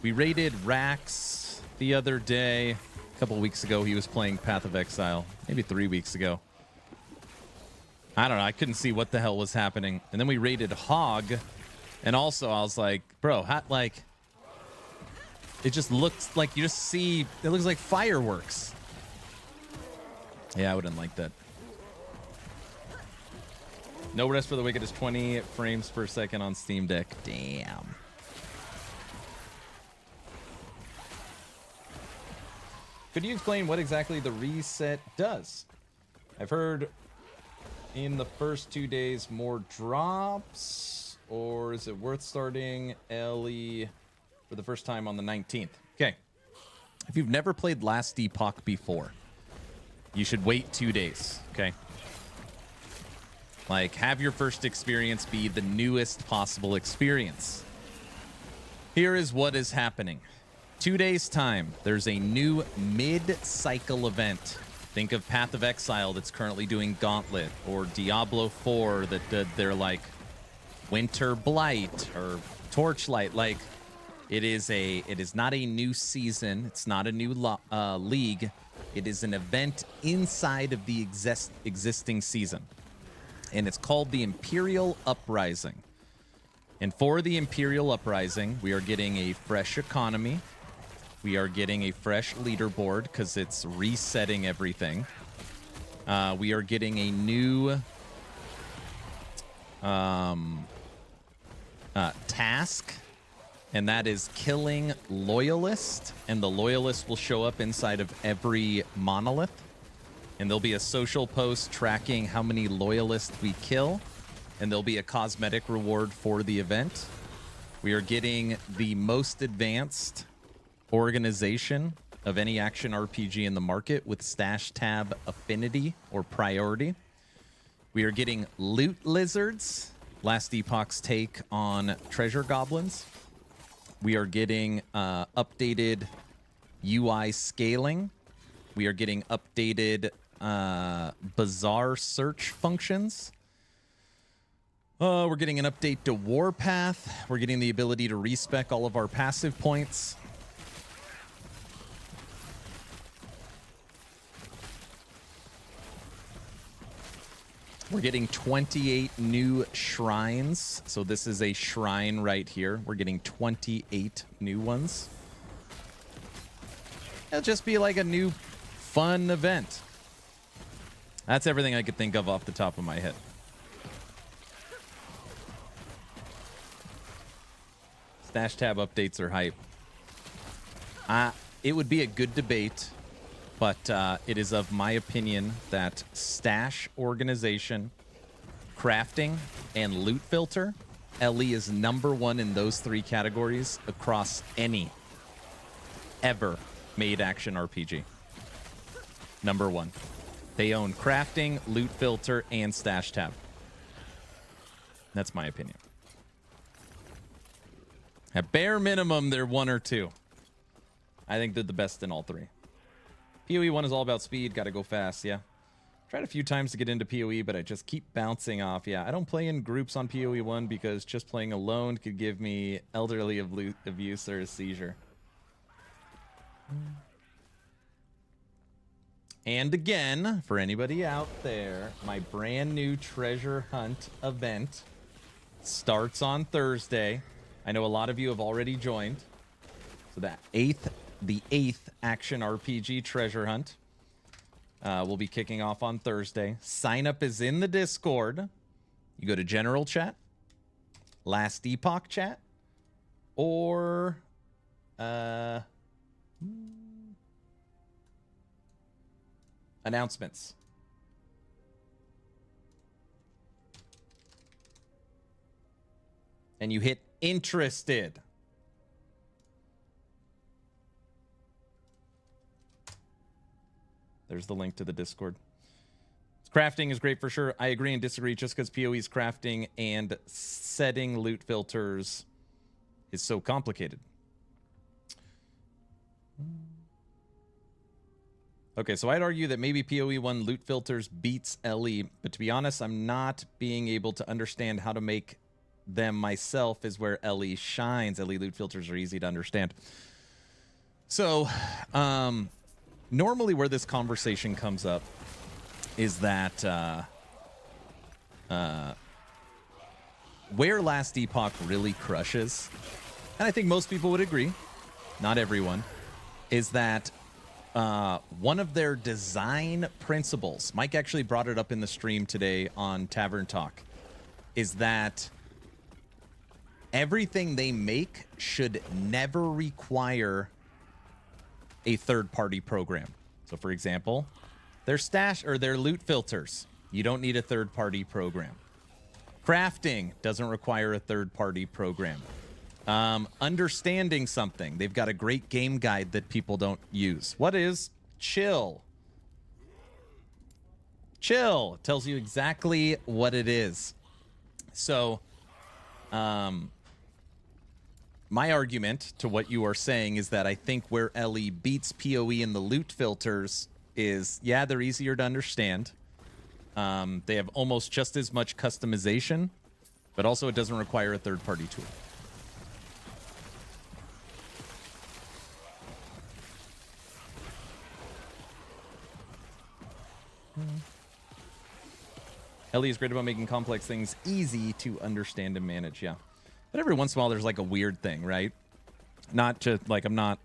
we raided Rax the other day. A couple weeks ago, he was playing Path of Exile. Maybe 3 weeks ago. I don't know. I couldn't see what the hell was happening. And then we raided Hog. And also, I was like, bro, it just looks like you just see, it looks like fireworks. Yeah, I wouldn't like that. No Rest for the Wicked is 20 frames per second on Steam Deck. Damn. Could you explain what exactly the reset does? I've heard in the first 2 days more drops, or is it worth starting LE for the first time on the 19th? Okay. If you've never played Last Epoch before, you should wait 2 days, okay? Like, have your first experience be the newest possible experience. Here is what is happening. 2 days' time, there's a new mid-cycle event. Think of Path of Exile that's currently doing Gauntlet, or Diablo 4 that did their, like, Winter Blight or Torchlight. Like, it is not a new season. It's not a new league. It is an event inside of the existing season. And it's called the Imperial Uprising. And for the Imperial Uprising, we are getting a fresh economy. We are getting a fresh leaderboard because it's resetting everything. We are getting a new task and that is killing Loyalist, and the Loyalist will show up inside of every monolith, and there'll be a social post tracking how many Loyalists we kill, and there'll be a cosmetic reward for the event. We are getting the most advanced organization of any action RPG in the market with stash tab affinity or priority. We are getting loot lizards, last Epoch's take on treasure goblins. We are getting updated UI scaling. We are getting updated bazaar search functions. We're getting an update to Warpath. We're getting the ability to respec all of our passive points. We're getting 28 new shrines. So this is a shrine right here. We're getting 28 new ones. It'll just be like a new fun event. That's everything I could think of off the top of my head. Stash tab updates are hype. It would be a good debate, but it is of my opinion that stash organization, crafting, and loot filter, LE is #1 in those 3 categories across any ever made action RPG. #1. They own crafting, loot filter, and stash tab. That's my opinion. At bare minimum, they're 1 or 2. I think they're the best in all 3. PoE 1 is all about speed. Got to go fast, yeah. Tried a few times to get into PoE, but I just keep bouncing off. Yeah, I don't play in groups on PoE 1 because just playing alone could give me elderly abuse or a seizure. And again, for anybody out there, my brand new treasure hunt event starts on Thursday. I know a lot of you have already joined. So the eighth action RPG treasure hunt will be kicking off on Thursday. Sign up is in the Discord. You go to general chat, last Epoch chat, or announcements. And you hit interested. There's the link to the Discord. Crafting is great for sure. I agree and disagree. Just because PoE's crafting and setting loot filters is so complicated. Okay, so I'd argue that maybe PoE 1 loot filters beats LE, but to be honest, I'm not being able to understand how to make them myself is where LE shines. LE loot filters are easy to understand. So, normally where this conversation comes up is that where Last Epoch really crushes, and I think most people would agree, not everyone, is that one of their design principles, Mike actually brought it up in the stream today on Tavern Talk, is that everything they make should never require a third-party program. So, for example, their stash or their loot filters, you don't need a third-party program. Crafting doesn't require a third-party program. Understanding something, they've got a great game guide that people don't use. What is chill? Chill tells you exactly what it is. So, my argument to what you are saying is that I think where LE beats PoE in the loot filters is, yeah, they're easier to understand. They have almost just as much customization, but also it doesn't require a third-party tool. LE is great about making complex things easy to understand and manage, yeah. But every once in a while, there's like a weird thing, right? Not just like I'm not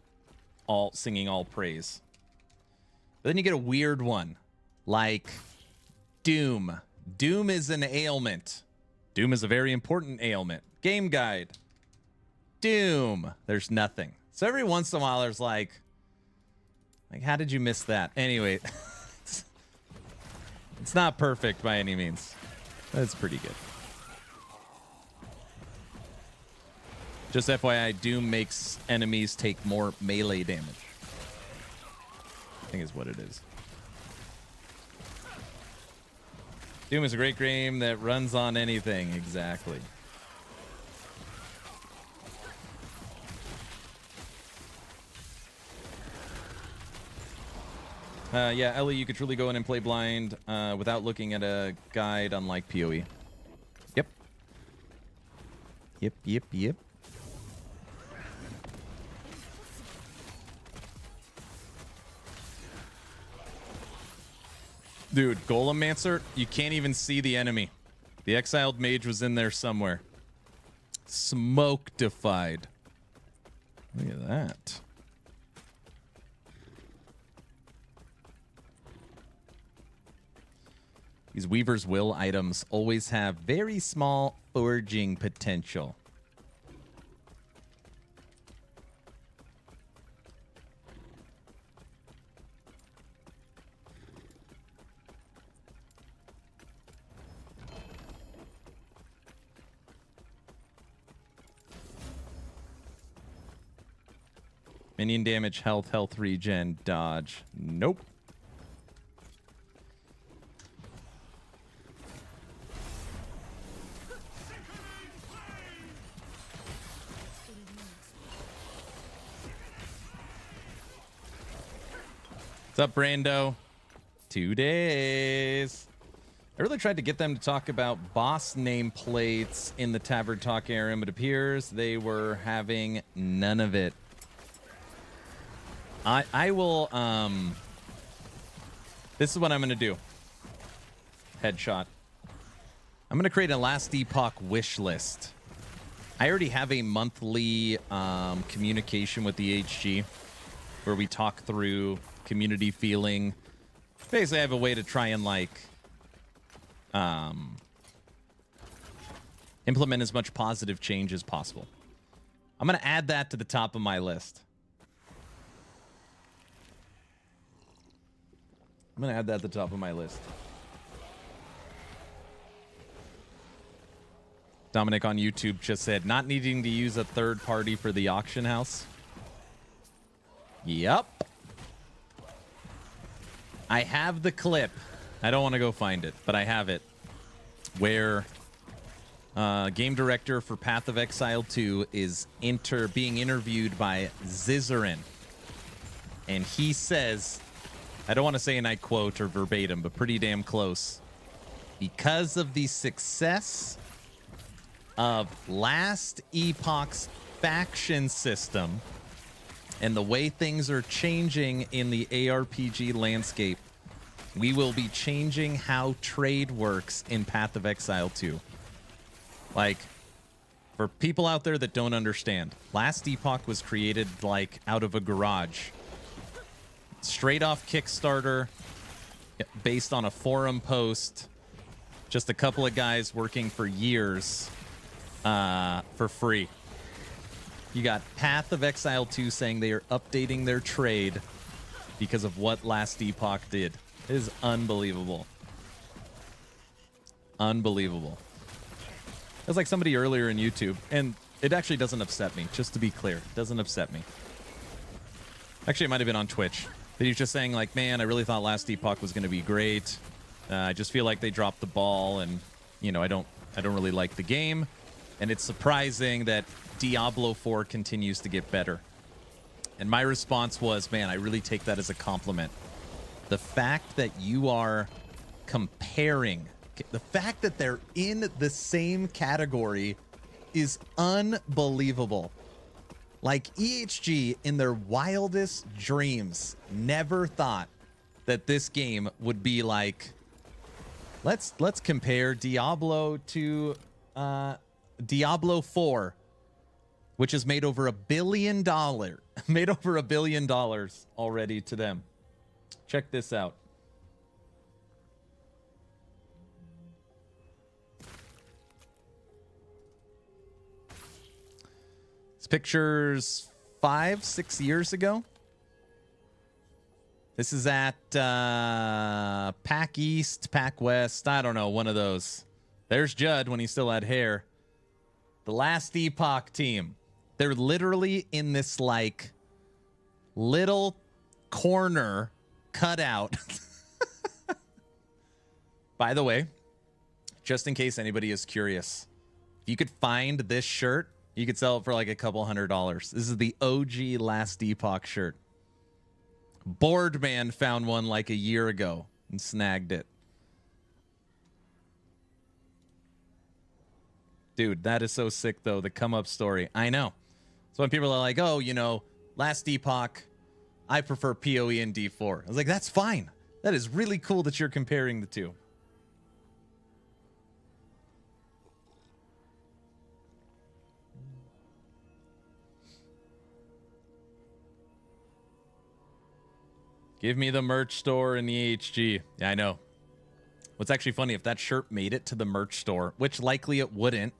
all singing all praise. But then you get a weird one, like Doom. Doom is an ailment. Doom is a very important ailment. Game guide. Doom. There's nothing. So every once in a while, there's like, how did you miss that? Anyway, it's not perfect by any means. That's pretty good. Just FYI, Doom makes enemies take more melee damage. I think is what it is. Doom is a great game that runs on anything. Exactly. Yeah, Ellie, you could truly go in and play blind without looking at a guide, unlike PoE. Yep. Yep. Dude, Golemancer, you can't even see the enemy. The exiled mage was in there somewhere. Smoke-defied. Look at that. These Weaver's Will items always have very small forging potential. Minion damage, health regen, dodge. Nope. What's up, Brando? 2 days. I really tried to get them to talk about boss nameplates in the Tavern Talk area, but it appears they were having none of it. I will, this is what I'm going to do. Headshot. I'm going to create a Last Epoch wish list. I already have a monthly communication with the HG where we talk through community feeling. Basically, I have a way to try and, like, implement as much positive change as possible. I'm going to add that to the top of my list. I'm going to add that at the top of my list. Dominic on YouTube just said, not needing to use a third party for the auction house. Yep. I have the clip. I don't want to go find it, but I have it. Where game director for Path of Exile 2 is being interviewed by Zizarin. And he says, I don't want to say, and I quote or verbatim, but pretty damn close. Because of the success of Last Epoch's faction system and the way things are changing in the ARPG landscape, we will be changing how trade works in Path of Exile 2. Like, for people out there that don't understand, Last Epoch was created, like, out of a garage. Straight off Kickstarter, based on a forum post. Just a couple of guys working for years for free. You got Path of Exile 2 saying they are updating their trade because of what Last Epoch did. It is unbelievable. Unbelievable. It was like somebody earlier in YouTube, and it actually doesn't upset me, just to be clear. It doesn't upset me. Actually, it might have been on Twitch. But he's just saying, like, man, I really thought Last Epoch was going to be great. I just feel like they dropped the ball, and, you know, I don't really like the game. And it's surprising that Diablo 4 continues to get better. And my response was, man, I really take that as a compliment. The fact that you are comparing, the fact that they're in the same category is unbelievable. Like, EHG, in their wildest dreams, never thought that this game would be like, let's compare Diablo to Diablo 4, which has made over $1 billion, made over $1 billion already to them. Check this out. This picture's 5-6 years ago. This is at Pack East, Pack West. I don't know, one of those. There's Judd when he still had hair. The last Epoch team. They're literally in this like little corner cutout. By the way, just in case anybody is curious, if you could find this shirt, you could sell it for like a couple $100. This is the OG Last Epoch shirt. Boardman found one like a year ago and snagged it. Dude, that is so sick, though, the come-up story. I know. So when people are like, oh, you know, Last Epoch, I prefer PoE and D4. I was like, that's fine. That is really cool that you're comparing the two. Give me the merch store in the HG. Yeah, I know. What's actually funny, if that shirt made it to the merch store, which likely it wouldn't,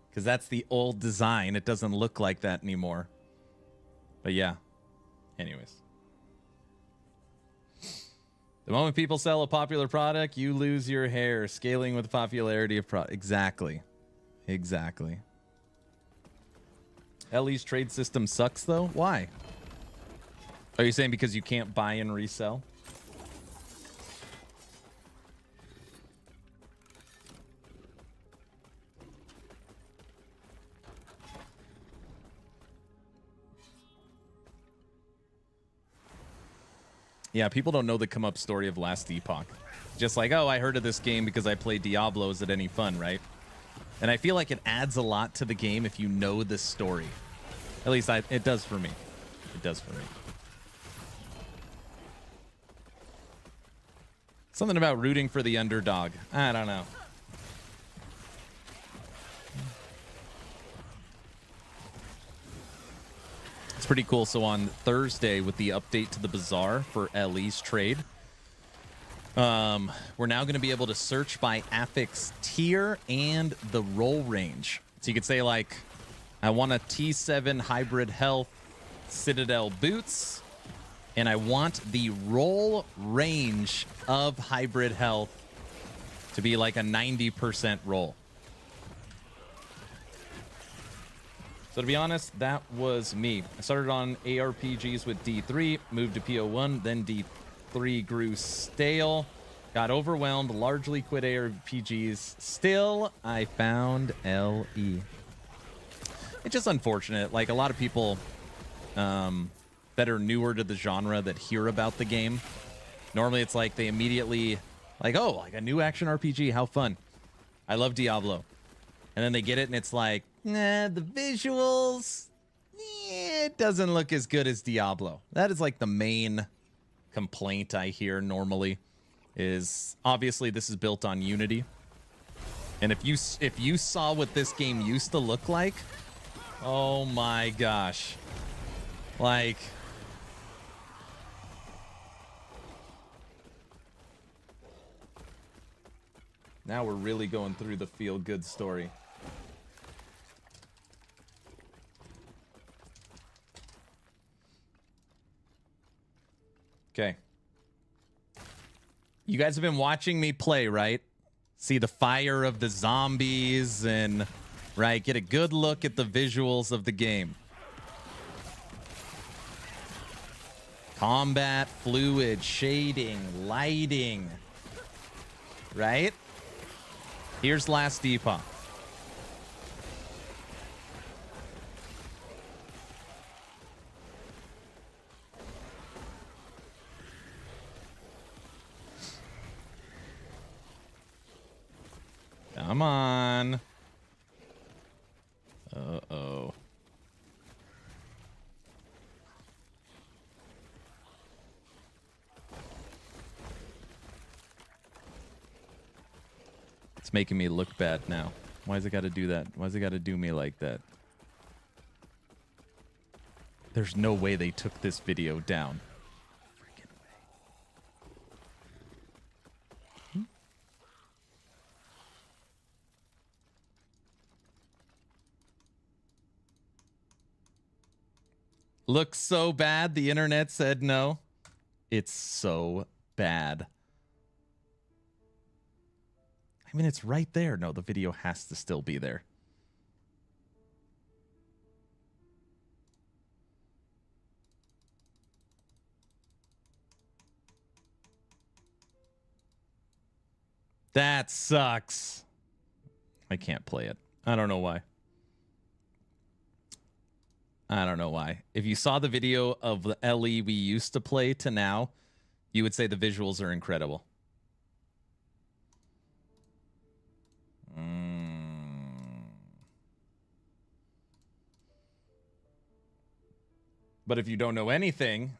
because that's the old design. It doesn't look like that anymore. But yeah. Anyways. The moment people sell a popular product, you lose your hair. Scaling with the popularity of product. Exactly. Exactly. LE's trade system sucks, though? Why? Are you saying because you can't buy and resell? Yeah, people don't know the come-up story of Last Epoch. Just like, oh, I heard of this game because I play Diablo. Is it any fun, right? And I feel like it adds a lot to the game if you know the story. At least it does for me. It does for me. Something about rooting for the underdog. I don't know. It's pretty cool. So on Thursday with the update to the bazaar for LE's trade, we're now going to be able to search by affix tier and the roll range. So you could say like, I want a T7 hybrid health Citadel boots, and I want the roll range of hybrid health to be like a 90% roll. So to be honest, that was me. I started on ARPGs with D3, moved to PO1, then D3 grew stale, got overwhelmed, largely quit ARPGs. Still, I found LE. It's just unfortunate. Like a lot of people that are newer to the genre that hear about the game, normally it's like they immediately like, oh, like a new action RPG, how fun. I love Diablo. And then they get it and it's like, nah, the visuals, it doesn't look as good as Diablo. That is like the main complaint I hear normally, is obviously this is built on Unity. And if you saw what this game used to look like, oh my gosh. Like, now we're really going through the feel-good story. Okay. You guys have been watching me play, right? See the fire of the zombies and, right, get a good look at the visuals of the game. Combat, fluid, shading, lighting. Right? Here's Last Epoch. Come on. Uh-oh. It's making me look bad now. Why's it got to do that? Why's it got to do me like that? There's no way they took this video down. Freaking way. Looks so bad. The internet said no. It's so bad. I mean, it's right there. No, the video has to still be there. That sucks. I can't play it. I don't know why. I don't know why. If you saw the video of the LE we used to play to now, you would say the visuals are incredible. But if you don't know anything,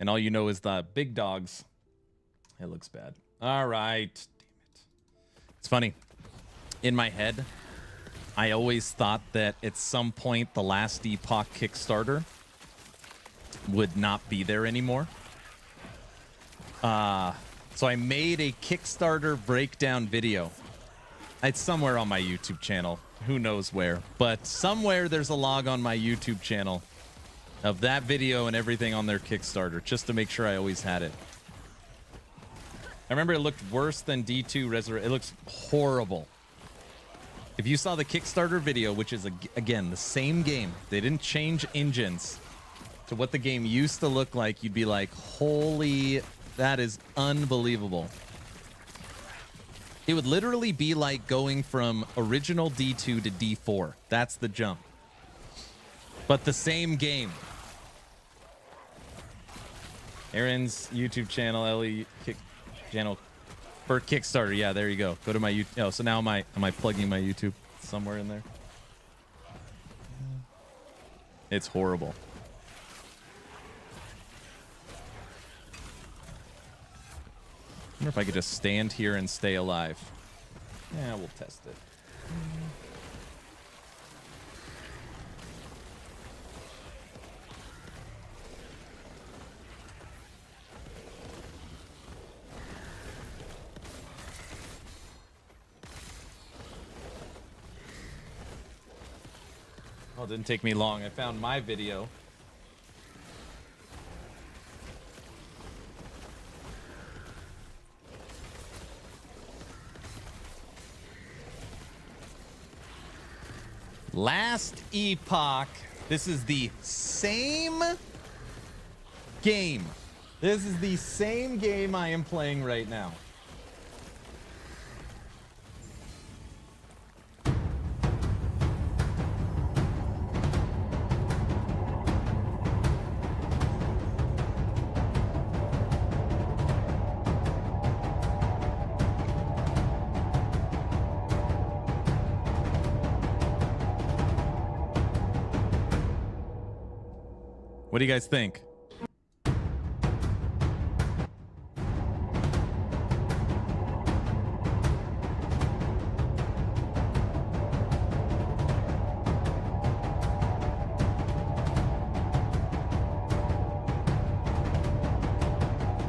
and all you know is the big dogs, it looks bad. All right. Damn it. It's funny. In my head, I always thought that at some point the last Epoch Kickstarter would not be there anymore. So I made a Kickstarter breakdown video. It's somewhere on my YouTube channel. Who knows where. But somewhere there's a log on my YouTube channel of that video and everything on their Kickstarter, just to make sure I always had it. I remember it looked worse than D2 Resurrect. It looks horrible. If you saw the Kickstarter video, which is, again, the same game, they didn't change engines to what the game used to look like, you'd be like, holy, that is unbelievable. It would literally be like going from original D2 to D4. That's the jump. But the same game. Aaron's YouTube channel, LE channel for Kickstarter. Yeah, there you go. Go to my YouTube. Oh, so now am I plugging my YouTube somewhere in there? It's horrible. I wonder if I could just stand here and stay alive. Yeah, we'll test it. Oh, it didn't take me long. I found my video. Last Epoch. This is the same game. This is the same game I am playing right now. What do you guys think?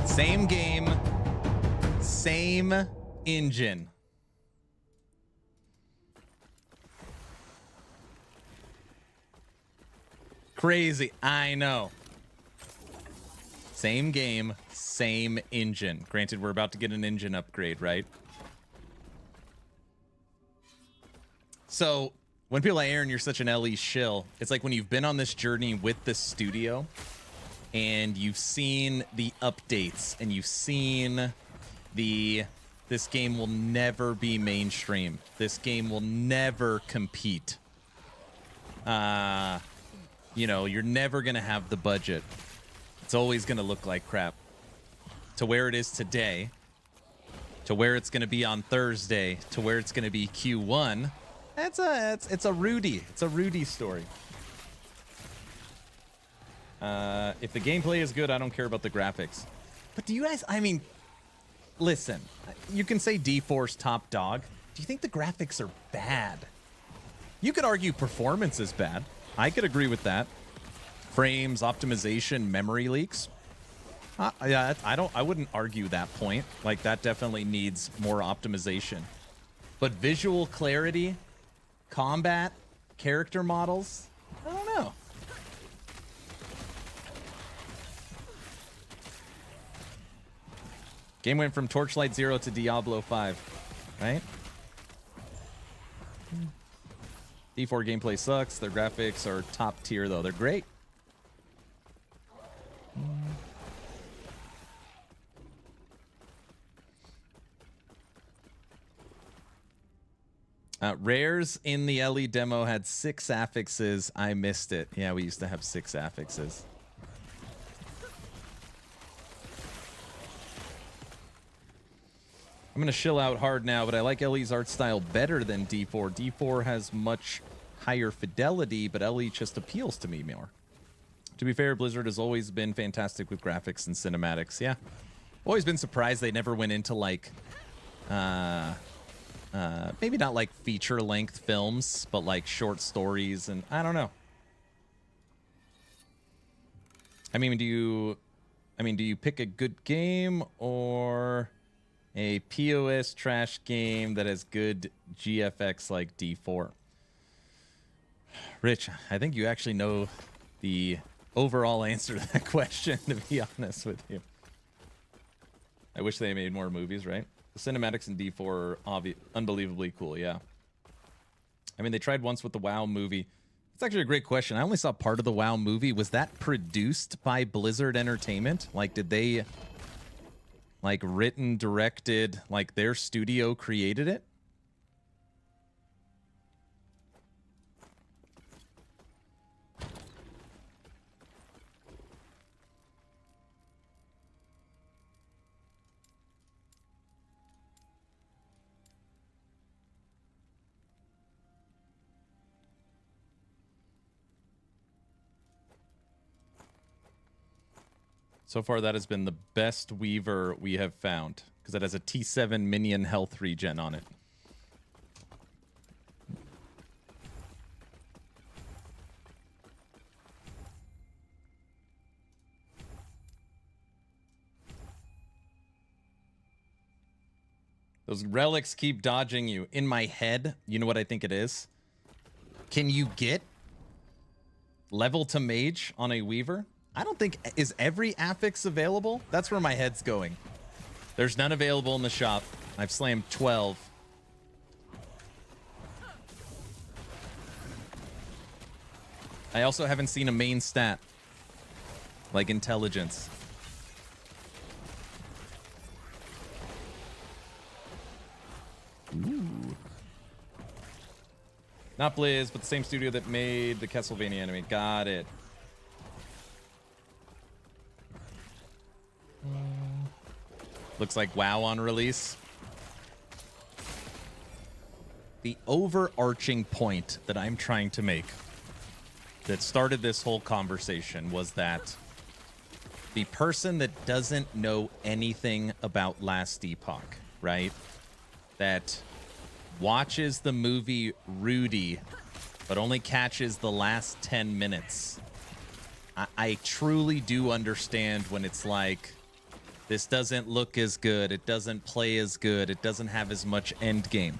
Same game, same engine. Crazy, I know. Same game, same engine. Granted, we're about to get an engine upgrade, right? So, when people are like, Aaron, you're such an LE shill, it's like when you've been on this journey with the studio and you've seen the updates and you've seen this game will never be mainstream. This game will never compete. You know, you're never going to have the budget. It's always going to look like crap. To where it is today, to where it's going to be on Thursday, to where it's going to be Q1, it's a Rudy story. If the gameplay is good, I don't care about the graphics. But do you guys, I mean, listen, you can say D4's top dog. Do you think the graphics are bad? You could argue performance is bad. I could agree with that. Frames, optimization, memory leaks. Yeah, I wouldn't argue that point. Like, that definitely needs more optimization. But visual clarity, combat, character models, I don't know. Game went from Torchlight 0 to Diablo 5, right? D4 gameplay sucks. Their graphics are top tier, though. They're great. Rares in the LE demo had 6 affixes. I missed it. Yeah, we used to have 6 affixes. I'm going to shill out hard now, but I like LE's art style better than D4. D4 has much higher fidelity, but LE just appeals to me more. To be fair, Blizzard has always been fantastic with graphics and cinematics. Yeah. Always been surprised they never went into, like, maybe not like feature-length films, but like short stories, and I don't know. I mean, do you pick a good game or a POS trash game that has good GFX like D4? Rich, I think you actually know the overall answer to that question, to be honest with you. I wish they made more movies, right? The cinematics in D4 are unbelievably cool, yeah. I mean, they tried once with the WoW movie. It's actually a great question. I only saw part of the WoW movie. Was that produced by Blizzard Entertainment? Like, did they, like, written, directed, like, their studio created it? So far, that has been the best Weaver we have found, because it has a T7 minion health regen on it. Those relics keep dodging you. In my head, you know what I think it is? Can you get level to mage on a Weaver? I don't think... Is every affix available? That's where my head's going. There's none available in the shop. I've slammed 12. I also haven't seen a main stat. Like intelligence. Ooh. Not Blizz, but the same studio that made the Castlevania anime. Got it. Looks like WoW on release. The overarching point that I'm trying to make that started this whole conversation was that the person that doesn't know anything about Last Epoch, right? That watches the movie Rudy, but only catches the last 10 minutes. I truly do understand when it's like, this doesn't look as good, it doesn't play as good, it doesn't have as much end game.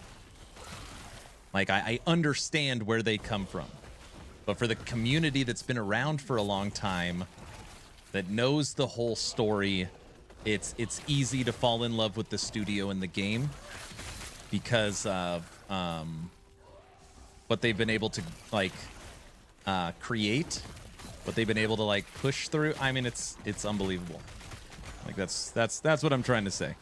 Like, I understand where they come from. But for the community that's been around for a long time, that knows the whole story, it's easy to fall in love with the studio and the game because of what they've been able to, like, create, what they've been able to, like, push through. I mean, it's unbelievable. Like, that's what I'm trying to say.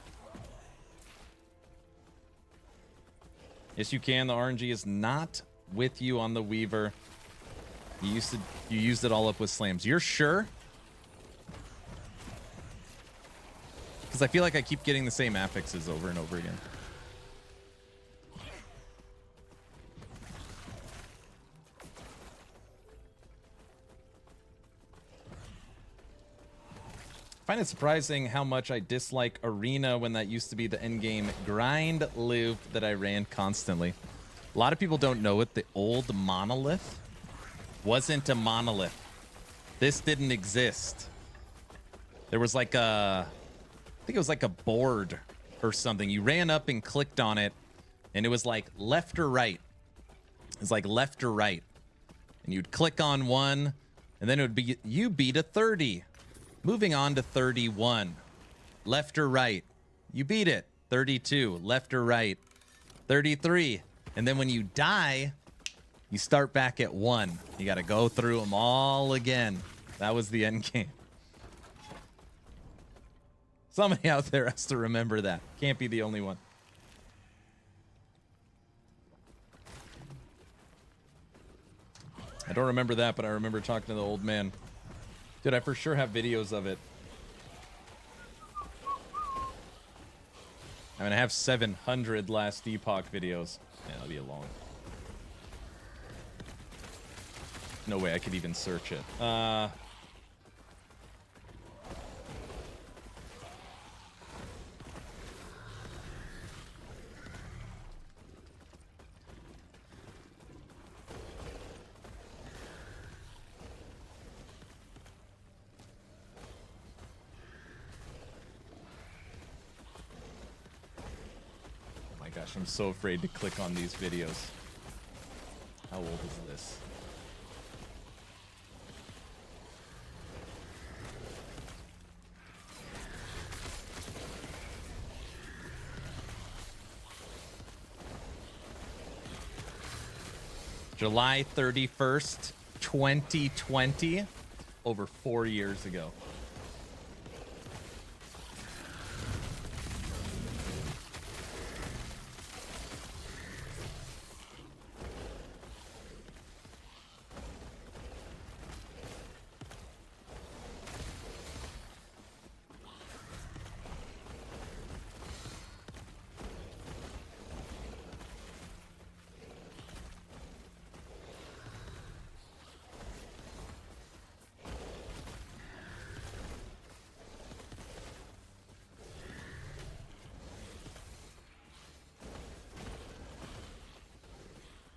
Yes, you can. The RNG is not with you on the Weaver. You used it all up with slams. You're sure? Because I feel like I keep getting the same affixes over and over again. I find it surprising how much I dislike Arena when that used to be the endgame grind loop that I ran constantly. A lot of people don't know it. The old monolith wasn't a monolith. This didn't exist. There was like a... I think it was like a board or something. You ran up and clicked on it, and it was like left or right. It's like left or right. And you'd click on one, and then it would be, you beat a 30. Moving on to 31. Left or right. You beat it. 32, left or right. 33. And then when you die, you start back at 1. You got to go through them all again. That was the end game. Somebody out there has to remember that. Can't be the only one. I don't remember that, but I remember talking to the old man. Dude, I for sure have videos of it. I mean, I have 700 last Epoch videos. Yeah, that'll be a long. No way I could even search it. Gosh, I'm so afraid to click on these videos. How old is this? July 31st, 2020, over 4 years ago.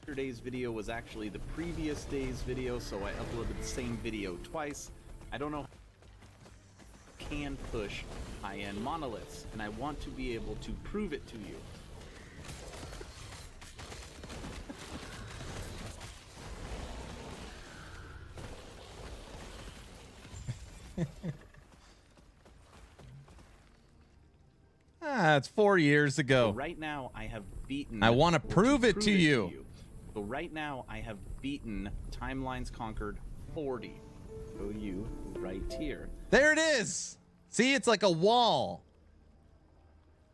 Yesterday's video was actually the previous day's video, so I uploaded the same video twice. I don't know how can push high-end monoliths, and I want to be able to prove it to you. It's 4 years ago. So right now, I have beaten... I want to prove it to you. So right now, I have beaten Timelines Conquered 40. Show you right here. There it is. See, it's like a wall.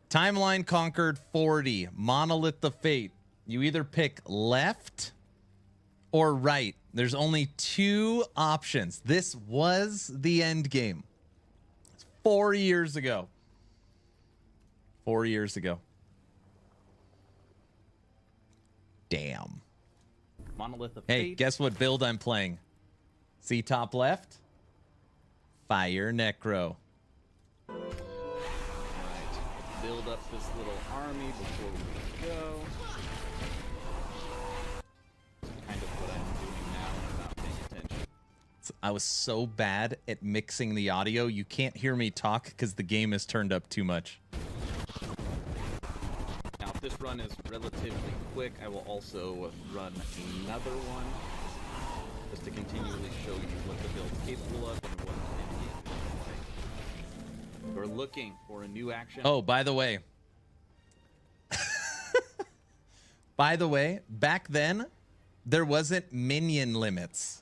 Timeline Conquered 40. Monolith of Fate. You either pick left or right. There's only 2 options. This was the end game. It's 4 years ago. 4 years ago. Damn. Monolith of Hey, Fate. guess what build I'm playing? See top left? Fire Necro. Alright, build up this little army before we go. Kind of what I'm doing now and I'm not paying attention. I was so bad at mixing the audio, you can't hear me talk because the game is turned up too much. Now, if this run is relatively quick, I will also run another one just to continually show you what the build's capable of and what it is. We're looking for a new action. Oh, by the way. By the way, back then, there wasn't minion limits.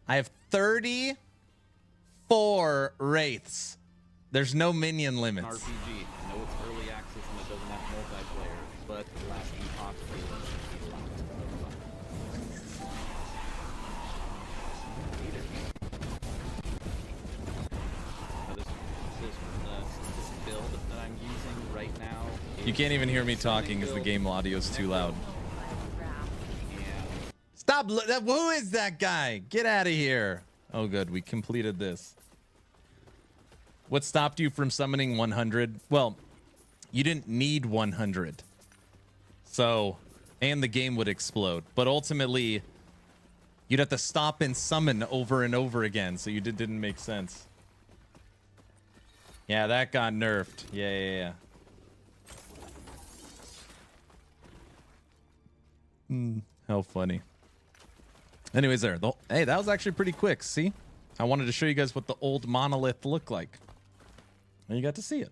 I have 34 wraiths. There's no minion limits. RPG. I know it's early access and it doesn't have multiplayer, but the last Epoch is this build that I'm using right now. You can't even hear me talking because the game audio is too loud. Stop! Who is that guy? Get out of here! Oh, good. We completed this. What stopped you from summoning 100? Well, you didn't need 100. So, and the game would explode. But ultimately, you'd have to stop and summon over and over again. So you didn't make sense. Yeah, that got nerfed. Yeah. How funny. Anyways, there. Hey, that was actually pretty quick. See? I wanted to show you guys what the old monolith looked like. And you got to see it.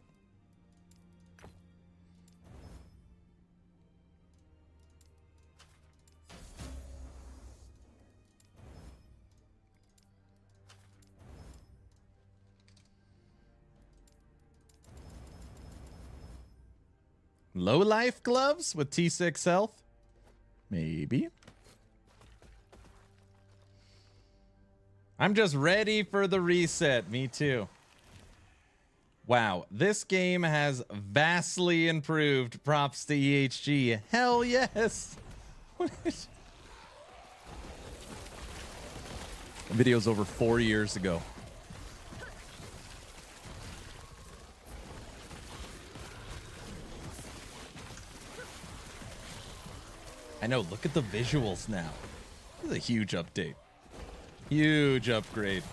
Low life gloves with T6 health? Maybe. I'm just ready for the reset. Me too. Wow, this game has vastly improved. Props to EHG. Hell yes. Video's over 4 years ago. I know, look at the visuals now. This is a huge update. Huge upgrade.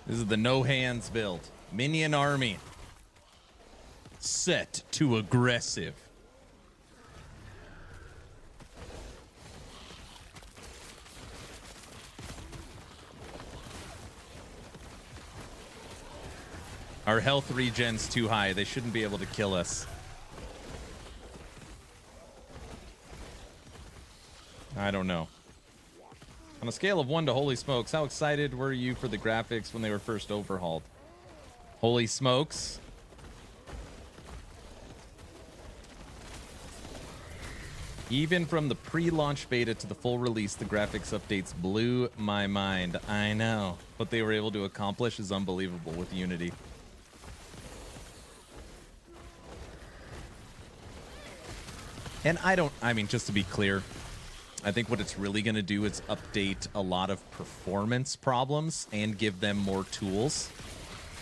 This is the no hands build. Minion army. Set to aggressive. Our health regen's too high. They shouldn't be able to kill us. I don't know. On a scale of 1 to holy smokes, how excited were you for the graphics when they were first overhauled? Holy smokes. Even from the pre-launch beta to the full release, the graphics updates blew my mind. I know. What they were able to accomplish is unbelievable with Unity. And I mean, just to be clear, I think what it's really going to do is update a lot of performance problems and give them more tools.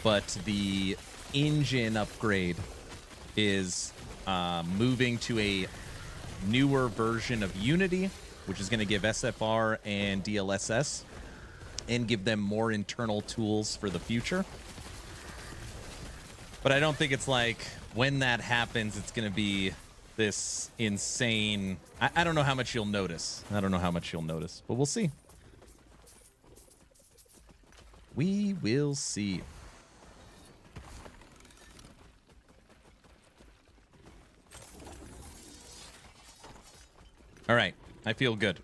But the engine upgrade is moving to a newer version of Unity, which is going to give SFR and DLSS and give them more internal tools for the future. But I don't think it's like when that happens, it's going to be this insane. I don't know how much you'll notice. I don't know how much you'll notice, but we'll see. We will see. All right. I feel good.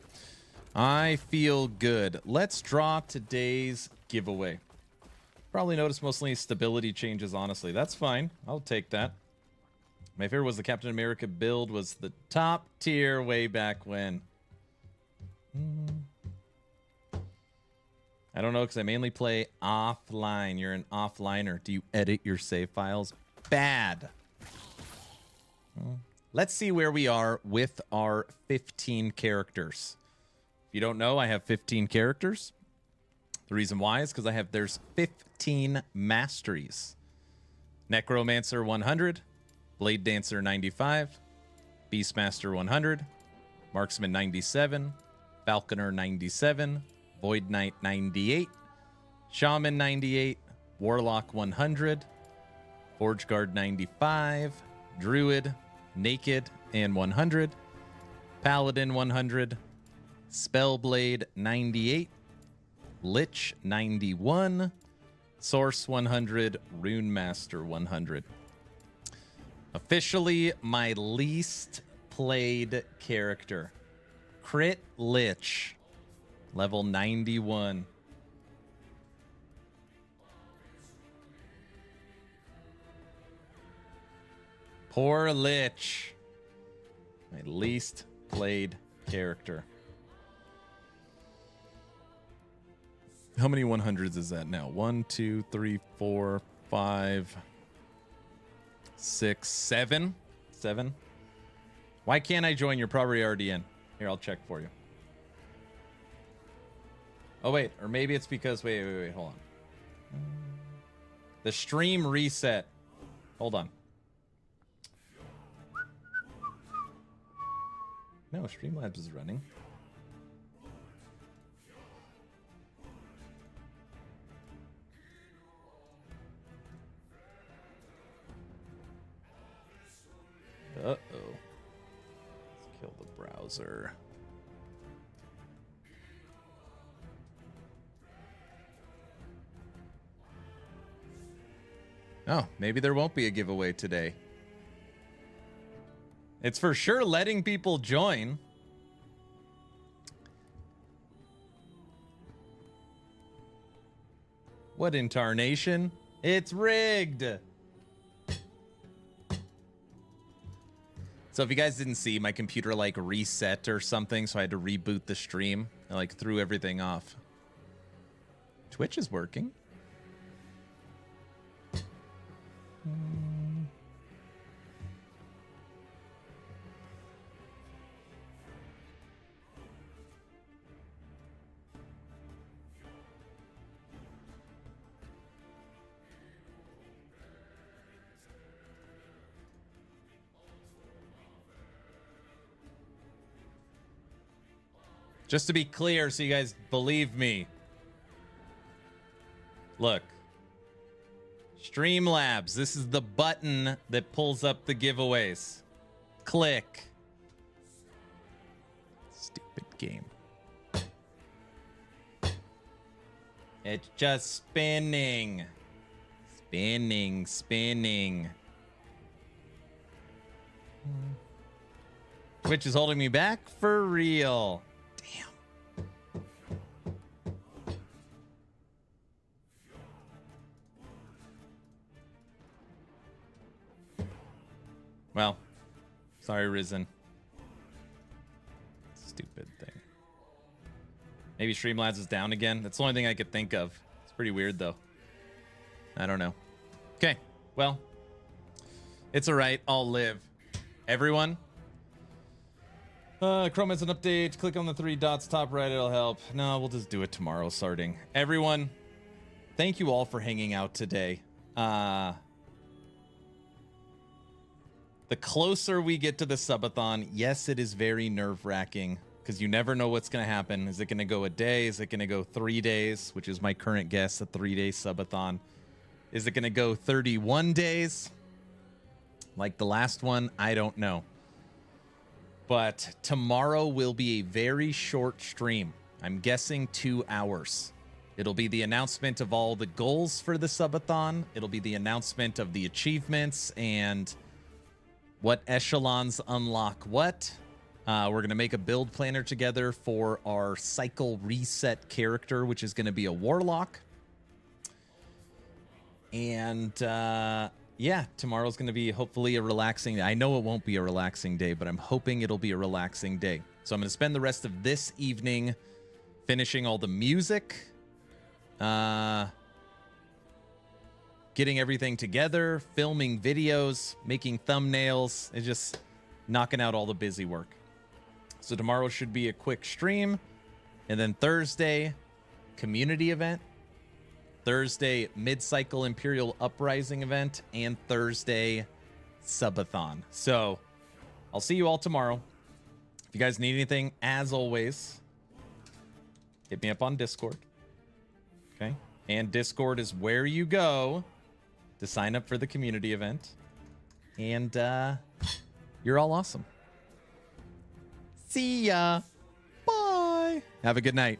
I feel good. Let's draw today's giveaway. Probably notice mostly stability changes, honestly. That's fine. I'll take that. My favorite was the Captain America build, was the top tier way back when. I don't know, because I mainly play offline. You're an offliner. Do you edit your save files? Bad. Let's see where we are with our 15 characters. If you don't know, I have 15 characters. The reason why is because there's 15 masteries. Necromancer 100. Blade Dancer 95, Beastmaster 100, Marksman 97, Falconer 97, Void Knight 98, Shaman 98, Warlock 100, Forge Guard 95, Druid, Naked and 100, Paladin 100, Spellblade 98, Lich 91, Source 100, Rune Master 100. Officially, my least played character. Crit Lich. Level 91. Poor Lich. My least played character. How many 100s is that now? 1, 2, 3, 4, 5... 6, 7. Why can't I join? You're probably already in. Here, I'll check for you. Oh, wait. Or maybe it's because... Wait. Hold on. The stream reset. Hold on. No, Streamlabs is running. Uh-oh. Let's kill the browser. Oh, maybe there won't be a giveaway today. It's for sure letting people join. What in tarnation? It's rigged. So if you guys didn't see, my computer like reset or something, so I had to reboot the stream. I like threw everything off. Twitch is working. Just to be clear, so you guys believe me. Look. Streamlabs. This is the button that pulls up the giveaways. Click. Stupid game. It's just spinning. Spinning, spinning. Twitch is holding me back for real. Well, sorry, Risen. Stupid thing. Maybe Streamlabs is down again. That's the only thing I could think of. It's pretty weird, though. I don't know. Okay, well, it's all right. I'll live. Everyone, Chrome has an update. Click on the 3 dots top right. It'll help. No, we'll just do it tomorrow starting. Everyone, thank you all for hanging out today. The closer we get to the subathon, yes, it is very nerve-wracking because you never know what's going to happen. Is it going to go a day? Is it going to go 3 days, which is my current guess, a 3-day subathon? Is it going to go 31 days like the last one? I don't know. But tomorrow will be a very short stream. I'm guessing 2 hours. It'll be the announcement of all the goals for the subathon. It'll be the announcement of the achievements and what echelons unlock what. We're going to make a build planner together for our cycle reset character, which is going to be a warlock. And yeah, tomorrow's going to be hopefully a relaxing day. I know it won't be a relaxing day, but I'm hoping it'll be a relaxing day. So I'm going to spend the rest of this evening finishing all the music, getting everything together, filming videos, making thumbnails, and just knocking out all the busy work. So tomorrow should be a quick stream. And then Thursday, community event. Thursday, mid-cycle Imperial Uprising event. And Thursday, subathon. So I'll see you all tomorrow. If you guys need anything, as always, hit me up on Discord. Okay? And Discord is where you go to sign up for the community event. And you're all awesome. See ya. Bye. Have a good night.